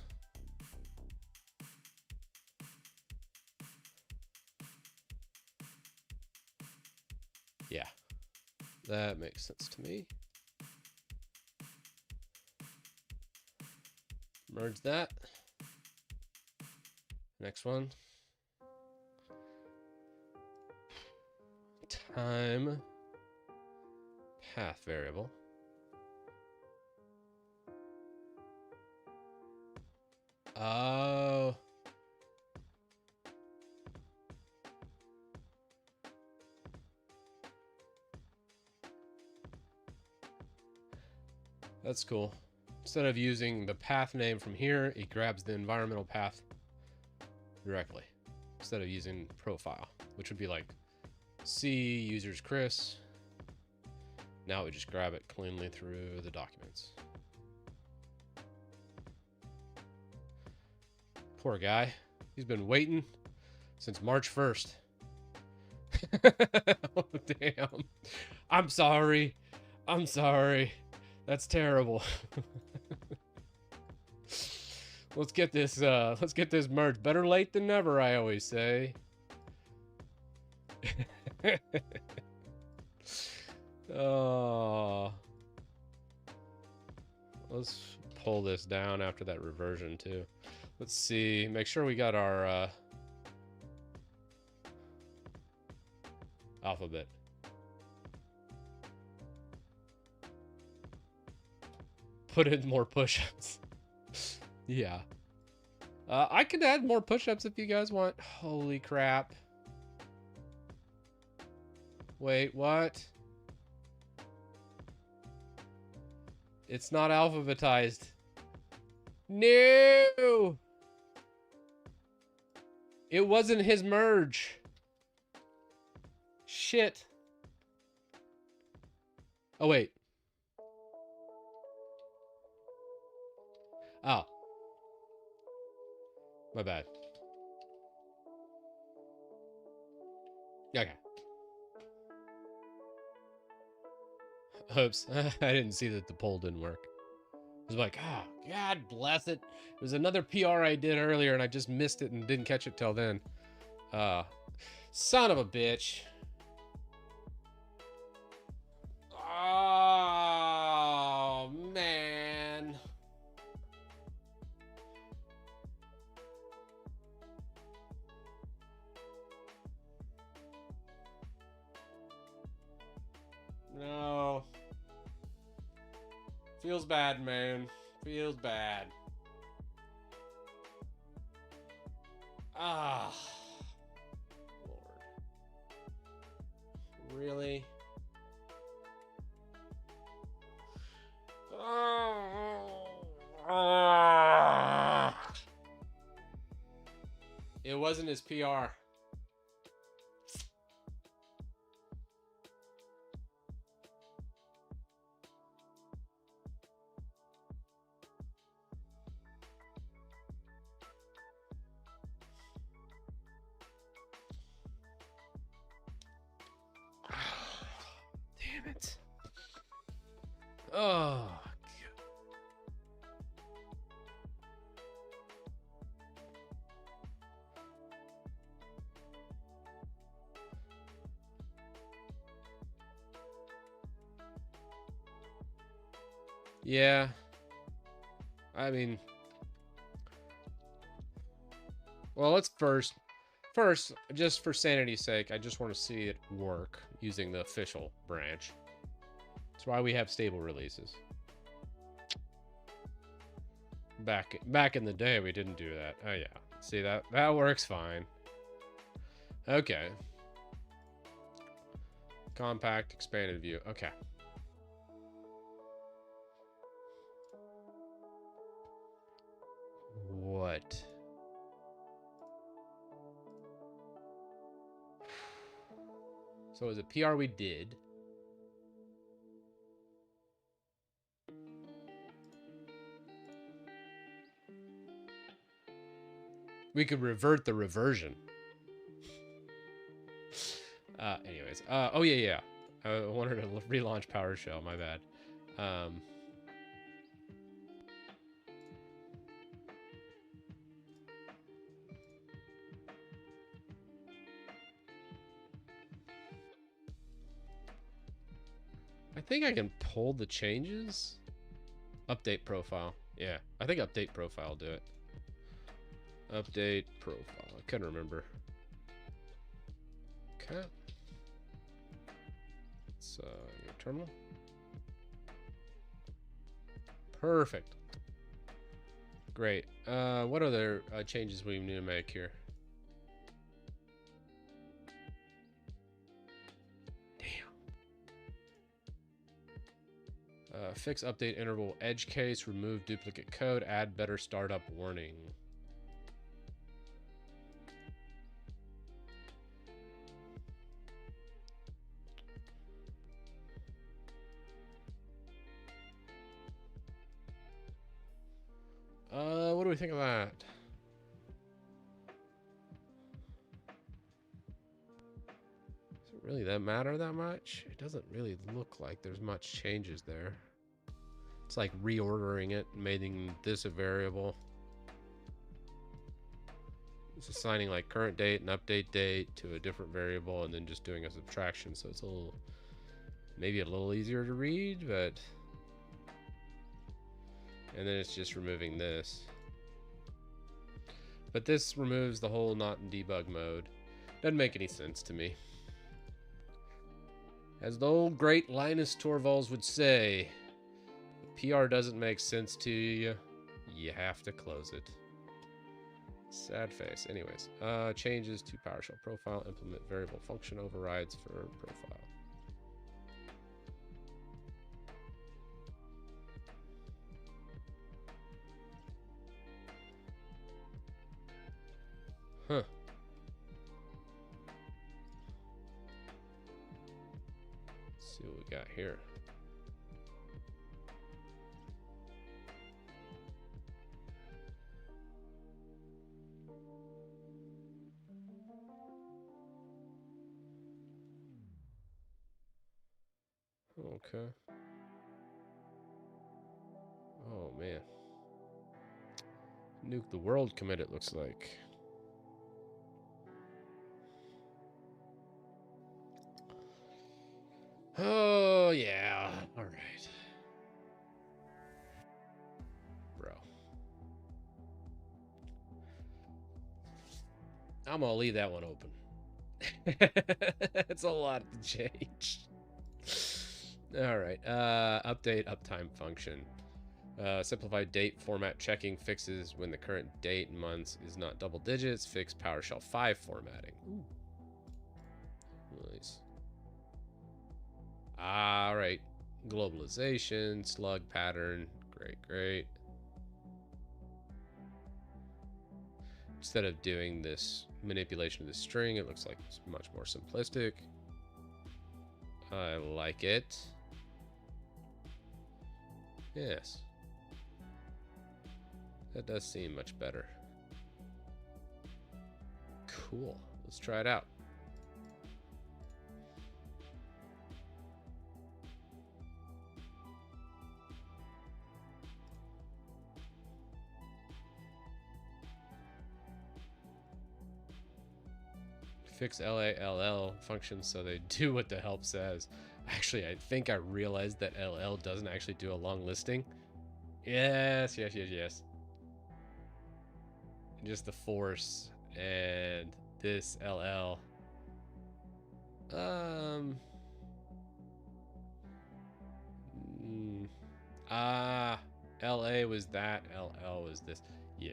Yeah, that makes sense to me. Merge that. Next one. Time path variable. Oh. That's cool. Instead of using the path name from here, it grabs the environmental path directly. Instead of using profile, which would be like C users Chris. Now we just grab it cleanly through the documents. Poor guy. He's been waiting since March 1st. Oh, damn. I'm sorry. I'm sorry. That's terrible. Let's get this merged. Better late than never, I always say. Oh. Let's pull this down after that reversion too. Let's see. Make sure we got our alphabet. Put in more push-ups. Yeah. I could add more push-ups if you guys want. Holy crap. Wait, what? It's not alphabetized. No! It wasn't his merge. Shit. Oh, wait. Oh. My bad. Okay. Oops. I didn't see that the poll didn't work. I was like, ah, oh, God bless it. It was another PR I did earlier and I just missed it and didn't catch it till then. Son of a bitch. Oh, man. No. Feels bad, man. Feels bad. Ah. Lord. Really? It wasn't his PR. Damn it. Oh. Yeah. I mean, well, let's first, just for sanity's sake, I just want to see it work using the official branch. That's why we have stable releases. Back in the day, we didn't do that. Oh yeah, see that works fine. Okay. Compact expanded view. Okay. What? So it was a PR we did. We could revert the reversion. Anyways. Oh, yeah. I wanted to relaunch PowerShell. My bad. I think I can pull the changes. Update profile. Yeah, I think update profile will do it. Update profile. I couldn't remember. Okay. Let's go to terminal. Perfect. Great. What other changes we need to make here? Fix update interval edge case, remove duplicate code, add better startup warning. What do we think of that? Does it really that matter that much? It doesn't really look like there's much changes there. It's like reordering it, making this a variable. It's assigning like current date and update date to a different variable and then just doing a subtraction. So it's a little, maybe a little easier to read, but. And then it's just removing this. But this removes the whole not in debug mode. Doesn't make any sense to me. As the old great Linus Torvalds would say, PR doesn't make sense to you, you have to close it. Sad face. Anyways, changes to PowerShell profile, implement variable function overrides for profile. Huh. Let's see what we got here. Okay. Oh, man. Nuke the world commit, it looks like. Oh, yeah. All right. Bro. I'm going to leave that one open. It's a lot to change. All right. Update uptime function. Simplified date format checking fixes when the current date and months is not double digits. Fix PowerShell 5 formatting. Ooh. Nice. All right. Globalization, slug pattern. Great, great. Instead of doing this manipulation of the string, it looks like it's much more simplistic. I like it. Yes. That does seem much better. Cool. Let's try it out. Fix LALL functions so they do what the help says. Actually, I think I realized that LL doesn't actually do a long listing. Yes, yes, yes, yes. Just the force and this LL. LA was that, LL was this. Yeah.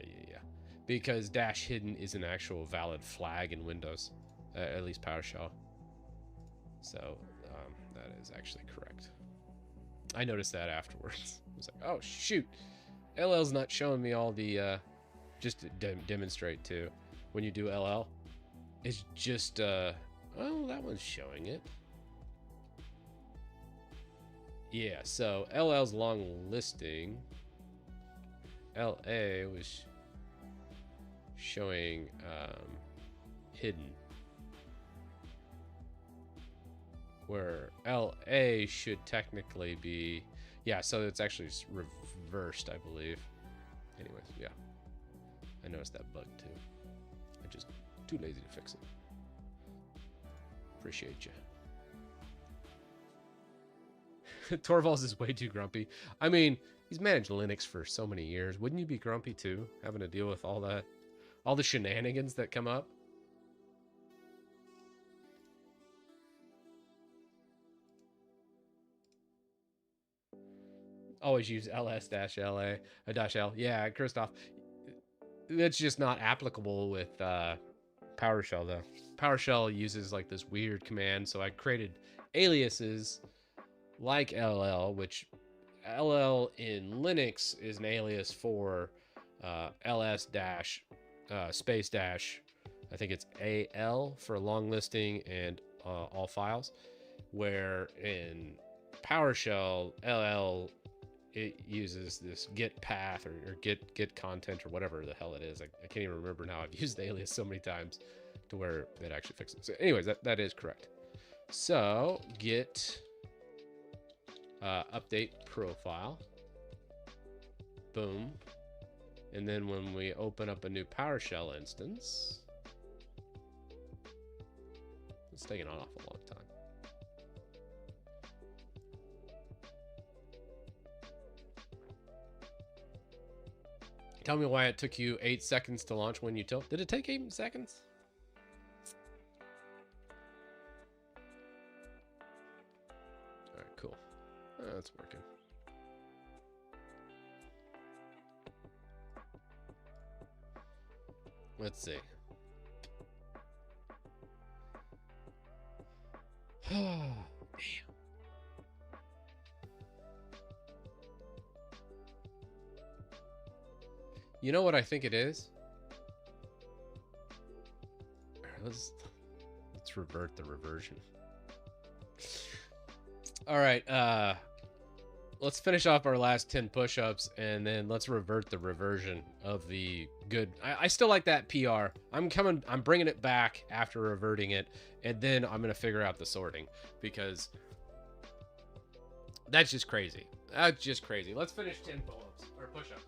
Because dash hidden is an actual valid flag in Windows, at least PowerShell. So that is actually correct. I noticed that afterwards. I was like, oh shoot, LL's not showing me all the, just to demonstrate too. When you do LL, it's just, oh, that one's showing it. Yeah, so LL's long listing. LA was showing hidden, where LA should technically be, yeah, so it's actually reversed, I believe. Anyways, yeah, I noticed that bug too. I'm just too lazy to fix it. Appreciate you. Torvalds is way too grumpy. I mean, he's managed Linux for so many years. Wouldn't you be grumpy too, having to deal with all that, all the shenanigans that come up? Always use ls-la, -l. Yeah, Christoph. That's just not applicable with PowerShell though. PowerShell uses like this weird command, so I created aliases like LL, which LL in Linux is an alias for ls dash space dash, I think it's AL for long listing and all files, where in PowerShell LL, it uses this get path or get content or whatever the hell it is. I can't even remember now. I've used the alias so many times to where it actually fixes it. So anyways, that is correct. So get update profile. Boom. And then when we open up a new PowerShell instance, it's taking on off a long time. Tell me why it took you 8 seconds to launch when you tilt. Did it take 8 seconds? All right, cool. That's working. Let's see. Damn. You know what I think it is? Let's revert the reversion. All right, let's finish off our last 10 push-ups, and then let's revert the reversion of the good. I still like that PR. I'm bringing it back after reverting it, and then I'm gonna figure out the sorting, because That's just crazy. That's just crazy. Let's finish 10 pull-ups or push-ups.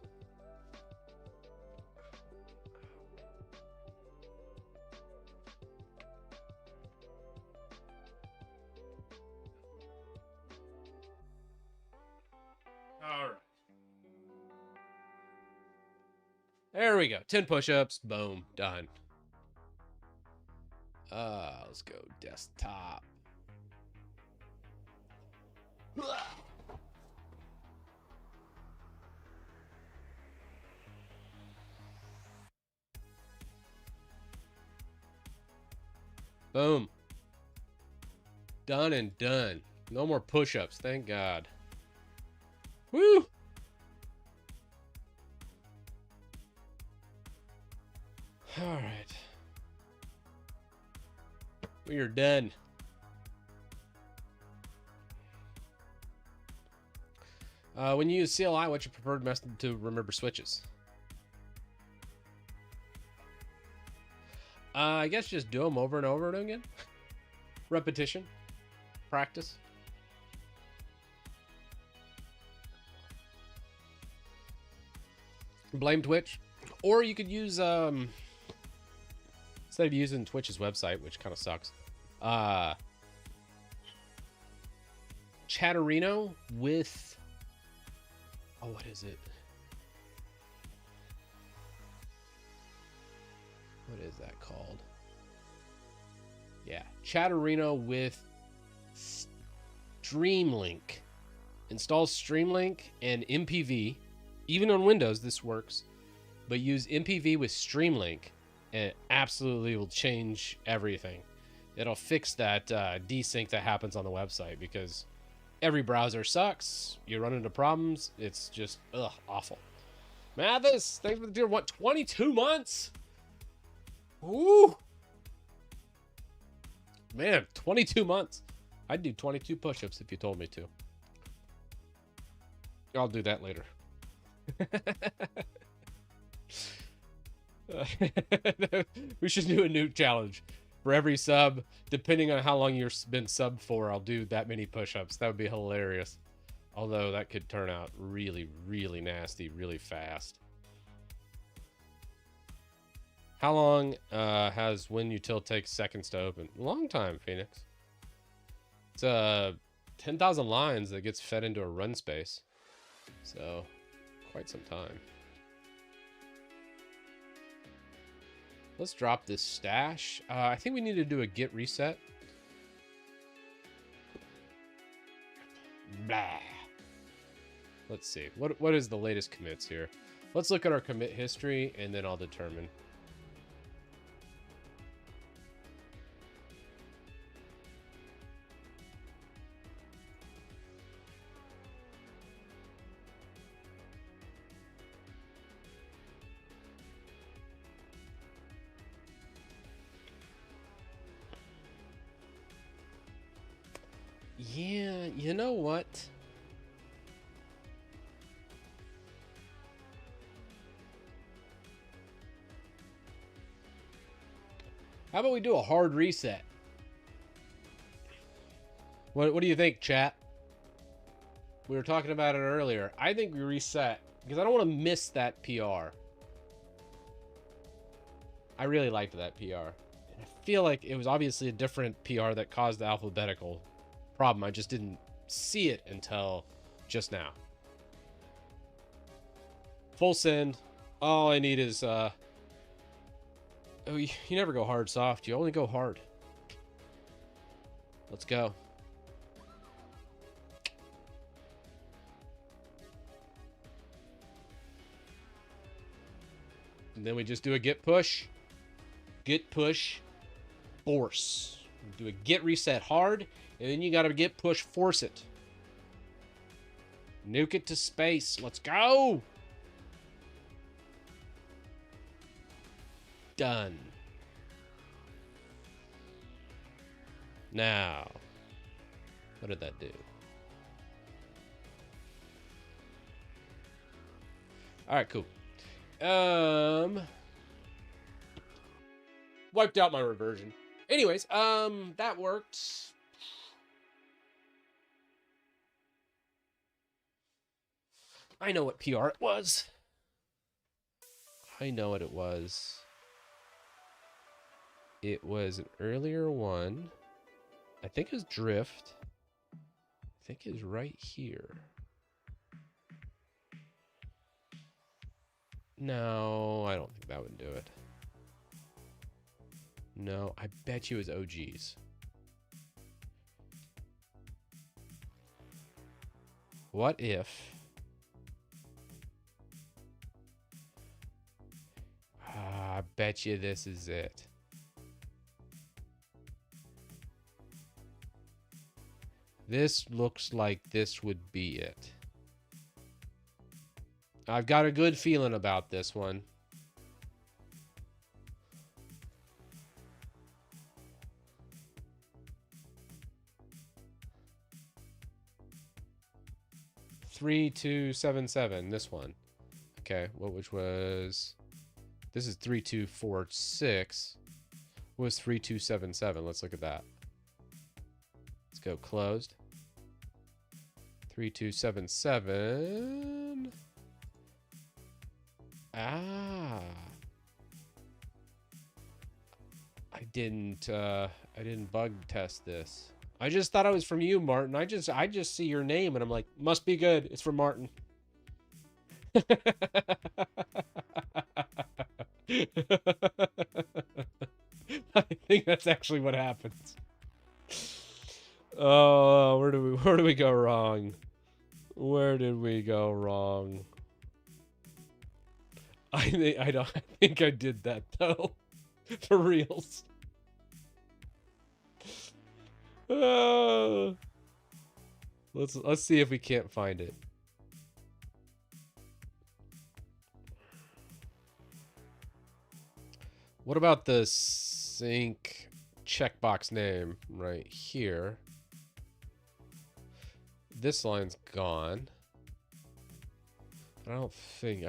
All right. There we go. 10 push-ups. Boom. Done. Let's go desktop. Boom. Done and done. No more push-ups, thank God. Woo! All right. We are done. When you use CLI, what's your preferred method to remember switches? I guess just do them over and over and again. Repetition. Practice. Blame Twitch. Or you could use, instead of using Twitch's website, which kind of sucks, Chatterino with, oh, what is it? What is that called? Yeah, Chatterino with Streamlink. Install Streamlink and MPV. Even on Windows, this works. But use MPV with Streamlink, and it absolutely will change everything. It'll fix that desync that happens on the website, because every browser sucks. You run into problems. It's just, awful. Mathis, thanks for the deal. What, 22 months? Ooh. Man, 22 months. I'd do 22 push-ups if you told me to. I'll do that later. We should do a new challenge. For every sub, depending on how long you've been subbed for, I'll do that many push-ups. That would be hilarious. Although that could turn out really, really nasty, really fast. How long has WinUtil take seconds to open? Long time, Phoenix. It's 10,000 lines that gets fed into a run space. So, quite some time. Let's drop this stash. I think we need to do a git reset. Blah. Let's see. What is the latest commits here? Let's look at our commit history, and then I'll determine. Yeah, you know what? How about we do a hard reset? What do you think, chat? We were talking about it earlier. I think we reset because I don't want to miss that PR. I really liked that PR. And I feel like it was obviously a different PR that caused the alphabetical problem. I just didn't see it until just now. Full send. All I need is oh, you never go hard soft, you only go hard. Let's go. And then we just do a git push, force. Do a git reset hard, and then you gotta git push force it. Nuke it to space. Let's go. Done. Now, what did that do? All right, cool. Wiped out my reversion. Anyways, that worked. I know what PR it was. I know what it was. It was an earlier one. I think it was Drift. I think it's right here. No, I don't think that would do it. No, I bet you it was OGs. What if... I bet you this is it. This looks like this would be it. I've got a good feeling about this one. Three, 2, 7, 7. This one. Okay, which was... This is 3, 2, 4, 6. What was 3, 2, 7, 7? Let's look at that. Let's go closed. 3, 2, 7, 7. Ah. I didn't bug test this. I just thought it was from you, Martin. I just see your name and I'm like, must be good. It's from Martin. I think that's actually what happens. Oh, where do we go wrong? Where did we go wrong? I think I did that though. For reals. Let's see if we can't find it. What about the sync checkbox name right here? This line's gone. I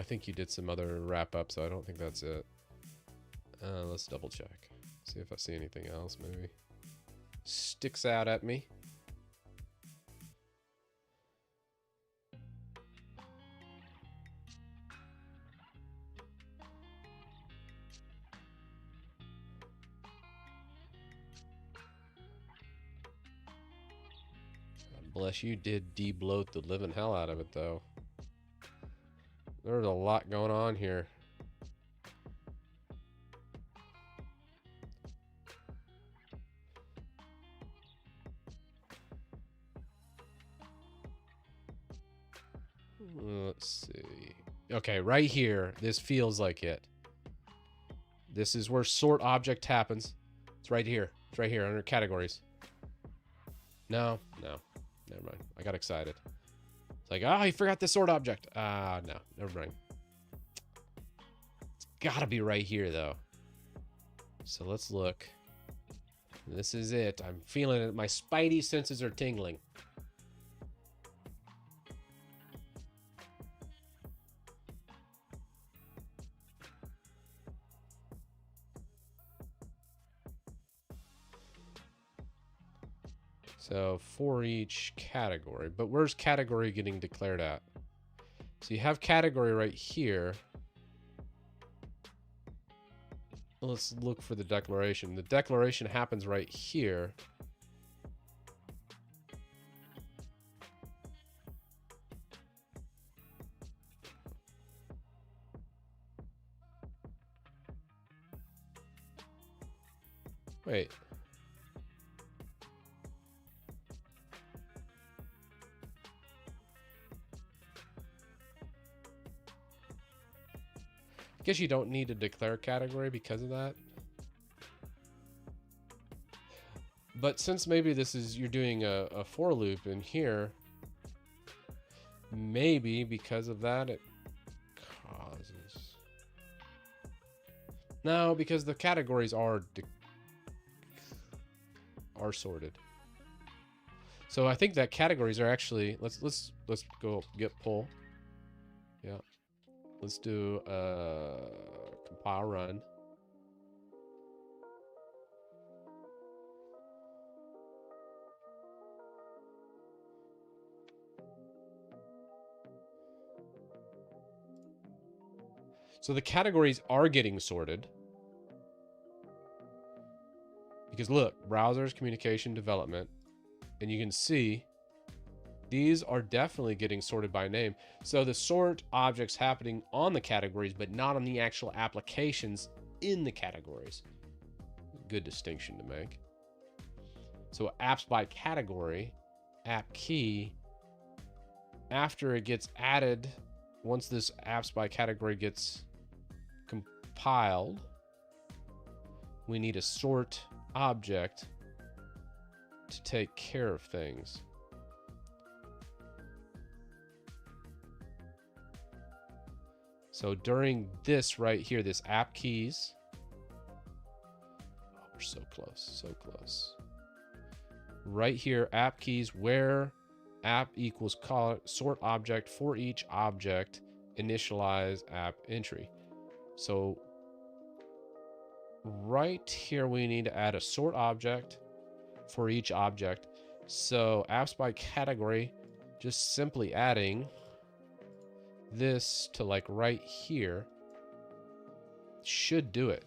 think you did some other wrap up, so I don't think that's it. Let's double check. See if I see anything else maybe. Sticks out at me. Bless you, did de-bloat the living hell out of it, though. There's a lot going on here. Let's see. Okay, right here. This feels like it. This is where sort object happens. It's right here. It's right here under categories. No. Never mind. I got excited. It's like, oh, you forgot the sort object. No. Never mind. It's gotta be right here, though. So let's look. This is it. I'm feeling it. My spidey senses are tingling. So for each category, but where's category getting declared at? So you have category right here. Let's look for the declaration. The declaration happens right here. Wait. Guess you don't need to declare category because of that. But since maybe this is, you're doing a for loop in here, maybe because of that it causes... No, because the categories are sorted. So I think that categories are actually, let's go get pull. Yeah. Let's do compile run. So the categories are getting sorted. Because look, browsers, communication, development. And you can see these are definitely getting sorted by name. So the sort object's happening on the categories, but not on the actual applications in the categories. Good distinction to make. So apps by category, app key, after it gets added, once this apps by category gets compiled, we need a sort object to take care of things. So during this right here, this app keys, oh, we're so close, so close. Right here, app keys, where app equals sort object for each object, initialize app entry. So right here, we need to add a sort object for each object. So apps by category, just simply adding this to like right here should do it.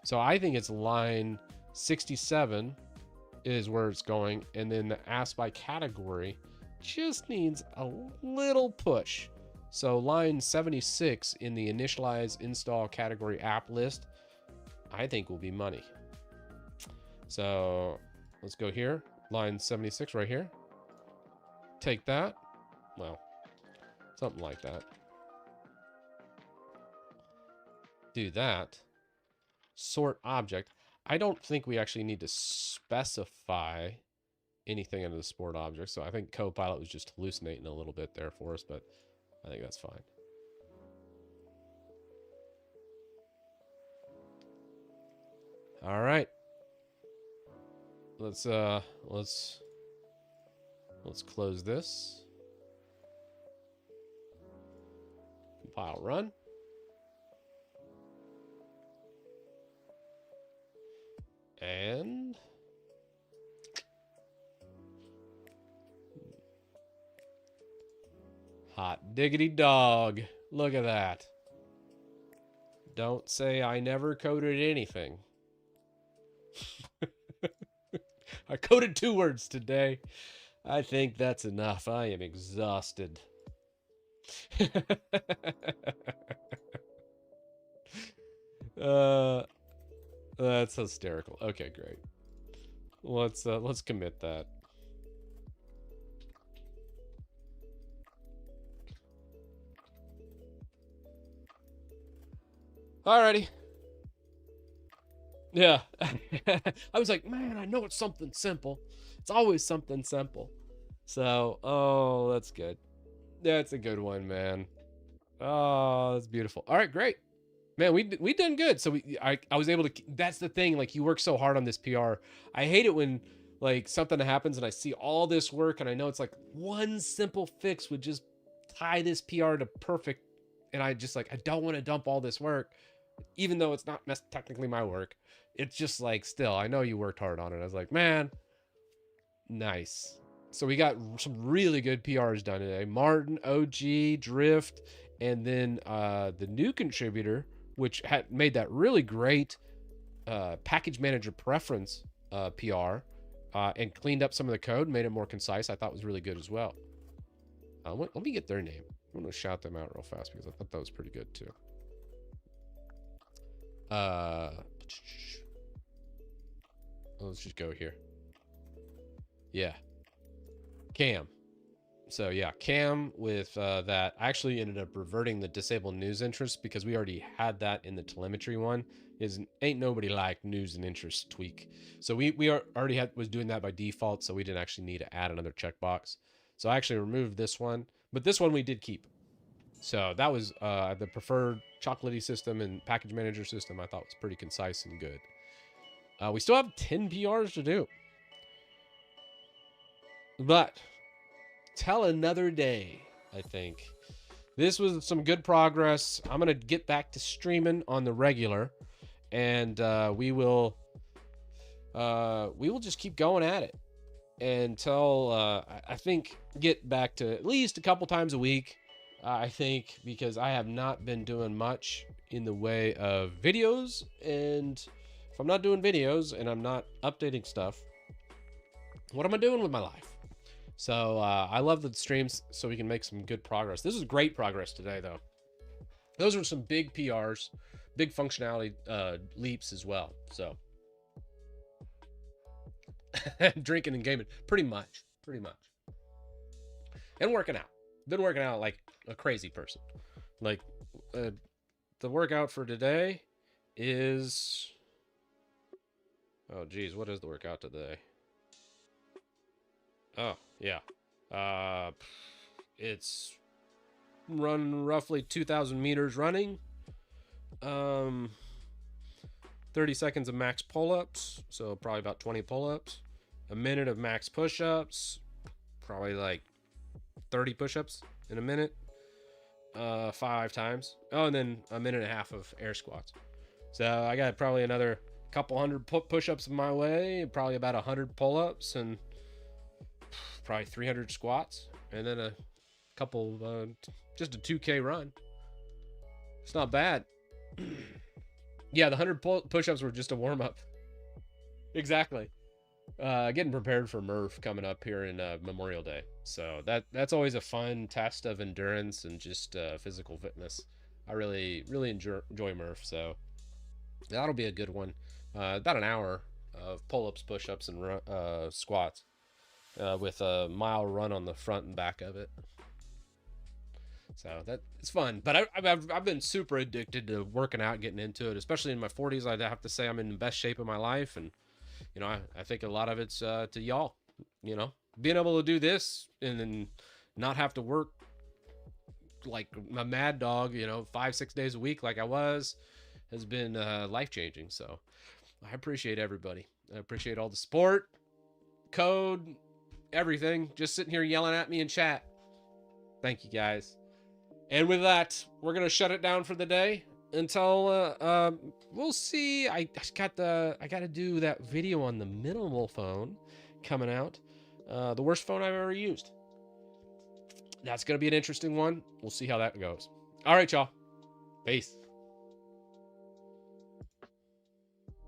So I think it's line 67 is where it's going, and then the apps by category just needs a little push. So line 76 in the initialize install category app list, I think will be money. So let's go here, line 76 right here. Take that, well, something like that. Do that. Sort object. I don't think we actually need to specify anything into the sort object. So I think Copilot was just hallucinating a little bit there for us, but I think that's fine. All right. Let's close this. Compile, run. And hot diggity dog. Look at that. Don't say I never coded anything. I coded 2 words today. I think that's enough. I am exhausted. That's hysterical. Okay, great. Let's commit that. Alrighty. Yeah. I was like, man, I know it's something simple. It's always something simple. So, oh, that's good. That's a good one, man. Oh, that's beautiful. All right, great. Man, we done good. So I was able to, that's the thing, like you work so hard on this PR. I hate it when like something happens and I see all this work and I know it's like one simple fix would just tie this PR to perfect. And I just like, I don't want to dump all this work, even though it's not technically my work. It's just like, still, I know you worked hard on it. I was like, man, nice. So we got some really good PRs done today. Martin, OG, Drift, and then the new contributor, which had made that really great package manager preference PR and cleaned up some of the code, made it more concise. I thought was really good as well. Let me get their name. I'm going to shout them out real fast because I thought that was pretty good too. Let's just go here. Yeah. Cam. So yeah, Cam with that. I actually ended up reverting the disable news interest because we already had that in the telemetry one. Ain't nobody like news and interest tweak. So we already was doing that by default, so we didn't actually need to add another checkbox. So I actually removed this one, but this one we did keep. So that was the preferred chocolatey system and package manager system. I thought was pretty concise and good. We still have 10 PRs to do, but tell another day. I think this was some good progress. I'm gonna get back to streaming on the regular, and we will just keep going at it. until I think get back to at least a couple times a week. I think, because I have not been doing much in the way of videos, and if I'm not doing videos and I'm not updating stuff, what am I doing with my life? So I love the streams so we can make some good progress. This is great progress today, though. Those are some big PRs, big functionality leaps as well. So drinking and gaming, pretty much, and working out. Been working out like a crazy person. Like the workout for today is, oh geez, what is the workout today? Oh yeah, it's run roughly 2,000 meters running, 30 seconds of max pull-ups, so probably about 20 pull-ups, a minute of max push-ups, probably like 30 push-ups in a minute, 5 times. Oh, and then a minute and a half of air squats. So I got probably another couple hundred push-ups my way, probably about 100 pull-ups, and probably 300 squats, and then a couple, just a 2K run. It's not bad. Yeah, the 100 push-ups were just a warm-up. Exactly. Getting prepared for Murph coming up here in Memorial Day. So that's always a fun test of endurance and just physical fitness. I really enjoy Murph, so that'll be a good one. About an hour of pull-ups, push-ups, and squats, with a mile run on the front and back of it. So it's fun. But I've been super addicted to working out, getting into it, especially in my 40s. I'd have to say I'm in the best shape of my life, and you know, I think a lot of it's to y'all. You know, being able to do this and then not have to work like a mad dog, you know, 5-6 days a week like I was, has been life-changing. So I appreciate everybody. I appreciate all the support, code, everything. Just sitting here yelling at me in chat. Thank you, guys. And with that, we're gonna shut it down for the day until we'll see. I got to do that video on the minimal phone coming out, the worst phone I've ever used. That's gonna be an interesting one. We'll see how that goes. All right, y'all. Peace.